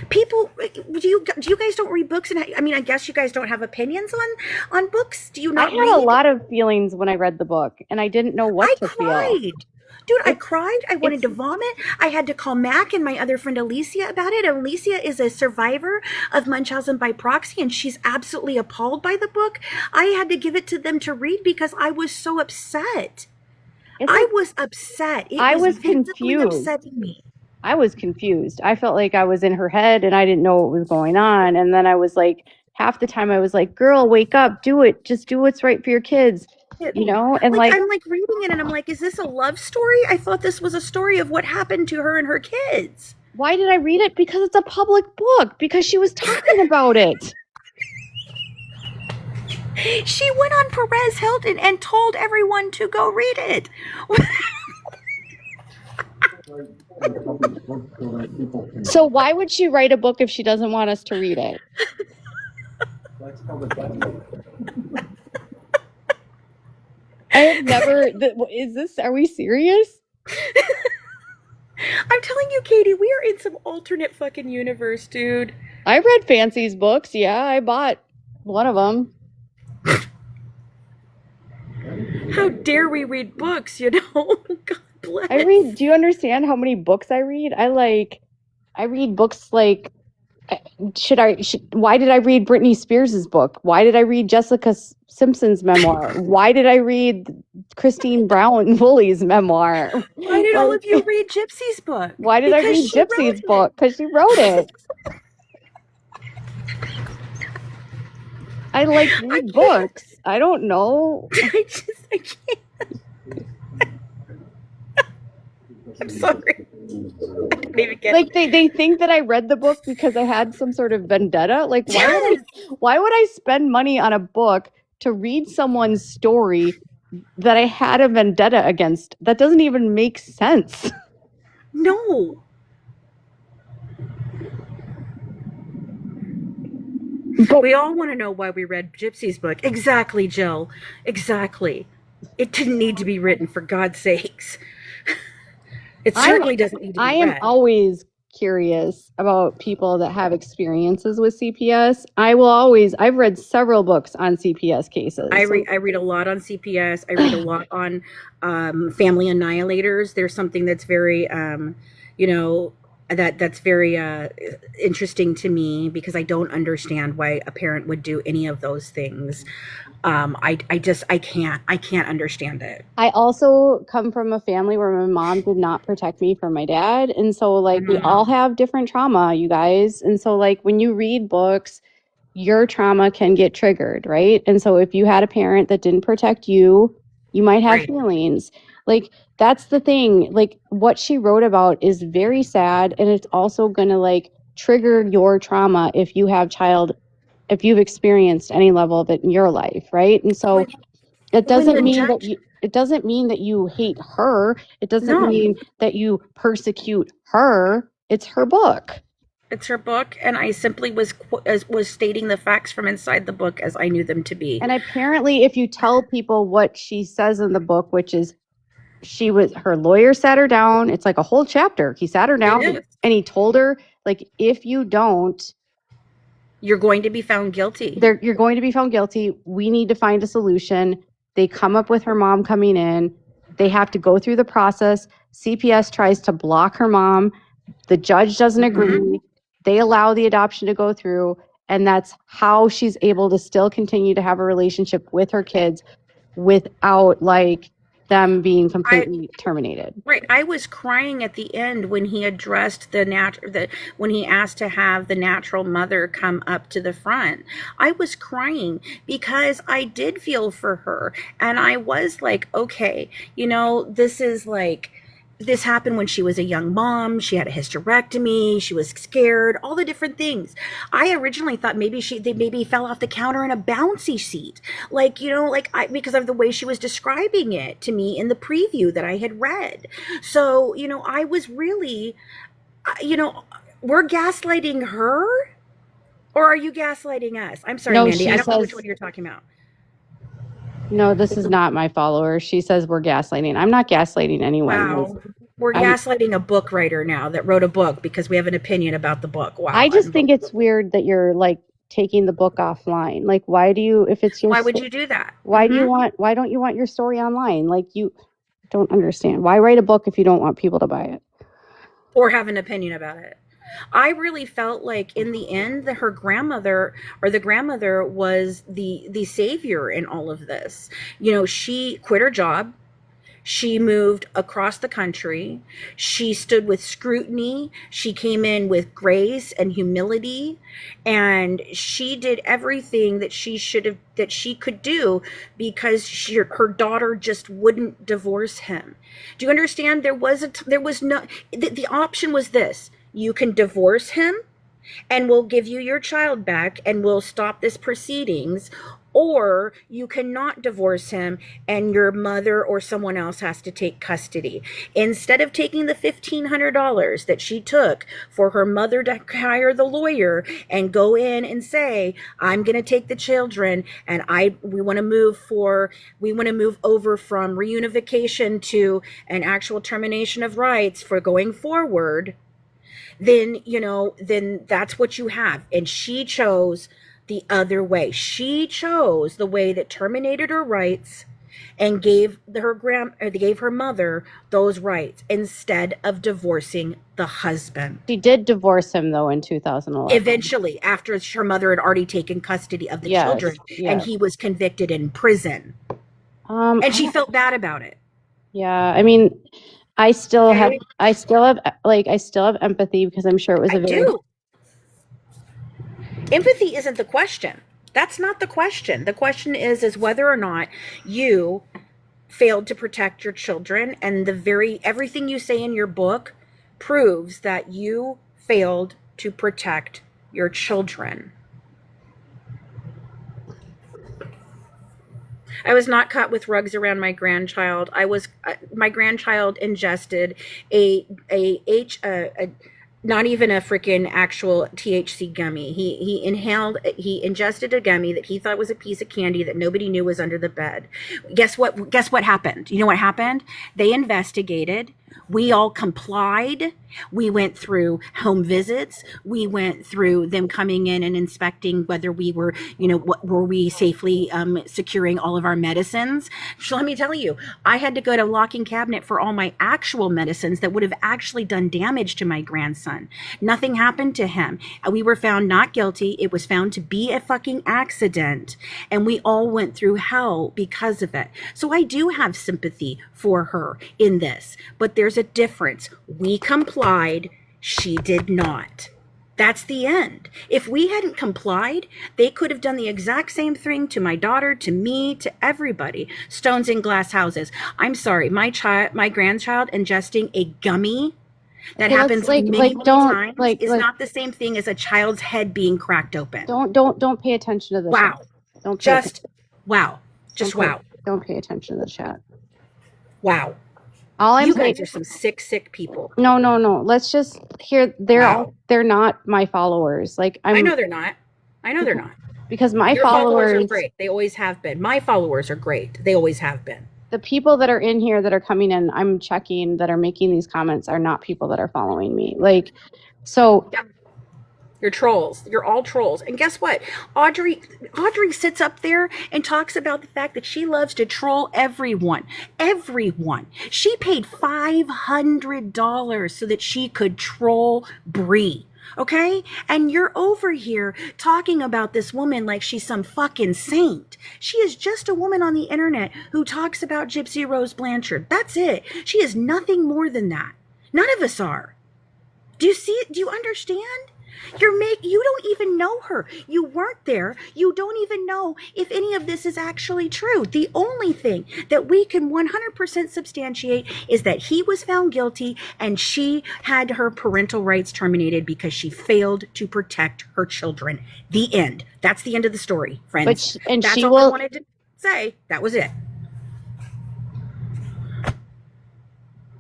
People, do you guys don't read books? And I mean, I guess you guys don't have opinions on books. Do you not? I had a lot of feelings when I read the book, and I didn't know what to feel. Dude, I cried. I wanted to vomit. I had to call Mac and my other friend Alicia about it. Alicia is a survivor of Munchausen by proxy, and she's absolutely appalled by the book. I had to give it to them to read because I was so upset. I was upset. I was confused. Upsetting me. I was confused. I felt like I was in her head and I didn't know what was going on. And then I was like, half the time I was like, girl, wake up, do it. Just do what's right for your kids. You know? And I'm like reading it and I'm like, is this a love story? I thought this was a story of what happened to her and her kids. Why did I read it? Because it's a public book. Because she was talking about it. She went on Perez Hilton and told everyone to go read it. So why would she write a book if she doesn't want us to read it? I have never. Are we serious? I'm telling you, Katie, we are in some alternate fucking universe, dude. I read Fancy's books. Yeah, I bought one of them. How dare we read books, you know? God bless. Do you understand how many books I read? I read books like, why did I read Britney Spears' book? Why did I read Jessica Simpson's memoir? Why did I read Christine Brown Woolley's memoir? Why did all of you read Gypsy's book? Why did I read Gypsy's book? Because she wrote it. I read books. I don't know. I can't. I'm sorry. I can't even get Like they think that I read the book because I had some sort of vendetta. Like Yes! why would I spend money on a book to read someone's story that I had a vendetta against? That doesn't even make sense. No. But We all want to know why we read Gypsy's book. Exactly, Jill. Exactly. It didn't need to be written, for God's sakes. It certainly doesn't need to be I am read. always curious about people that have experiences with CPS. I've read several books on CPS cases. I read a lot on CPS. I read a lot on family annihilators. There's something that's very, that's very interesting to me because I don't understand why a parent would do any of those things. I can't understand it. I also come from a family where my mom did not protect me from my dad. And so, like, we all have different trauma, you guys. And so, like, when you read books, your trauma can get triggered, right? And so, if you had a parent that didn't protect you, you might have Right. feelings. Like, that's the thing. Like, what she wrote about is very sad. And it's also going to, like, trigger your trauma if you've experienced any level of it in your life, right? And so, it doesn't mean that you hate her. It doesn't No. mean that you persecute her. It's her book. It's her book, and I simply was stating the facts from inside the book as I knew them to be. And apparently, if you tell people what she says in the book, which is her lawyer sat her down. It's like a whole chapter. He sat her down It is. and he told her, like, if you don't, You're going to be found guilty. you're going to be found guilty. We need to find a solution. They come up with her mom coming in. They have to go through the process. CPS tries to block her mom. The judge doesn't agree. They allow the adoption to go through. And that's how she's able to still continue to have a relationship with her kids without, like, them being completely terminated. Right. I was crying at the end when he addressed when he asked to have the natural mother come up to the front. I was crying because I did feel for her. And I was like, okay, this happened when she was a young mom. She had a hysterectomy. She was scared, all the different things. I originally thought they maybe fell off the counter in a bouncy seat. Because of the way she was describing it to me in the preview that I had read. So, I was really, we're gaslighting her, or are you gaslighting us? I'm sorry, No, Mandy. she I don't know which says- one you're talking about. No, this is not my follower. She says we're gaslighting. I'm not gaslighting anyone. Wow. We're gaslighting a book writer now that wrote a book because we have an opinion about the book. Wow. I just think it's weird that you're, like, taking the book offline. Like, why do you, if it's your, Why would you do that? why don't you want your story online? Like, you don't understand. Why write a book if you don't want people to buy it? Or have an opinion about it? I really felt like in the end that the grandmother was the savior in all of this. She quit her job. She moved across the country. She stood with scrutiny. She came in with grace and humility, and she did everything that she could do because her daughter just wouldn't divorce him. Do you understand? The option was this: you can divorce him and we'll give you your child back and we'll stop this proceedings, or you cannot divorce him and your mother or someone else has to take custody. Instead of taking the $1,500 that she took for her mother to hire the lawyer and go in and say, I'm going to take the children and we want to move over from reunification to an actual termination of rights for going forward, then that's what you have. And she chose the other way. She chose the way that terminated her rights and gave her mother those rights instead of divorcing the husband. She did divorce him, though, in 2011. Eventually, after her mother had already taken custody of the children, and he was convicted in prison. And she felt bad about it. Yeah, I mean, I still have empathy because I'm sure it was I do. Empathy isn't the question. That's not the question. The question is whether or not you failed to protect your children, and everything you say in your book proves that you failed to protect your children. I was not caught with rugs around my grandchild. My grandchild ingested a not even a freaking actual THC gummy. He ingested a gummy that he thought was a piece of candy that nobody knew was under the bed. Guess what happened? You know what happened? They investigated. We all complied. We went through home visits. We went through them coming in and inspecting whether we were, were we safely securing all of our medicines. So let me tell you, I had to go to locking cabinet for all my actual medicines that would have actually done damage to my grandson. Nothing happened to him. We were found not guilty. It was found to be a fucking accident. And we all went through hell because of it. So I do have sympathy for her in this, but there's a difference. We complied. She did not. That's the end. If we hadn't complied, they could have done the exact same thing to my daughter, to me, to everybody. Stones in glass houses. I'm sorry, my grandchild ingesting a gummy that happens many times is not the same thing as a child's head being cracked open. Don't pay attention to the wow. Chat. Don't just wow. Just wow. Don't pay attention to the chat. Wow. You guys are some sick people. No. Let's just hear. They're not my followers. I know they're not. Because your followers are great. They always have been. My followers are great. They always have been. The people that are in here that are coming in, I'm checking, that are making these comments are not people that are following me. So. Yeah. You're trolls. You're all trolls. And guess what? Audrey sits up there and talks about the fact that she loves to troll everyone. Everyone. She paid $500 so that she could troll Bree. Okay? And you're over here talking about this woman like she's some fucking saint. She is just a woman on the internet who talks about Gypsy Rose Blanchard. That's it. She is nothing more than that. None of us are. Do you see it? Do you understand? You don't even know her. You weren't there. You don't even know if any of this is actually true. The only thing that we can 100% substantiate is that he was found guilty and she had her parental rights terminated because she failed to protect her children. The end. That's the end of the story, friends. That's all I wanted to say. That was it.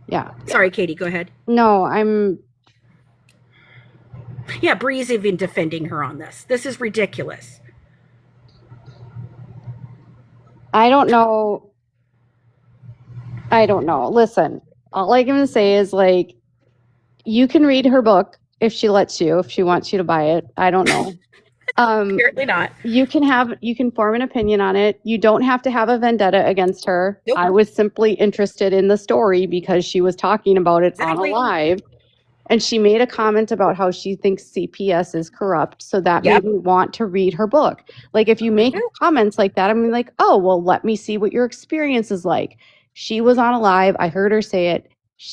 Yeah. Sorry, Katie, go ahead. No, Yeah, Bree's even defending her on this. This is ridiculous. I don't know. Listen, all I'm going to say is you can read her book if she lets you, if she wants you to buy it. I don't know. Apparently not. You can form an opinion on it. You don't have to have a vendetta against her. Nope. I was simply interested in the story because she was talking about it on a live. And she made a comment about how she thinks CPS is corrupt. So that made me want to read her book. If you make comments like that, I'm like, oh, well, let me see what your experience is like. She was on a live. I heard her say it.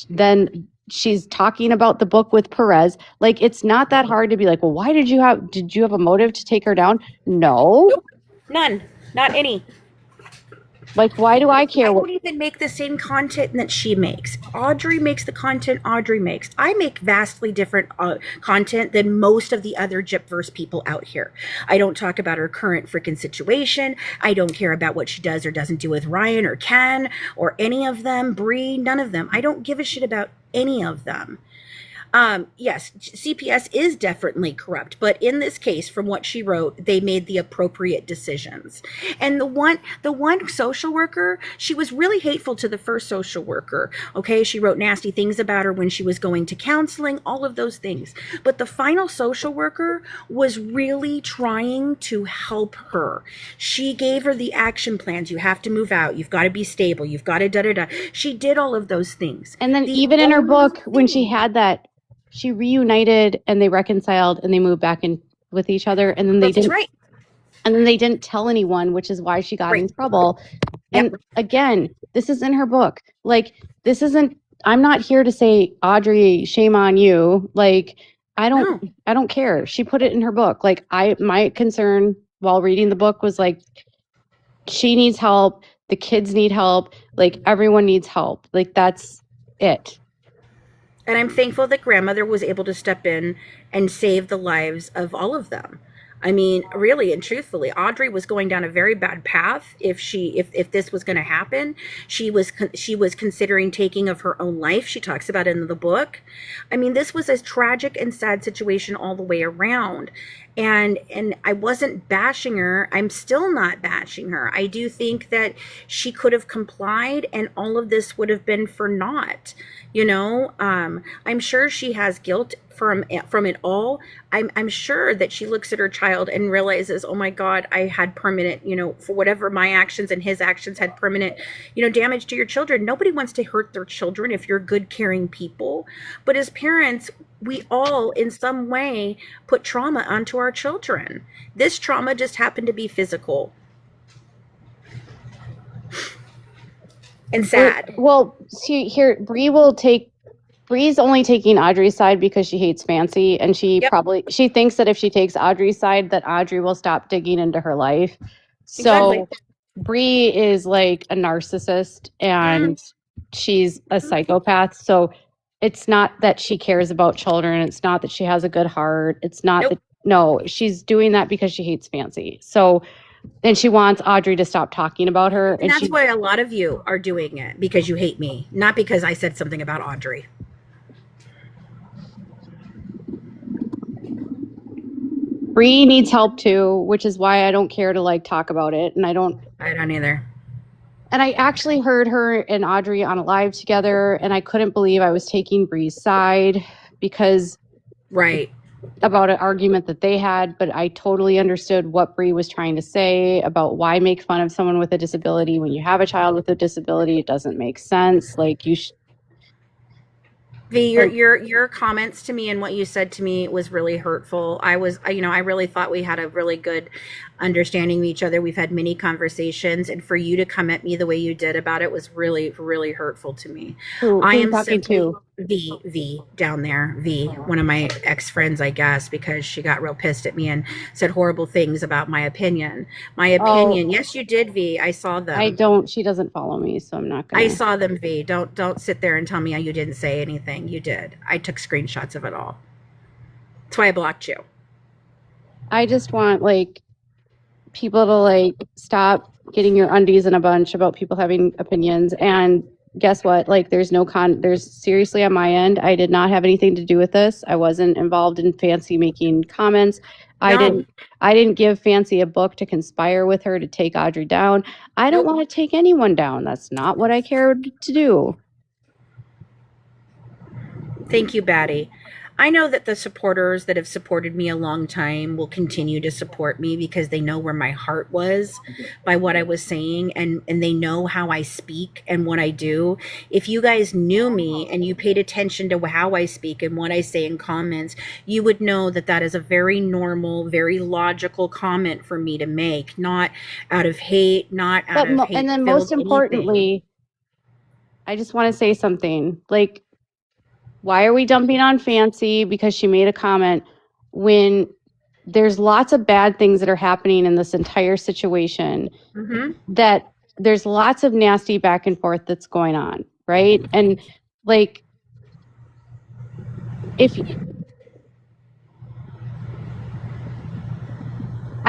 Then she's talking about the book with Perez. It's not that hard to be like, well, why did you have a motive to take her down? No. Nope. None. Not any. Why do I care? I don't even make the same content that she makes. Audrey makes the content Audrey makes. I make vastly different content than most of the other Gypverse people out here. I don't talk about her current freaking situation. I don't care about what she does or doesn't do with Ryan or Ken or any of them, Bree, none of them. I don't give a shit about any of them. Yes, CPS is definitely corrupt, but in this case, from what she wrote, they made the appropriate decisions. And the one social worker, she was really hateful to the first social worker. Okay, she wrote nasty things about her when she was going to counseling, all of those things. But the final social worker was really trying to help her. She gave her the action plans. You have to move out. You've got to be stable. You've got to da-da-da. She did all of those things. And then even in her book, when she had that, she reunited and they reconciled and they moved back in with each other. And then they didn't. Right. And then they didn't tell anyone, which is why she got in trouble. And again, this is in her book. This isn't. I'm not here to say, Audrey, shame on you. I don't care. She put it in her book. My concern while reading the book was she needs help. The kids need help. Like, everyone needs help. Like, that's it. And I'm thankful that grandmother was able to step in and save the lives of all of them. I mean, really and truthfully, Audrey was going down a very bad path. If this was going to happen, she was considering taking of her own life. She talks about it in the book. I mean, this was a tragic and sad situation all the way around. And I wasn't bashing her. I'm still not bashing her. I do think that she could have complied and all of this would have been for naught. I'm sure she has guilt from it all. I'm sure that she looks at her child and realizes, oh my God, I had permanent, for whatever my actions and his actions had permanent, damage to your children. Nobody wants to hurt their children if you're good, caring people. But as parents, we all in some way put trauma onto our children. This trauma just happened to be physical and sad. Well, see here, Bree's only taking Audrey's side because she hates Fancy, and she thinks that if she takes Audrey's side, that Audrey will stop digging into her life. So Exactly. Bree is like a narcissist, and she's a psychopath. So it's not that she cares about children. It's not that she has a good heart. It's not Nope. that, no, she's doing that because she hates Fancy. So, and she wants Audrey to stop talking about her. And that's why a lot of you are doing it, because you hate me, not because I said something about Audrey. Bree needs help too, which is why I don't care to like talk about it. And I don't either. And I actually heard her and Audrey on a live together, and I couldn't believe I was taking Bree's side because Right. about an argument that they had, but I totally understood what Bree was trying to say about why make fun of someone with a disability when you have a child with a disability. It doesn't make sense. Like, you V, your comments to me and what you said to me was really hurtful. I really thought we had a really good understanding of each other. We've had many conversations, and for you to come at me the way you did about it was really, really hurtful to me. I am talking to V down there. V, one of my ex-friends, I guess, because she got real pissed at me and said horrible things about my opinion. Yes, you did, V. I saw them. She doesn't follow me, so I'm not gonna. I saw them, V. Don't sit there and tell me you didn't say anything. You did. I took screenshots of it all. That's why I blocked you. I just want people to stop getting your undies in a bunch about people having opinions. And guess what? There's seriously, on my end, I did not have anything to do with this. I wasn't involved in Fancy making comments. No. I didn't give Fancy a book to conspire with her to take Audrey down. I don't want to take anyone down. That's not what I cared to do. Thank you, Batty. I know that the supporters that have supported me a long time will continue to support me because they know where my heart was by what I was saying, and they know how I speak and what I do. If you guys knew me and you paid attention to how I speak and what I say in comments, you would know that that is a very normal, very logical comment for me to make, not out of hate, not out of hate. And then most importantly, I just want to say something. Why are we dumping on Fancy because she made a comment when there's lots of bad things that are happening in this entire situation? That there's lots of nasty back and forth that's going on, right? And I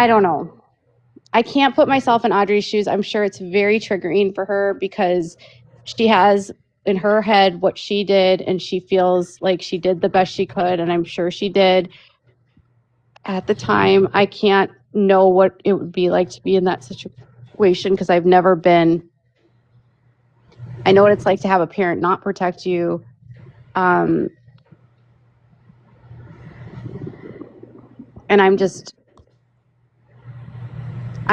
don't know. I can't put myself in Audrey's shoes. I'm sure it's very triggering for her because she has in her head what she did, and she feels like she did the best she could, and I'm sure she did at the time. I can't know what it would be like to be in that situation because I've never been. I know what it's like to have a parent not protect you. And I'm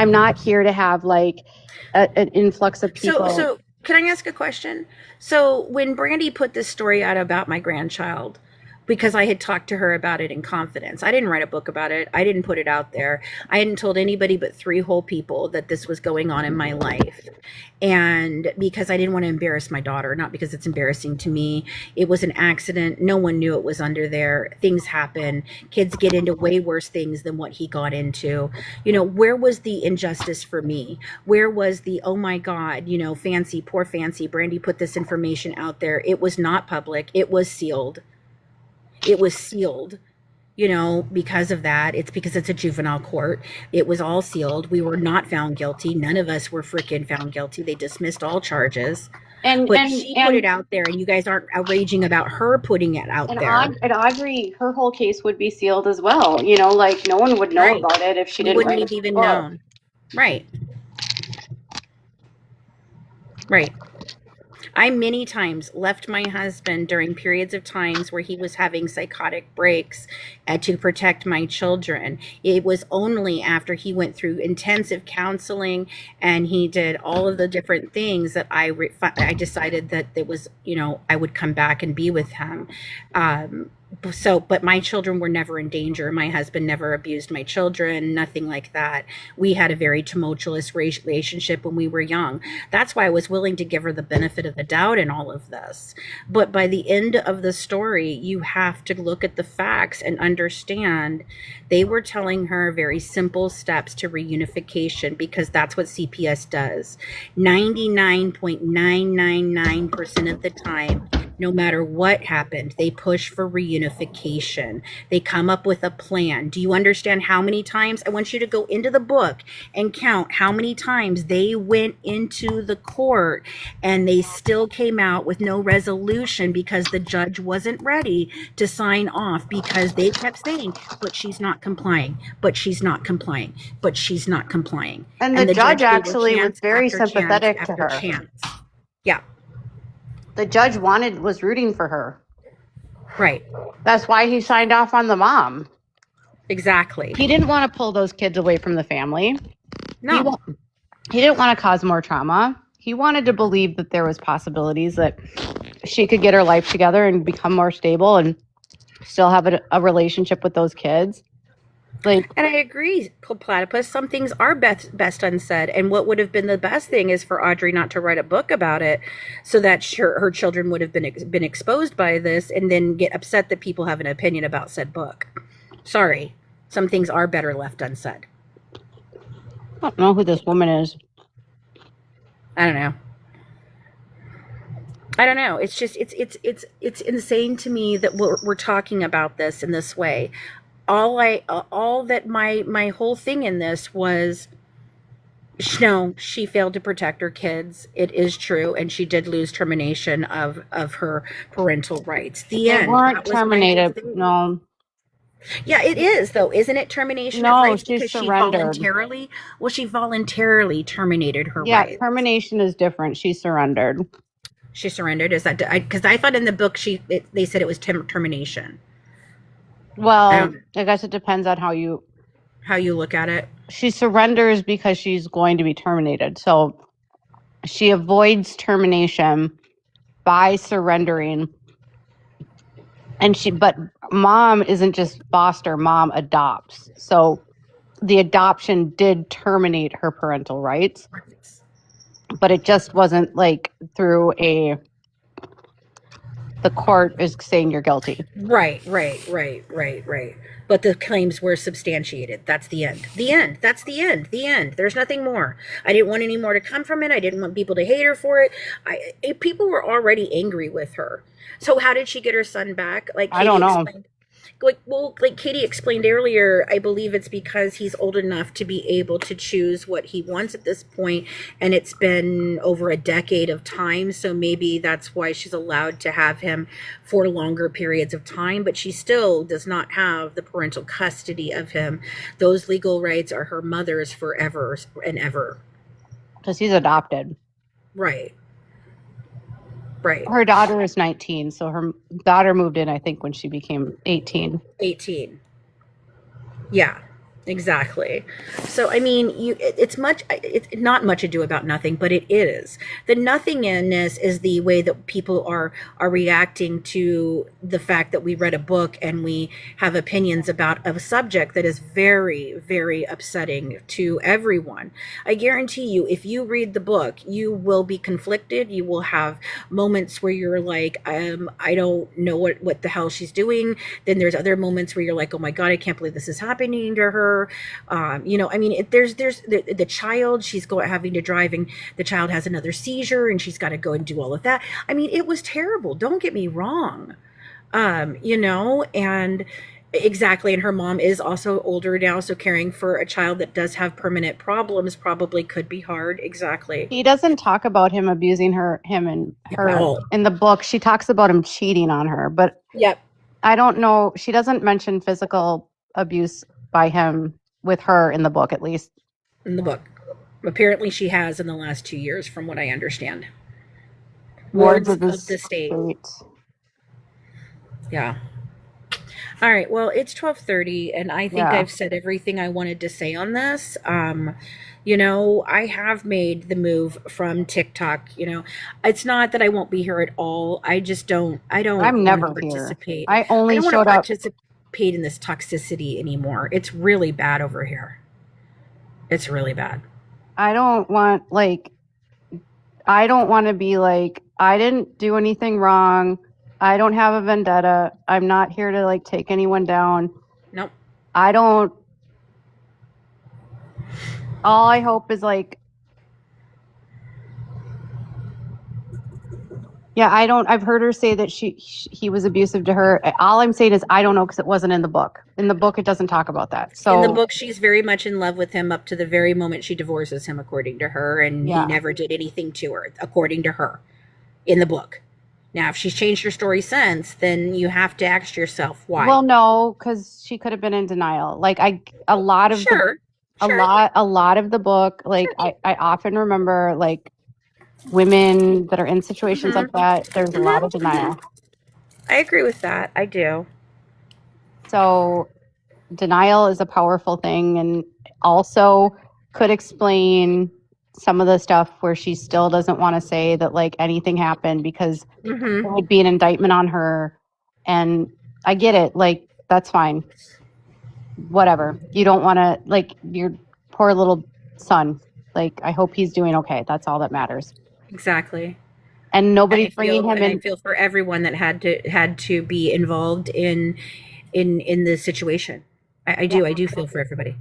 not here to have an influx of people. So can I ask a question? So when Brandy put this story out about my grandchild, because I had talked to her about it in confidence. I didn't write a book about it. I didn't put it out there. I hadn't told anybody but 3 whole people that this was going on in my life. And because I didn't want to embarrass my daughter, not because it's embarrassing to me. It was an accident. No one knew it was under there. Things happen. Kids get into way worse things than what he got into. You know, where was the injustice for me? Where was the, oh my God, you know, Fancy, poor Fancy, Brandy put this information out there. It was not public. It was sealed. It was sealed, you know, because of that. It's because it's a juvenile court. It was all sealed. We were not found guilty. None of us were freaking found guilty. They dismissed all charges. And But she put it out there, and you guys aren't outraging about her putting it out there. Audrey, her whole case would be sealed as well. You know, like no one would know Right. about it if she We didn't wouldn't write have a even book. known. Right. Right. I many times left my husband during periods of times where he was having psychotic breaks to protect my children. It was only after he went through intensive counseling and he did all of the different things that I decided that it was, you know, I would come back and be with him. But my children were never in danger. My husband never abused my children, nothing like that. We had a very tumultuous relationship when we were young. That's why I was willing to give her the benefit of the doubt in all of this. But by the end of the story, you have to look at the facts and understand they were telling her very simple steps to reunification, because that's what CPS does. 99.999% of the time, no matter what happened, they push for reunification. They come up with a plan. Do you understand how many times? I want you to go into the book and count how many times they went into the court and they still came out with no resolution because the judge wasn't ready to sign off, because they kept saying, but she's not complying, but she's not complying, but she's not complying. And the judge gave her actually was chance very after chance sympathetic to after her. chance. Yeah, The judge was rooting for her. right. That's why he signed off on the mom. Exactly. He didn't want to pull those kids away from the family. No. He didn't want to cause more trauma. He wanted to believe that there was possibilities that she could get her life together and become more stable and still have a relationship with those kids. Like, And I agree, Platypus. Some things are best unsaid. And what would have been the best thing is for Audrey not to write a book about it, so that her children would have been exposed by this and then get upset that people have an opinion about said book. Sorry. Some things are better left unsaid. I don't know who this woman is. I don't know. I don't know. It's just it's insane to me that we're talking about this in this way. All that my whole thing in this was, no, she failed to protect her kids. It is true, and she did lose termination of her parental rights. The They end. weren't That was my whole terminated. thing. No. Yeah, it is though, isn't it? Termination No, of rights, she because surrendered. she voluntarily terminated her Yeah, rights. termination is different. She surrendered. She surrendered. Is that because I thought in the book they said it was termination. Well, I guess it depends on how you look at it. She surrenders because she's going to be terminated. So she avoids termination by surrendering. But mom isn't just foster, mom adopts. So the adoption did terminate her parental rights, but it just wasn't like through the court is saying you're guilty. Right. But the claims were substantiated. That's the end. The end. That's the end. The end. There's nothing more. I didn't want any more to come from it. I didn't want people to hate her for it. People were already angry with her. So how did she get her son back? Like I don't know. Like Katie explained earlier, I believe it's because he's old enough to be able to choose what he wants at this point, and it's been over a decade of time, so maybe that's why she's allowed to have him for longer periods of time, but she still does not have the parental custody of him. Those legal rights are her mother's forever and ever. Because he's adopted. Right. Her daughter is 19, so her daughter moved in, I think, when she became 18. 18. Yeah. Exactly. So I mean, it's not much ado about nothing, but it is. The nothingness is the way that people are reacting to the fact that we read a book and we have opinions about a subject that is very, very upsetting to everyone. I guarantee you, if you read the book, you will be conflicted. You will have moments where you're like, I don't know what the hell she's doing. Then there's other moments where you're like, oh my God, I can't believe this is happening to her. I mean, there's the child, she's having to drive, and the child has another seizure, and she's got to go and do all of that. I mean, it was terrible. Don't get me wrong. And exactly. And her mom is also older now, so caring for a child that does have permanent problems probably could be hard. Exactly. He doesn't talk about him abusing him and her No. in the book. She talks about him cheating on her, but Yep. I don't know. She doesn't mention physical abuse by him with her in the book, at least. In the book. Apparently she has in the last 2 years, from what I understand. Wards of the state. Yeah. All right. Well, it's 12:30, and I think Yeah. I've said everything I wanted to say on this. I have made the move from TikTok. It's not that I won't be here at all. I just don't. I don't. I'm wanna never here. participate. I only don't wanna showed up. participate in this toxicity anymore. It's really bad over here. It's really bad. I don't want to be like, I didn't do anything wrong. I don't have a vendetta. I'm not here to take anyone down. Nope. All I hope is I've heard her say that he was abusive to her. All I'm saying is I don't know, because it wasn't in the book. In the book, it doesn't talk about that. So in the book, she's very much in love with him up to the very moment she divorces him, according to her, and Yeah. he never did anything to her, according to her, in the book. Now, if she's changed her story since, then you have to ask yourself why. Well, no, because she could have been in denial. A lot of Sure. a lot of the book, I often remember women that are in situations like that, there's a lot of denial. I agree with that. I do. So denial is a powerful thing, and also could explain some of the stuff where she still doesn't want to say that anything happened, because Mm-hmm. it would be an indictment on her. And I get it. That's fine. Whatever. You don't want to, your poor little son. I hope he's doing okay. That's all that matters. Exactly. And nobody's bringing him and in. I feel for everyone that had to be involved in the situation. I do. I do feel for everybody.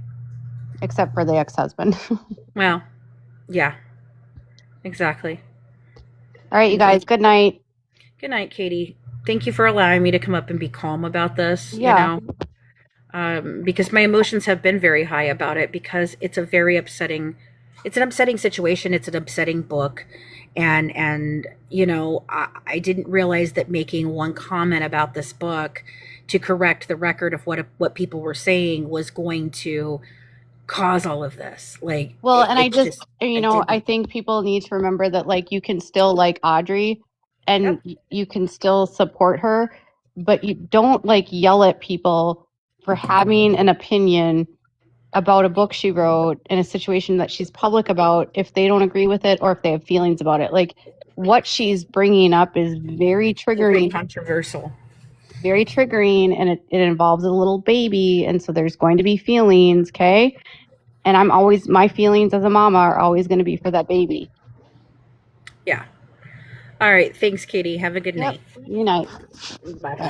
Except for the ex-husband. Well, yeah. Exactly. All right, you guys. Good night. Good night, Katie. Thank you for allowing me to come up and be calm about this. Yeah. Because my emotions have been very high about it, because it's an upsetting situation. It's an upsetting book. And I didn't realize that making one comment about this book to correct the record of what people were saying was going to cause all of this. I think people need to remember that you can still like Audrey, and you can still support her, but you don't yell at people for having an opinion about a book she wrote in a situation that she's public about, if they don't agree with it or if they have feelings about it. What she's bringing up is very triggering, controversial, very triggering, and it involves a little baby, and so there's going to be feelings, okay? And my feelings as a mama are always going to be for that baby. Yeah. All right. Thanks, Katie. Have a good night. Good night. Bye.